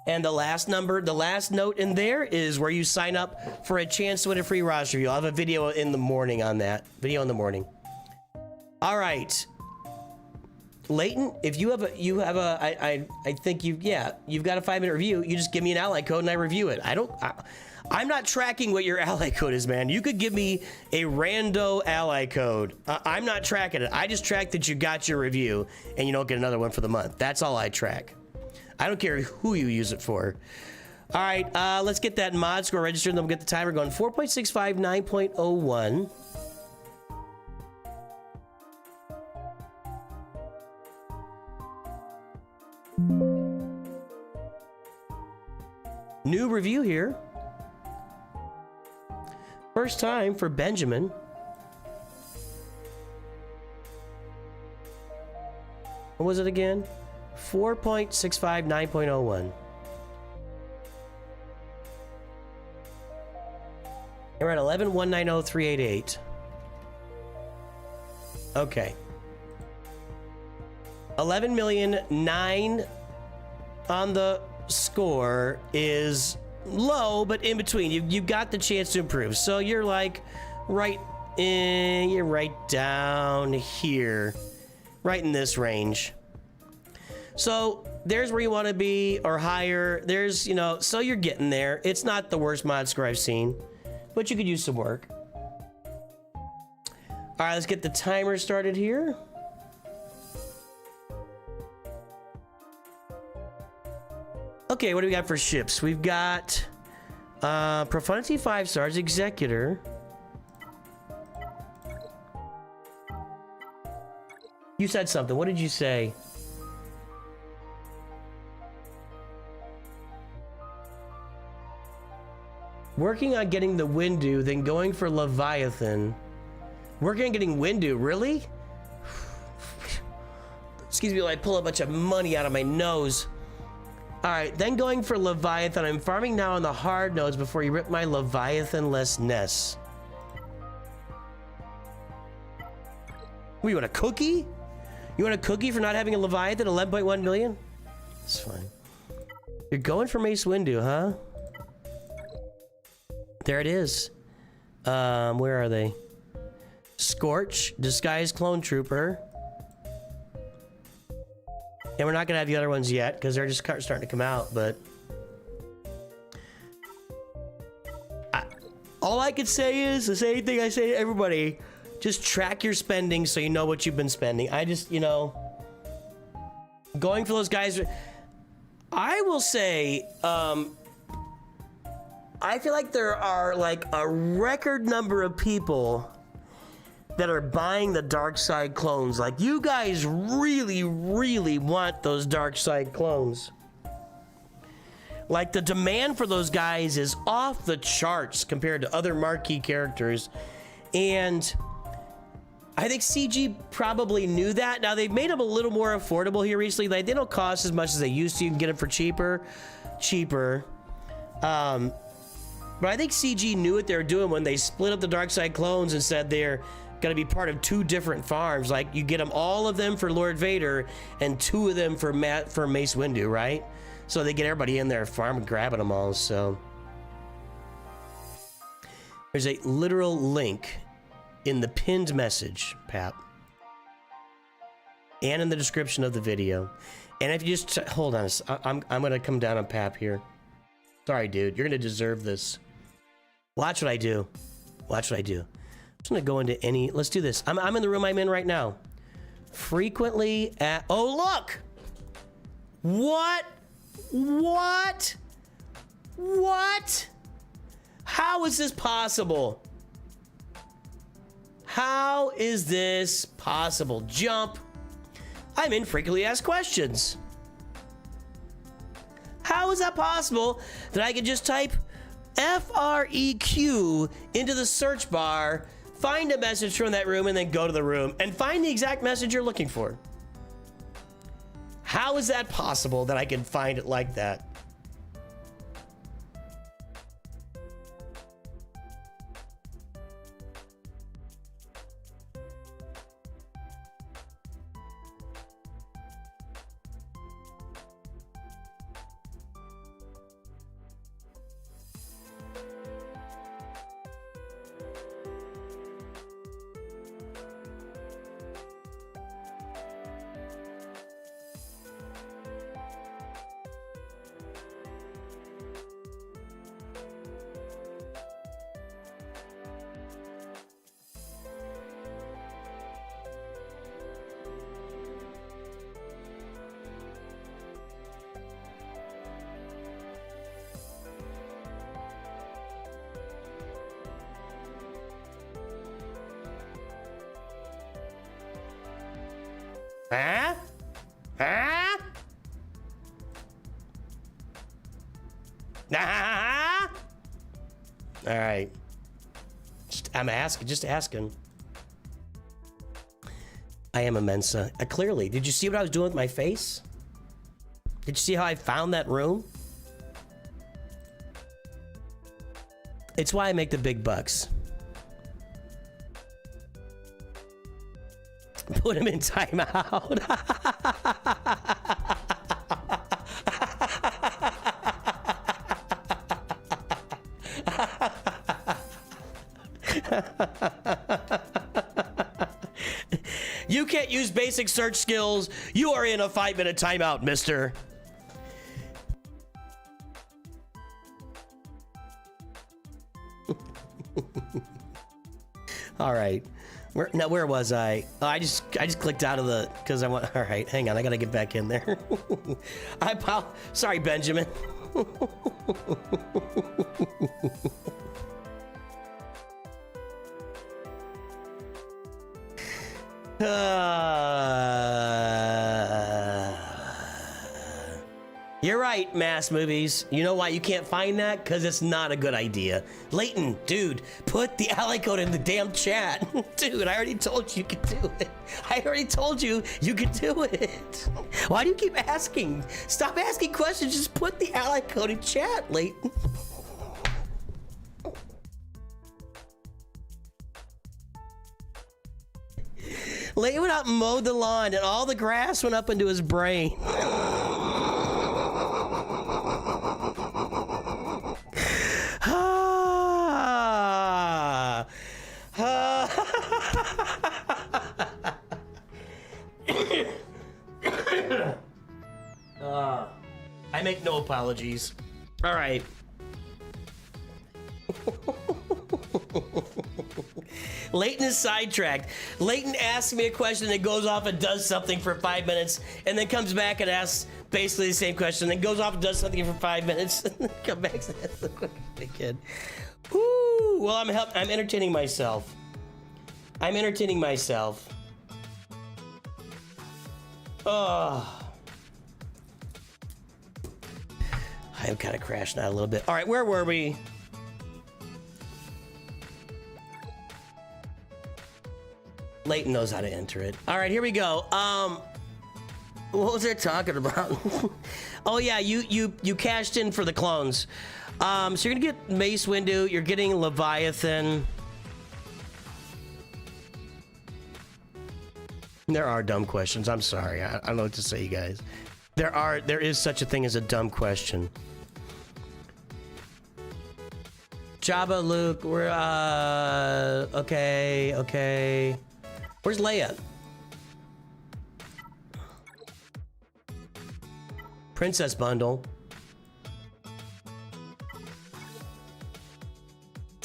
And the last note in there is where you sign up for a chance to win a free roster view. I'll have a video in the morning on that. Video in the morning. All right, Leighton, if you have a, I think you've got a 5-minute review. You just give me an ally code and I review it. I'm not tracking what your ally code is, man. You could give me a rando ally code. I'm not tracking it. I just track that you got your review and you don't get another one for the month. That's all I track. I don't care who you use it for. All right, let's get that mod score registered and then we'll get the timer going. 4.65, 9.01. New review here. First time for Benjamin. What was it again? 4.65, 9.01. We're at 11,190,388. Okay. 11,000,009 on the score is low, but in between. You've got the chance to improve. So you're like you're right down here, right in this range. So there's where you want to be or higher. There's, so you're getting there. It's not the worst mod score I've seen, but you could use some work. All right, let's get the timer started here. Okay, what do we got for ships? We've got Profundity 5 stars, Executor. You said something. What did you say? Working on getting the Windu, then going for Leviathan. Working on getting Windu, really? Excuse me while I pull a bunch of money out of my nose. Alright, then going for Leviathan. I'm farming now on the hard nodes before you rip my Leviathan-less nest. What, you want a cookie? You want a cookie for not having a Leviathan 11.1 million? It's fine. You're going for Mace Windu, huh? There it is. Where are they? Scorch, Disguise Clone Trooper. And we're not gonna have the other ones yet because they're just starting to come out, but all I could say is the same thing I say to everybody. Just track your spending so you know what you've been spending. I just, you know, going for those guys. I will say, I feel like there are like a record number of people that are buying the dark side clones. Like, you guys really, really want those dark side clones. Like, the demand for those guys is off the charts compared to other marquee characters. And I think CG probably knew that. Now, they've made them a little more affordable here recently. Like, they don't cost as much as they used to. You can get them for cheaper. But I think CG knew what they were doing when they split up the dark side clones and said they're going to be part of 2 different farms. Like, you get them, all of them for Lord Vader and 2 of them for Mace Windu, right? So they get everybody in their farm and grabbing them all. So there's a literal link in the pinned message, Pap, and in the description of the video. And if you just hold on, I'm gonna come down on Pap here. Sorry, dude, you're gonna deserve this. Watch what I do. Watch what I do. I'm just gonna go into any. Let's do this. I'm in the room I'm in right now. Frequently at. Oh, look! What? What? What? How is this possible? How is this possible? Jump. I'm in frequently asked questions. How is that possible that I can just type FREQ into the search bar, find a message from that room, and then go to the room and find the exact message you're looking for? How is that possible that I can find it like that? Huh? Huh? Ah! All right. I'm asking, just asking. I am a Mensa. Clearly. Did you see what I was doing with my face? Did you see how I found that room? It's why I make the big bucks. Put him in timeout. You can't use basic search skills. You are in a 5-minute timeout, mister. All right. Where was I? Oh, I just clicked out of the, because I want. All right, hang on. I gotta get back in there. Sorry, Benjamin. You're right, mass movies. You know why you can't find that? Because it's not a good idea. Leighton, dude, put the ally code in the damn chat. Dude, I already told you could do it. I already told you you could do it. Why do you keep asking? Stop asking questions. Just put the ally code in chat, Leighton. Leighton went out and mowed the lawn, and all the grass went up into his brain. I make no apologies. All right. Leighton is sidetracked. Leighton asks me a question and goes off and does something for 5 minutes, and then comes back and asks basically the same question, and then goes off and does something for 5 minutes, and then come back and asks the question again. Woo! Well, I'm entertaining myself. I'm entertaining myself. Oh. I'm kind of crashing out a little bit. All right, where were we? Leighton knows how to enter it. All right, here we go. What was I talking about? Oh yeah, you cashed in for the clones. So you're gonna get Mace Windu. You're getting Leviathan. There are dumb questions. I'm sorry. I don't know what to say, you guys. There is such a thing as a dumb question. Jabba, Luke, we're okay. Where's Leia? Princess bundle.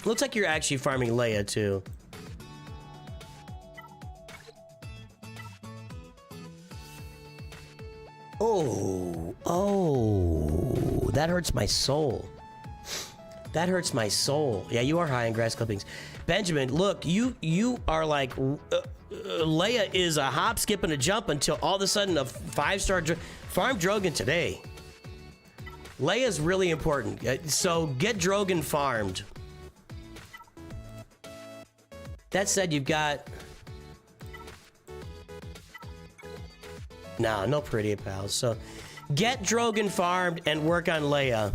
Looks like you're actually farming Leia too. Oh, that hurts my soul. That hurts my soul. Yeah, you are high in grass clippings. Benjamin, look, you are like, Leia is a hop, skip, and a jump until all of a sudden a 5-star farm Drogon today. Leia's really important. So get Drogon farmed. That said, you've got... No pretty pals. So get Drogon farmed and work on Leia.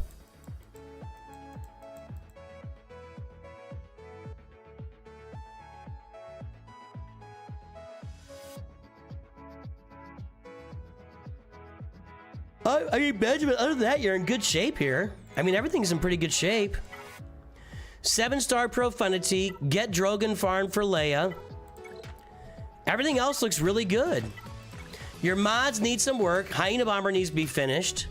I mean, Benjamin, other than that, you're in good shape here. I mean, everything's in pretty good shape. 7-star profundity. Get Drogon farmed for Leia. Everything else looks really good. Your mods need some work. Hyena Bomber needs to be finished.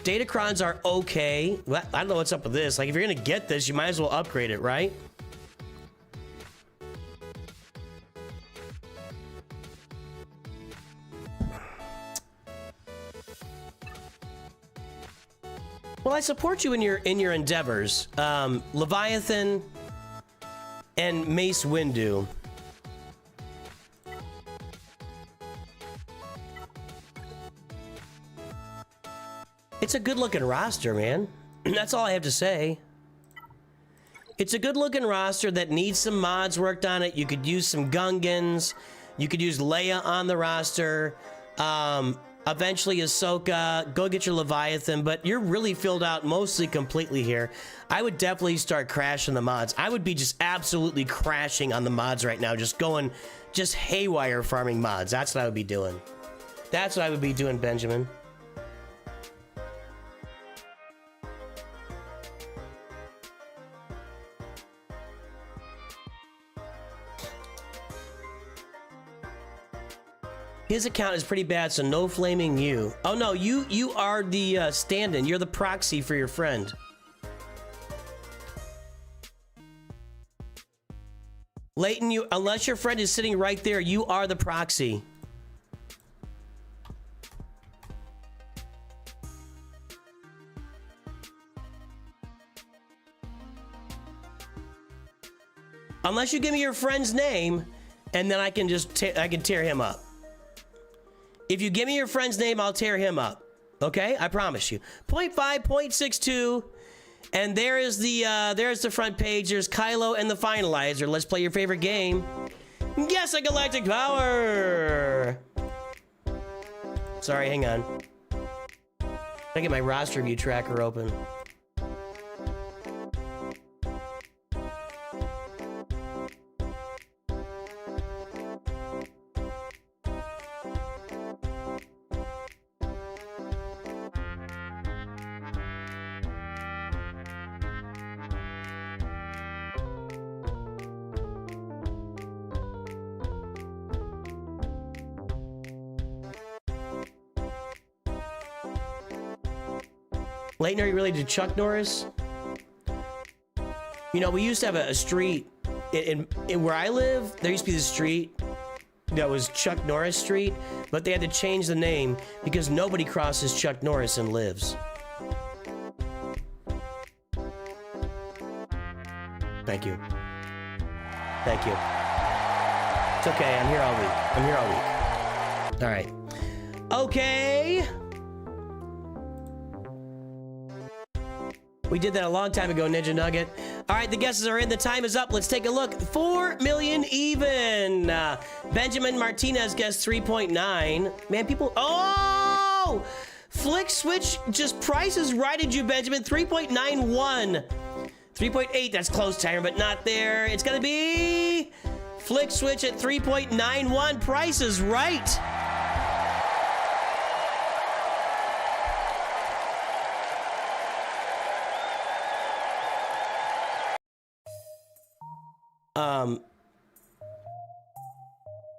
Datacrons are okay. Well, I don't know what's up with this. Like, if you're gonna get this, you might as well upgrade it, right? Well, I support you in your endeavors. Leviathan and Mace Windu. It's a good-looking roster, man. That's all I have to say. It's a good-looking roster that needs some mods worked on it. You could use some Gungans. You could use Leia on the roster. Eventually Ahsoka. Go get your Leviathan. But you're really filled out mostly completely here. I would definitely start crashing the mods. I would be just absolutely crashing on the mods right now. Just going, just haywire farming mods. That's what I would be doing. That's what I would be doing, Benjamin. His account is pretty bad, so no flaming you. Oh no, you are the stand-in. You're the proxy for your friend. Leighton, unless your friend is sitting right there, you are the proxy. Unless you give me your friend's name, and then I can just I can tear him up. If you give me your friend's name, I'll tear him up. Okay, I promise you. 0.5, 0.62. And there's the front page. There's Kylo and the finalizer. Let's play your favorite game. Guess a galactic power. Sorry, hang on. I get my roster view tracker open. Leighton, are you related to Chuck Norris? You know, we used to have a street in where I live. There used to be this street that was Chuck Norris Street, but they had to change the name because nobody crosses Chuck Norris and lives. Thank you. Thank you. It's okay. I'm here all week. I'm here all week. All right. Okay. We did that a long time ago, Ninja Nugget. All right, the guesses are in. The time is up. Let's take a look. 4 million even. Benjamin Martinez guessed 3.9. Man, people... Oh! Flick Switch just prices righted you, Benjamin. 3.91. 3.8, that's close to him, but not there. It's going to be... Flick Switch at 3.91. Price is right.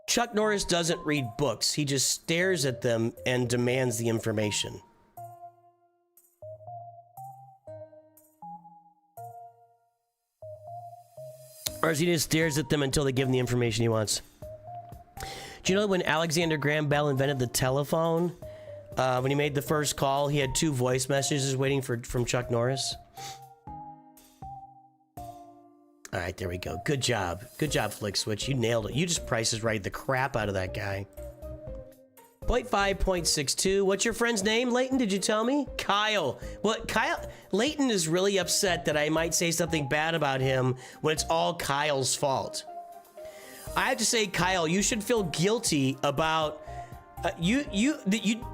Chuck Norris doesn't read books. He just stares at them and demands the information. Or he just stares at them until they give him the information he wants. Do you know when Alexander Graham Bell invented the telephone? When he made the first call, he had 2 voice messages waiting from Chuck Norris. All right, there we go. Good job. Good job, Flick Switch. You nailed it. You just prices right the crap out of that guy. 0.5, 0.62. What's your friend's name, Leighton? Did you tell me? Kyle. Well, Leighton is really upset that I might say something bad about him when it's all Kyle's fault. I have to say, Kyle, you should feel guilty about... You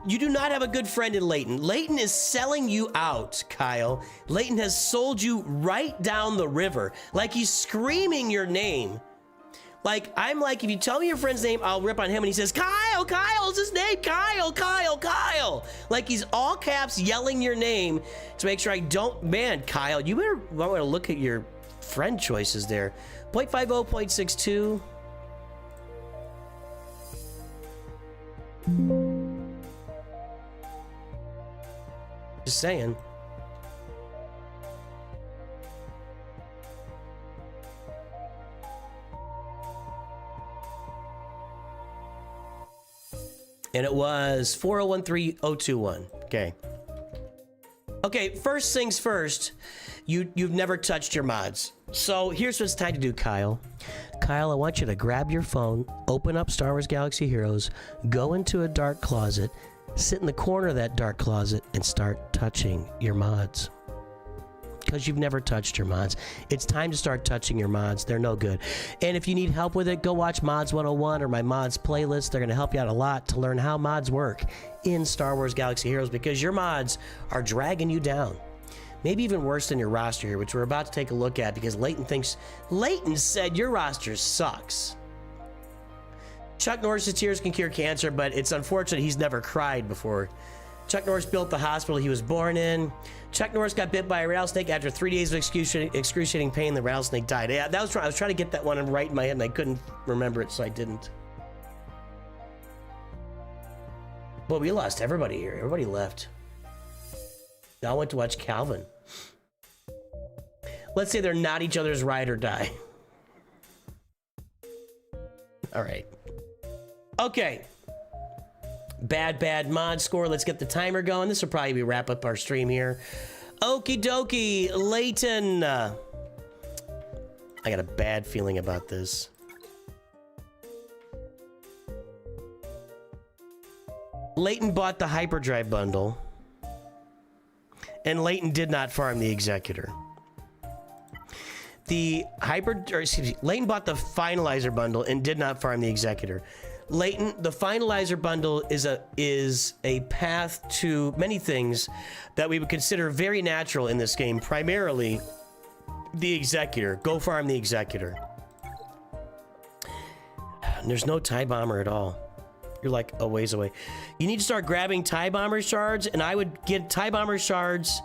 do not have a good friend in Leighton. Leighton is selling you out, Kyle. Leighton has sold you right down the river. Like he's screaming your name. Like, I'm like, if you tell me your friend's name, I'll rip on him. And he says, Kyle, Kyle's his name. Kyle, Kyle, Kyle. Like he's all caps yelling your name to make sure I don't. Man, Kyle, you better want to look at your friend choices there. 0.50, 0.62. Just saying. And it was 4013021. Okay. Okay, first things first. You've never touched your mods. So here's what it's time to do, Kyle. Kyle, I want you to grab your phone, open up Star Wars Galaxy Heroes, go into a dark closet, sit in the corner of that dark closet, and start touching your mods. Because you've never touched your mods. It's time to start touching your mods. They're no good. And if you need help with it, go watch Mods 101 or my mods playlist. They're going to help you out a lot to learn how mods work in Star Wars Galaxy Heroes, because your mods are dragging you down. Maybe even worse than your roster here, which we're about to take a look at, because Leighton said your roster sucks. Chuck Norris's tears can cure cancer, but it's unfortunate he's never cried before. Chuck Norris built the hospital he was born in. Chuck Norris got bit by a rattlesnake. After 3 days of excruciating pain, the rattlesnake died. Yeah, I was trying to get that one right in my head, and I couldn't remember it, so I didn't. Well, we lost everybody here. Everybody left. I went to watch Calvin. Let's say they're not each other's ride or die. All right. Okay. Bad mod score. Let's get the timer going. This will probably wrap up our stream here. Okie dokie, Leighton. I got a bad feeling about this. Leighton bought the hyperdrive bundle. and Leighton did not farm the Executor. Leighton bought the Finalizer bundle and did not farm the Executor. Leighton, the Finalizer bundle is a path to many things that we would consider very natural in this game, primarily the Executor. Go farm the Executor. And there's no TIE Bomber at all. You're like a ways away. You need to start grabbing TIE Bomber shards, and I would get TIE Bomber shards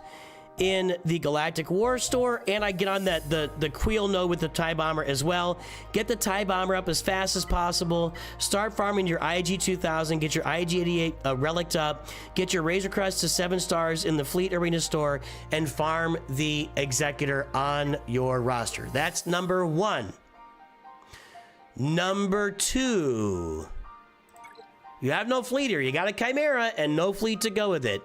in the Galactic War store, and I get on that the Queel node with the TIE Bomber as well. Get the TIE Bomber up as fast as possible. Start farming your IG-2000. Get your IG-88 relic up. Get your Razor Crest to 7 stars in the Fleet Arena store, and farm the Executor on your roster. That's number 1. Number 2. You have no fleet here. You got a Chimera and no fleet to go with it.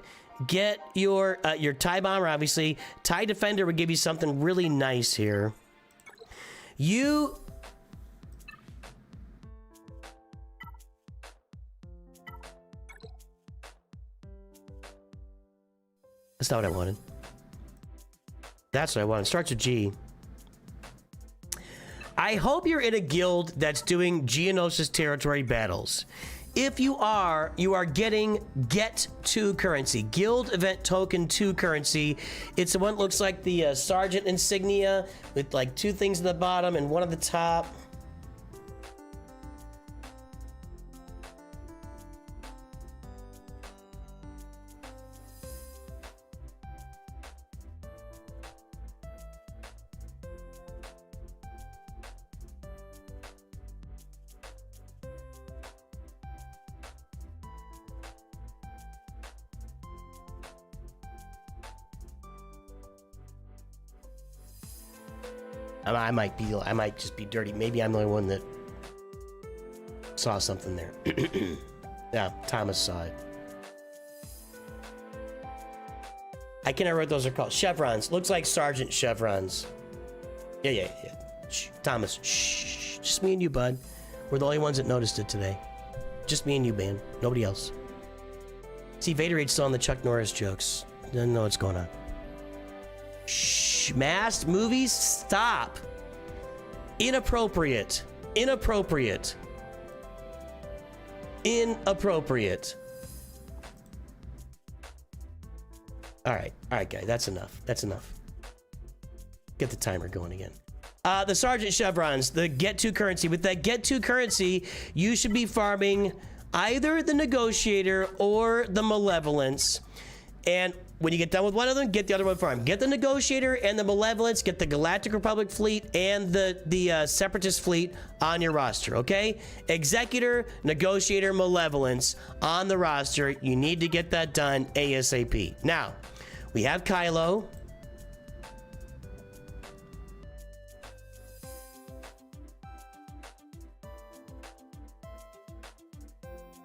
Get your TIE Bomber, obviously. TIE Defender would give you something really nice here. That's not what I wanted. That's what I wanted. Starts with G. I hope you're in a guild that's doing Geonosis territory battles. If you are getting Get 2 currency. Guild Event Token 2 currency. It's the one that looks like the Sergeant insignia with like 2 things at the bottom and 1 at the top. I might just be dirty. Maybe I'm the only one that saw something there. Yeah, Thomas saw it. I can't remember what those are called. Chevrons. Looks like Sergeant chevrons. Yeah. Shh. Thomas, shh. Just me and you, bud. We're the only ones that noticed it today. Just me and you, man. Nobody else. See, Vader still on the Chuck Norris jokes. Doesn't know what's going on. Shh. Masked movies? Stop. Inappropriate. Inappropriate. Inappropriate. All right, guys. That's enough. That's enough. Get the timer going again. The Sergeant Chevrons, the Get 2 currency. With that Get 2 currency, you should be farming either the Negotiator or the Malevolence. And when you get done with one of them, get the other one farmed. Get the Negotiator and the Malevolence, get the Galactic Republic fleet and the Separatist fleet on your roster, okay? Executor, Negotiator, Malevolence on the roster. You need to get that done ASAP. Now, we have Kylo.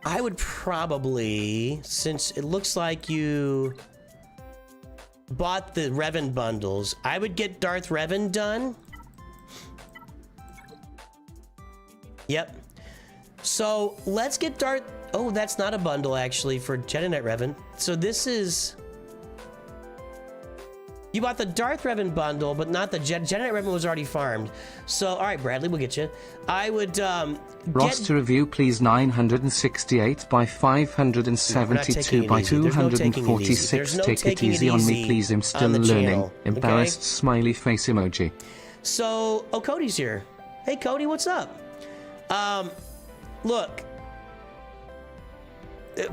I would probably, since it looks like you bought the Revan bundles, I would get Darth Revan done. Yep. So let's get Darth... Oh, that's not a bundle, actually, for Jedi Knight Revan. So this is... You bought the Darth Revan bundle, but not the Jedi Knight Revan was already farmed. So, all right, Bradley, we'll get you. I would Roster review, please. 968 by 572 by 246. Take it easy on me, please. I'm still learning. Embarrassed smiley face emoji. So, oh, Cody's here. Hey, Cody, what's up? Look.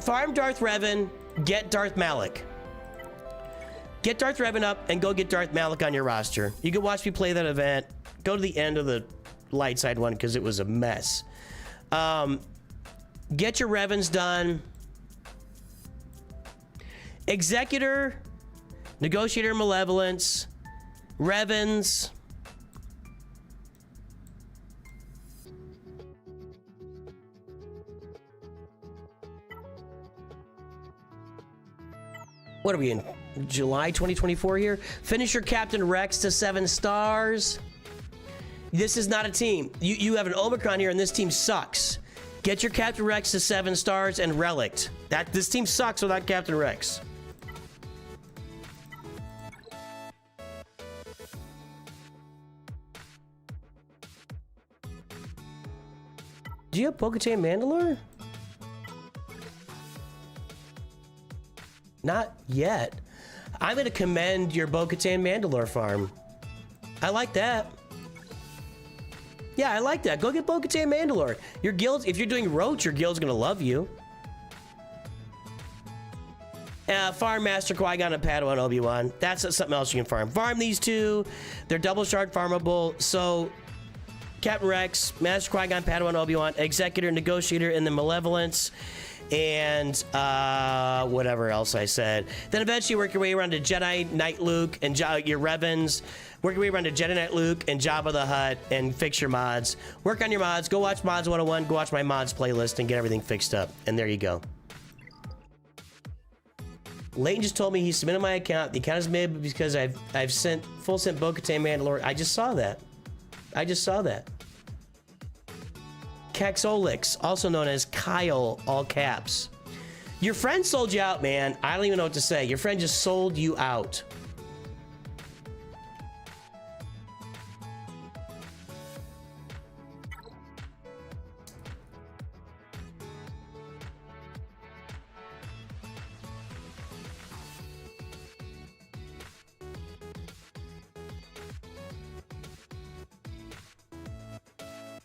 Farm Darth Revan, get Darth Malak. Get Darth Revan up and go get Darth Malak on your roster. You can watch me play that event. Go to the end of the light side one because it was a mess. Get your Revans done. Executor, Negotiator, Malevolence, Revans. What are we in? July 2024 here. Finish your Captain Rex to 7 stars. This is not a team. You have an Omicron here and this team sucks. Get your Captain Rex to 7 stars and Relict. This team sucks without Captain Rex. Do you have Bo-Katan Mandalore? Not yet. I'm gonna commend your Bo-Katan Mandalore farm. I like that. Yeah, I like that. Go get Bo-Katan Mandalore. Your guild, if you're doing Roach, your guild's gonna love you. Farm Master Qui-Gon and Padawan Obi-Wan. That's something else you can farm. Farm these two. They're double shard farmable. So, Captain Rex, Master Qui-Gon, Padawan Obi-Wan, Executor, Negotiator, and the Malevolence. And whatever else I said. Then eventually work your way around to Jedi Knight Luke and your Revens. Work your way around to Jedi Knight Luke and Jabba the Hutt and fix your mods. Work on your mods. Go watch Mods 101. Go watch my mods playlist and get everything fixed up. And there you go. Leighton just told me he submitted my account. The account is made because I've sent Bo-Katan Mandalore. I just saw that. I just saw that. Kexolix, also known as Kyle, all caps. Your friend sold you out, man. I don't even know what to say. Your friend just sold you out.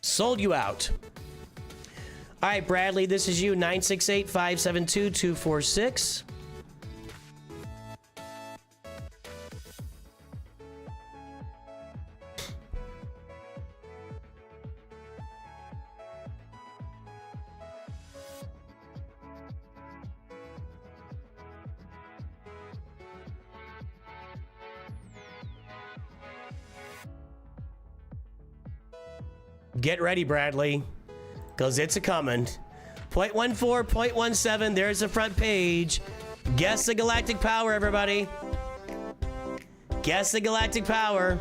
Sold you out. All right, Bradley, this is you, 968-572-246. Get ready, Bradley, because it's a-coming. 0.14, 0.17, there's the front page. Guess the galactic power, everybody. Guess the galactic power.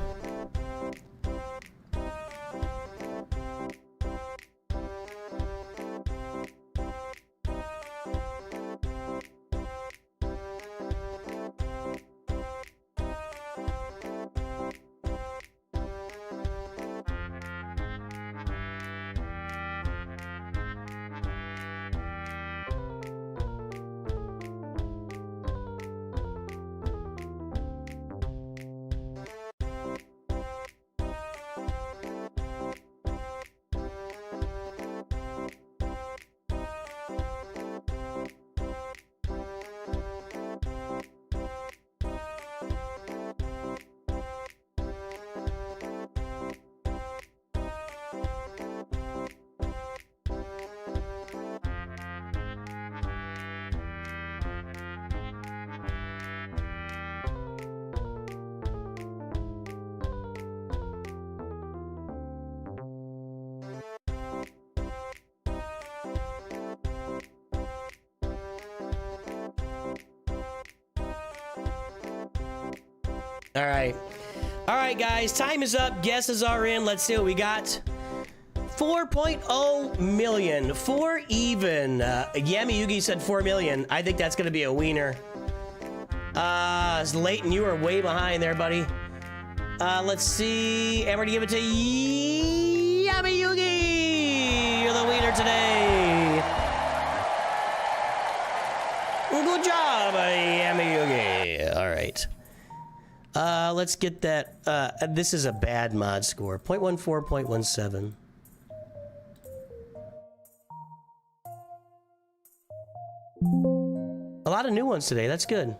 All right. All right, guys. Time is up. Guesses are in. Let's see what we got. 4.0 million. 4 even. Yami Yugi said 4 million. I think that's going to be a wiener. Leighton, you are way behind there, buddy. Let's see. I'm going to give it to Yami Yugi. You're the wiener today. Good job, Yami Yugi. All right. Let's get that. This is a bad mod score. 0.14, 0.17. A lot of new ones today. That's good.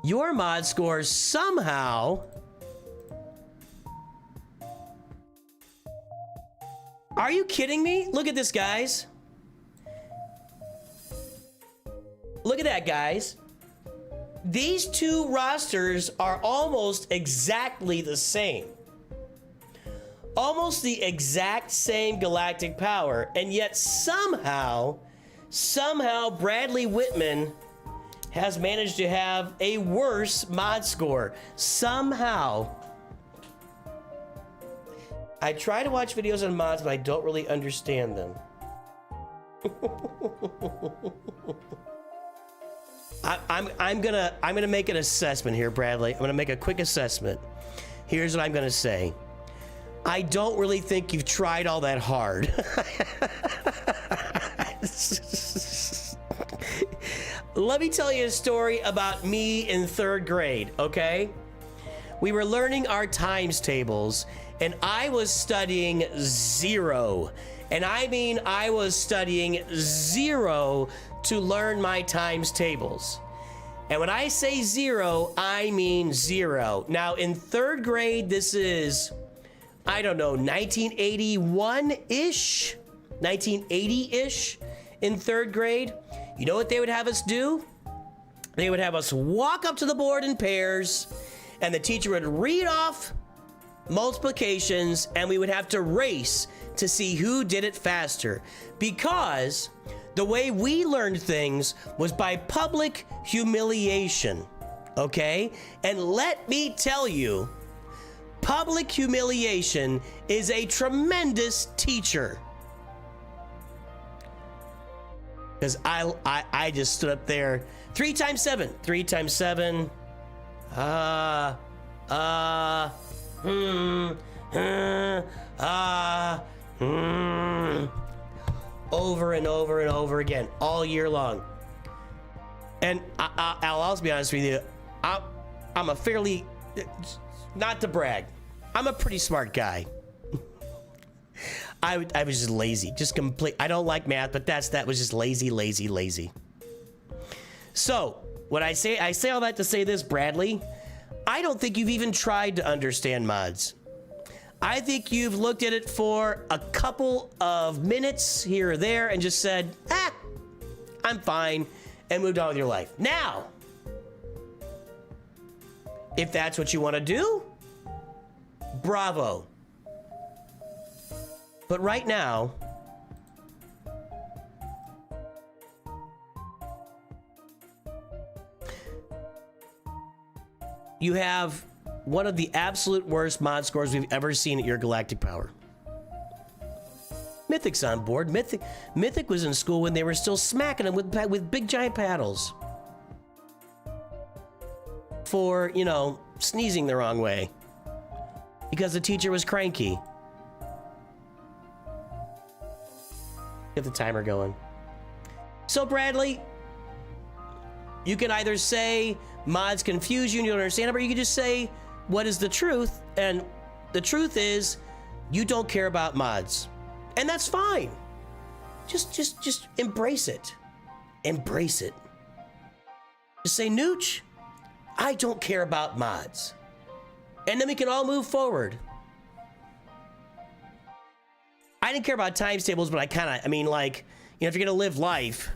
Your mod score somehow... Are you kidding me? Look at this, guys. Look at that, guys. These two rosters are almost exactly the same. Almost the exact same galactic power, and yet somehow Bradley Whitman has managed to have a worse mod score. Somehow. I try to watch videos on mods, but I don't really understand them. I'm gonna make an assessment here, Bradley. I'm gonna make a quick assessment. Here's what I'm gonna say. I don't really think you've tried all that hard. Let me tell you a story about me in 3rd grade, okay? We were learning our times tables, and I was studying 0. And I mean, I was studying 0 to learn my times tables. And when I say 0, I mean 0. Now, in 3rd grade, this is, I don't know, 1981-ish? 1980-ish in 3rd grade. You know what they would have us do? They would have us walk up to the board in pairs, and the teacher would read off multiplications, and we would have to race to see who did it faster. Because the way we learned things was by public humiliation, okay? And let me tell you, public humiliation is a tremendous teacher. Because I just stood up there. 3 times 7. 3 times 7. Over and over and over again, all year long. And I'll also be honest with you, I'm a fairly, not to brag, I'm a pretty smart guy. I was just lazy, just complete. I don't like math, but that was just lazy. So what I say all that to say this, Bradley, I don't think you've even tried to understand mods. I think you've looked at it for a couple of minutes here or there and just said, I'm fine, and moved on with your life. Now, if that's what you want to do, bravo. But right now, you have one of the absolute worst mod scores we've ever seen at your galactic power. Mythic's on board. Mythic was in school when they were still smacking him with big giant paddles for, you know, sneezing the wrong way because the teacher was cranky. Get the timer going. So Bradley, you can either say mods confuse you and you don't understand it, or you can just say what is the truth, and the truth is you don't care about mods, and that's fine. Just embrace it. Embrace it. Just say, Nooch, I don't care about mods, and then we can all move forward. I didn't care about times tables, but I mean, like, you know, if you're gonna live life,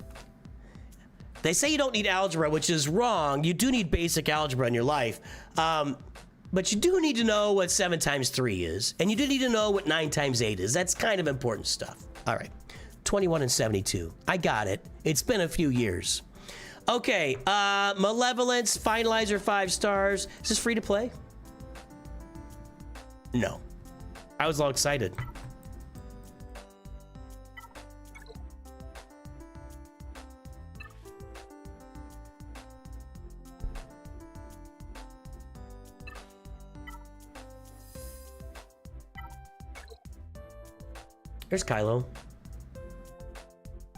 they say you don't need algebra, which is wrong. You do need basic algebra in your life. But you do need to know what 7 times 3 is. And you do need to know what 9 times 8 is. That's kind of important stuff. All right, 21 and 72. I got it. It's been a few years. Okay, Malevolence, Finalizer 5 stars. Is this free to play? No. I was all excited. There's Kylo.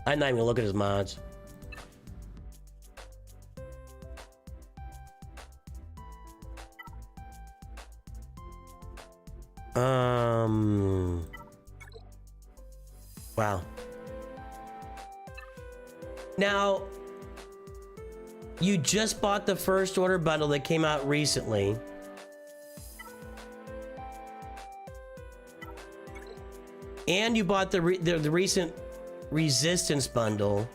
I'm not even gonna look at his mods. Wow. Now, you just bought the first order bundle that came out recently. And you bought the recent Resistance bundle.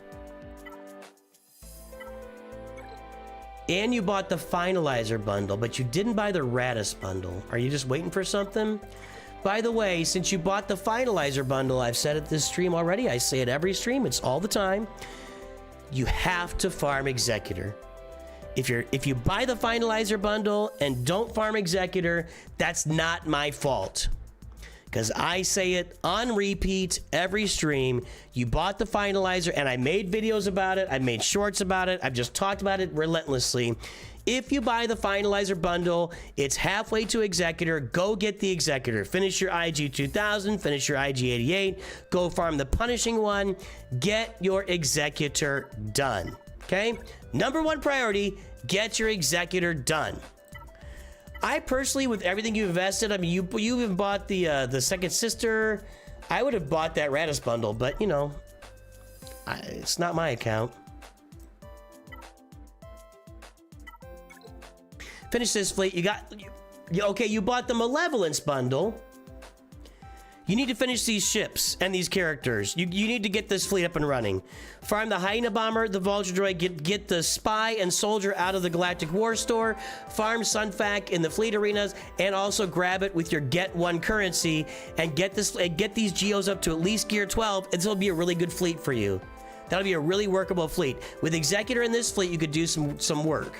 And you bought the Finalizer bundle, but you didn't buy the Radis bundle. Are you just waiting for something? By the way, since you bought the Finalizer bundle, I've said it this stream already, I say it every stream, it's all the time. You have to farm Executor. If you buy the Finalizer bundle and don't farm Executor, that's not my fault. because I say it on repeat every stream. You bought the finalizer, and I made videos about it. I made shorts about it. I've just talked about it relentlessly. If you buy the finalizer bundle, it's halfway to Executor. Go get the Executor. Finish your IG 2000, finish your IG 88, go farm the punishing one, get your Executor done. Okay? Number one priority, get your Executor done. I personally, with everything you invested, I mean, you even bought the second sister. I would have bought that Radis bundle, but you know, it's not my account. Finish this fleet. Okay, you bought the Malevolence bundle. You need to finish these ships and these characters. You need to get this fleet up and running. Farm the Hyena Bomber, the Vulture Droid, get the Spy and Soldier out of the Galactic War Store. Farm Sunfac in the fleet arenas, and also grab it with your Get One currency and get these Geos up to at least Gear 12. It'll be a really good fleet for you. That'll be a really workable fleet. With Executor in this fleet, you could do some work.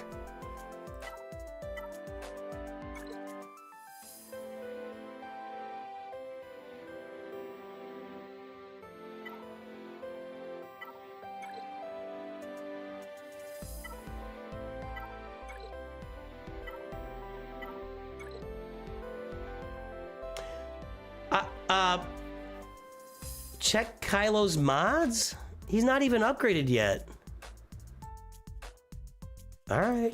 Check Kylo's mods? He's not even upgraded yet. All right.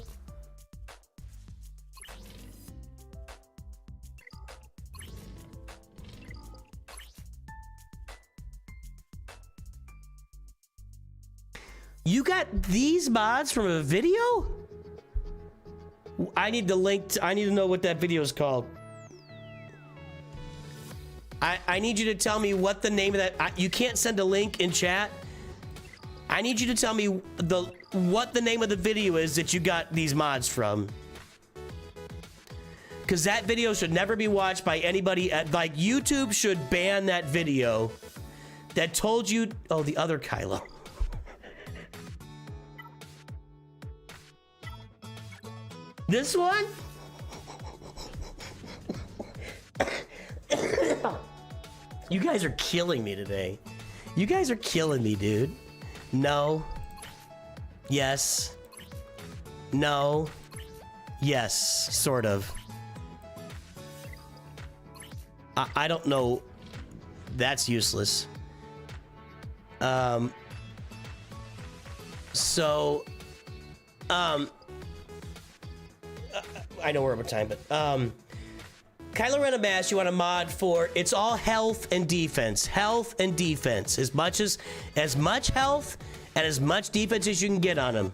You got these mods from a video? I need the link. I need to know what that video is called. I need you to tell me what the name of that. You can't send a link in chat. I need you to tell me what the name of the video is that you got these mods from. Because that video should never be watched by anybody. Like, YouTube should ban that video that told you. Oh, the other Kylo. This one? You guys are killing me today. You guys are killing me, dude. No. Yes. No. Yes, sort of. I don't know. That's useless. I know we're over time, but Kylo Ren Mass, you want a mod for, it's all health and defense. Health and defense. As much health and as much defense as you can get on him.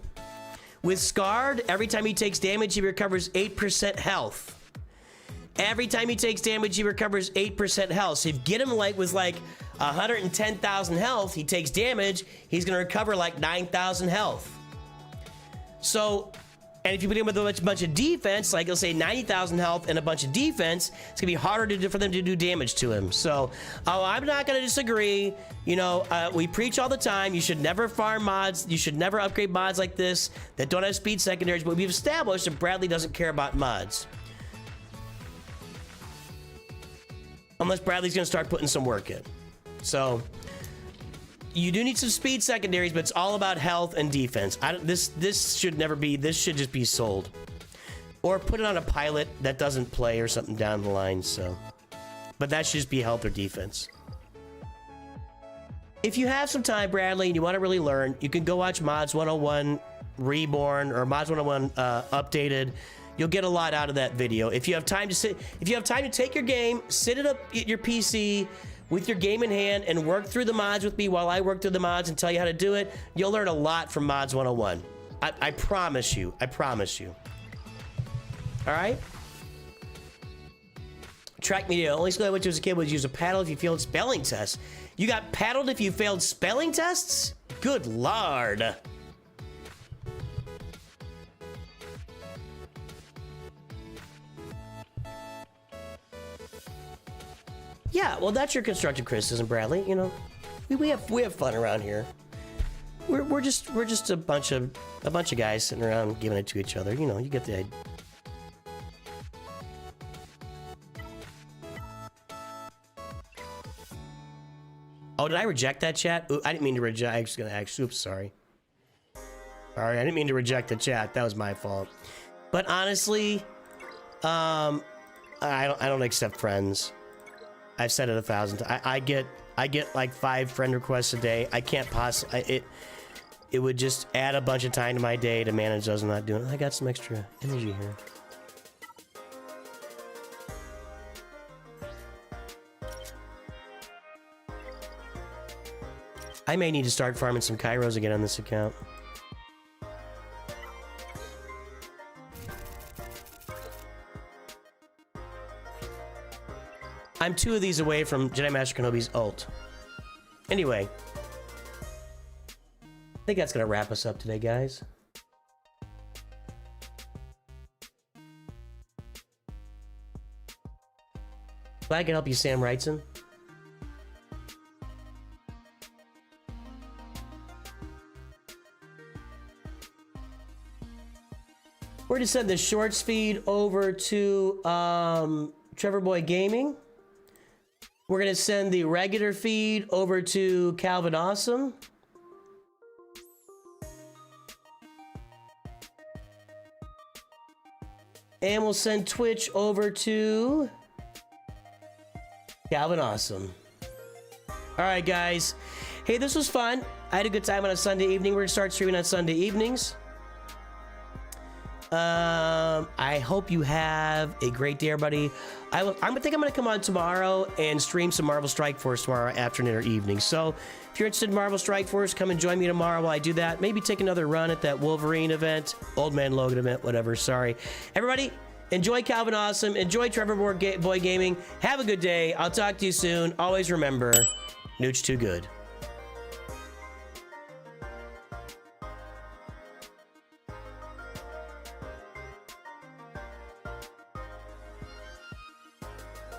With Scarred, every time he takes damage, he recovers 8% health. Every time he takes damage, he recovers 8% health. So if you get him with 110,000 health, he takes damage, he's gonna recover like 9,000 health. So, and if you put him with a bunch of defense, like let's say 90,000 health and a bunch of defense, it's gonna be harder for them to do damage to him. So, I'm not gonna disagree. You know, we preach all the time. You should never farm mods. You should never upgrade mods like this that don't have speed secondaries. But we've established that Bradley doesn't care about mods, unless Bradley's gonna start putting some work in. So, you do need some speed secondaries, but it's all about health and defense. This should never be. This should just be sold, or put it on a pilot that doesn't play or something down the line. So, but that should just be health or defense. If you have some time, Bradley, and you want to really learn, you can go watch Mods 101 Reborn or Mods 101 Updated. You'll get a lot out of that video. If you have time to take your game, sit it up at your PC with your game in hand and work through the mods with me while I work through the mods and tell you how to do it, you'll learn a lot from Mods 101. I promise you. I promise you. All right? Track media. Only school I went to as a kid was use a paddle if you failed spelling tests. You got paddled if you failed spelling tests? Good lord. Yeah, well, that's your constructive criticism, Bradley. You know, we have fun around here. We're just a bunch of guys sitting around giving it to each other. You know, you get the idea. Oh, did I reject that chat? Ooh, I didn't mean to reject. I was gonna actually. Oops, sorry. Sorry, I didn't mean to reject the chat. That was my fault. But honestly, I don't accept friends. I've said it 1,000 times. I get like 5 friend requests a day. I can't possibly. It would just add a bunch of time to my day to manage those. I'm not doing it. I got some extra energy here. I may need to start farming some Kairos again on this account. I'm 2 of these away from Jedi Master Kenobi's ult. Anyway. I think that's gonna wrap us up today, guys. Glad I can help you, Sam Wrightson. We're gonna send the shorts feed over to Trevor Boy Gaming. We're gonna send the regular feed over to Calvin Awesome. And we'll send Twitch over to Calvin Awesome. All right, guys. Hey, this was fun. I had a good time on a Sunday evening. We're gonna start streaming on Sunday evenings. I hope you have a great day, everybody. I think I'm gonna come on tomorrow and stream some Marvel Strike Force tomorrow afternoon or evening. So if you're interested in Marvel Strike Force, come and join me tomorrow while I do that. Maybe take another run at that Wolverine event, Old Man Logan event, whatever. Sorry, everybody. Enjoy Calvin Awesome. Enjoy Trevor Boy Gaming. Have a good day. I'll talk to you soon. Always remember, Nooch2Good.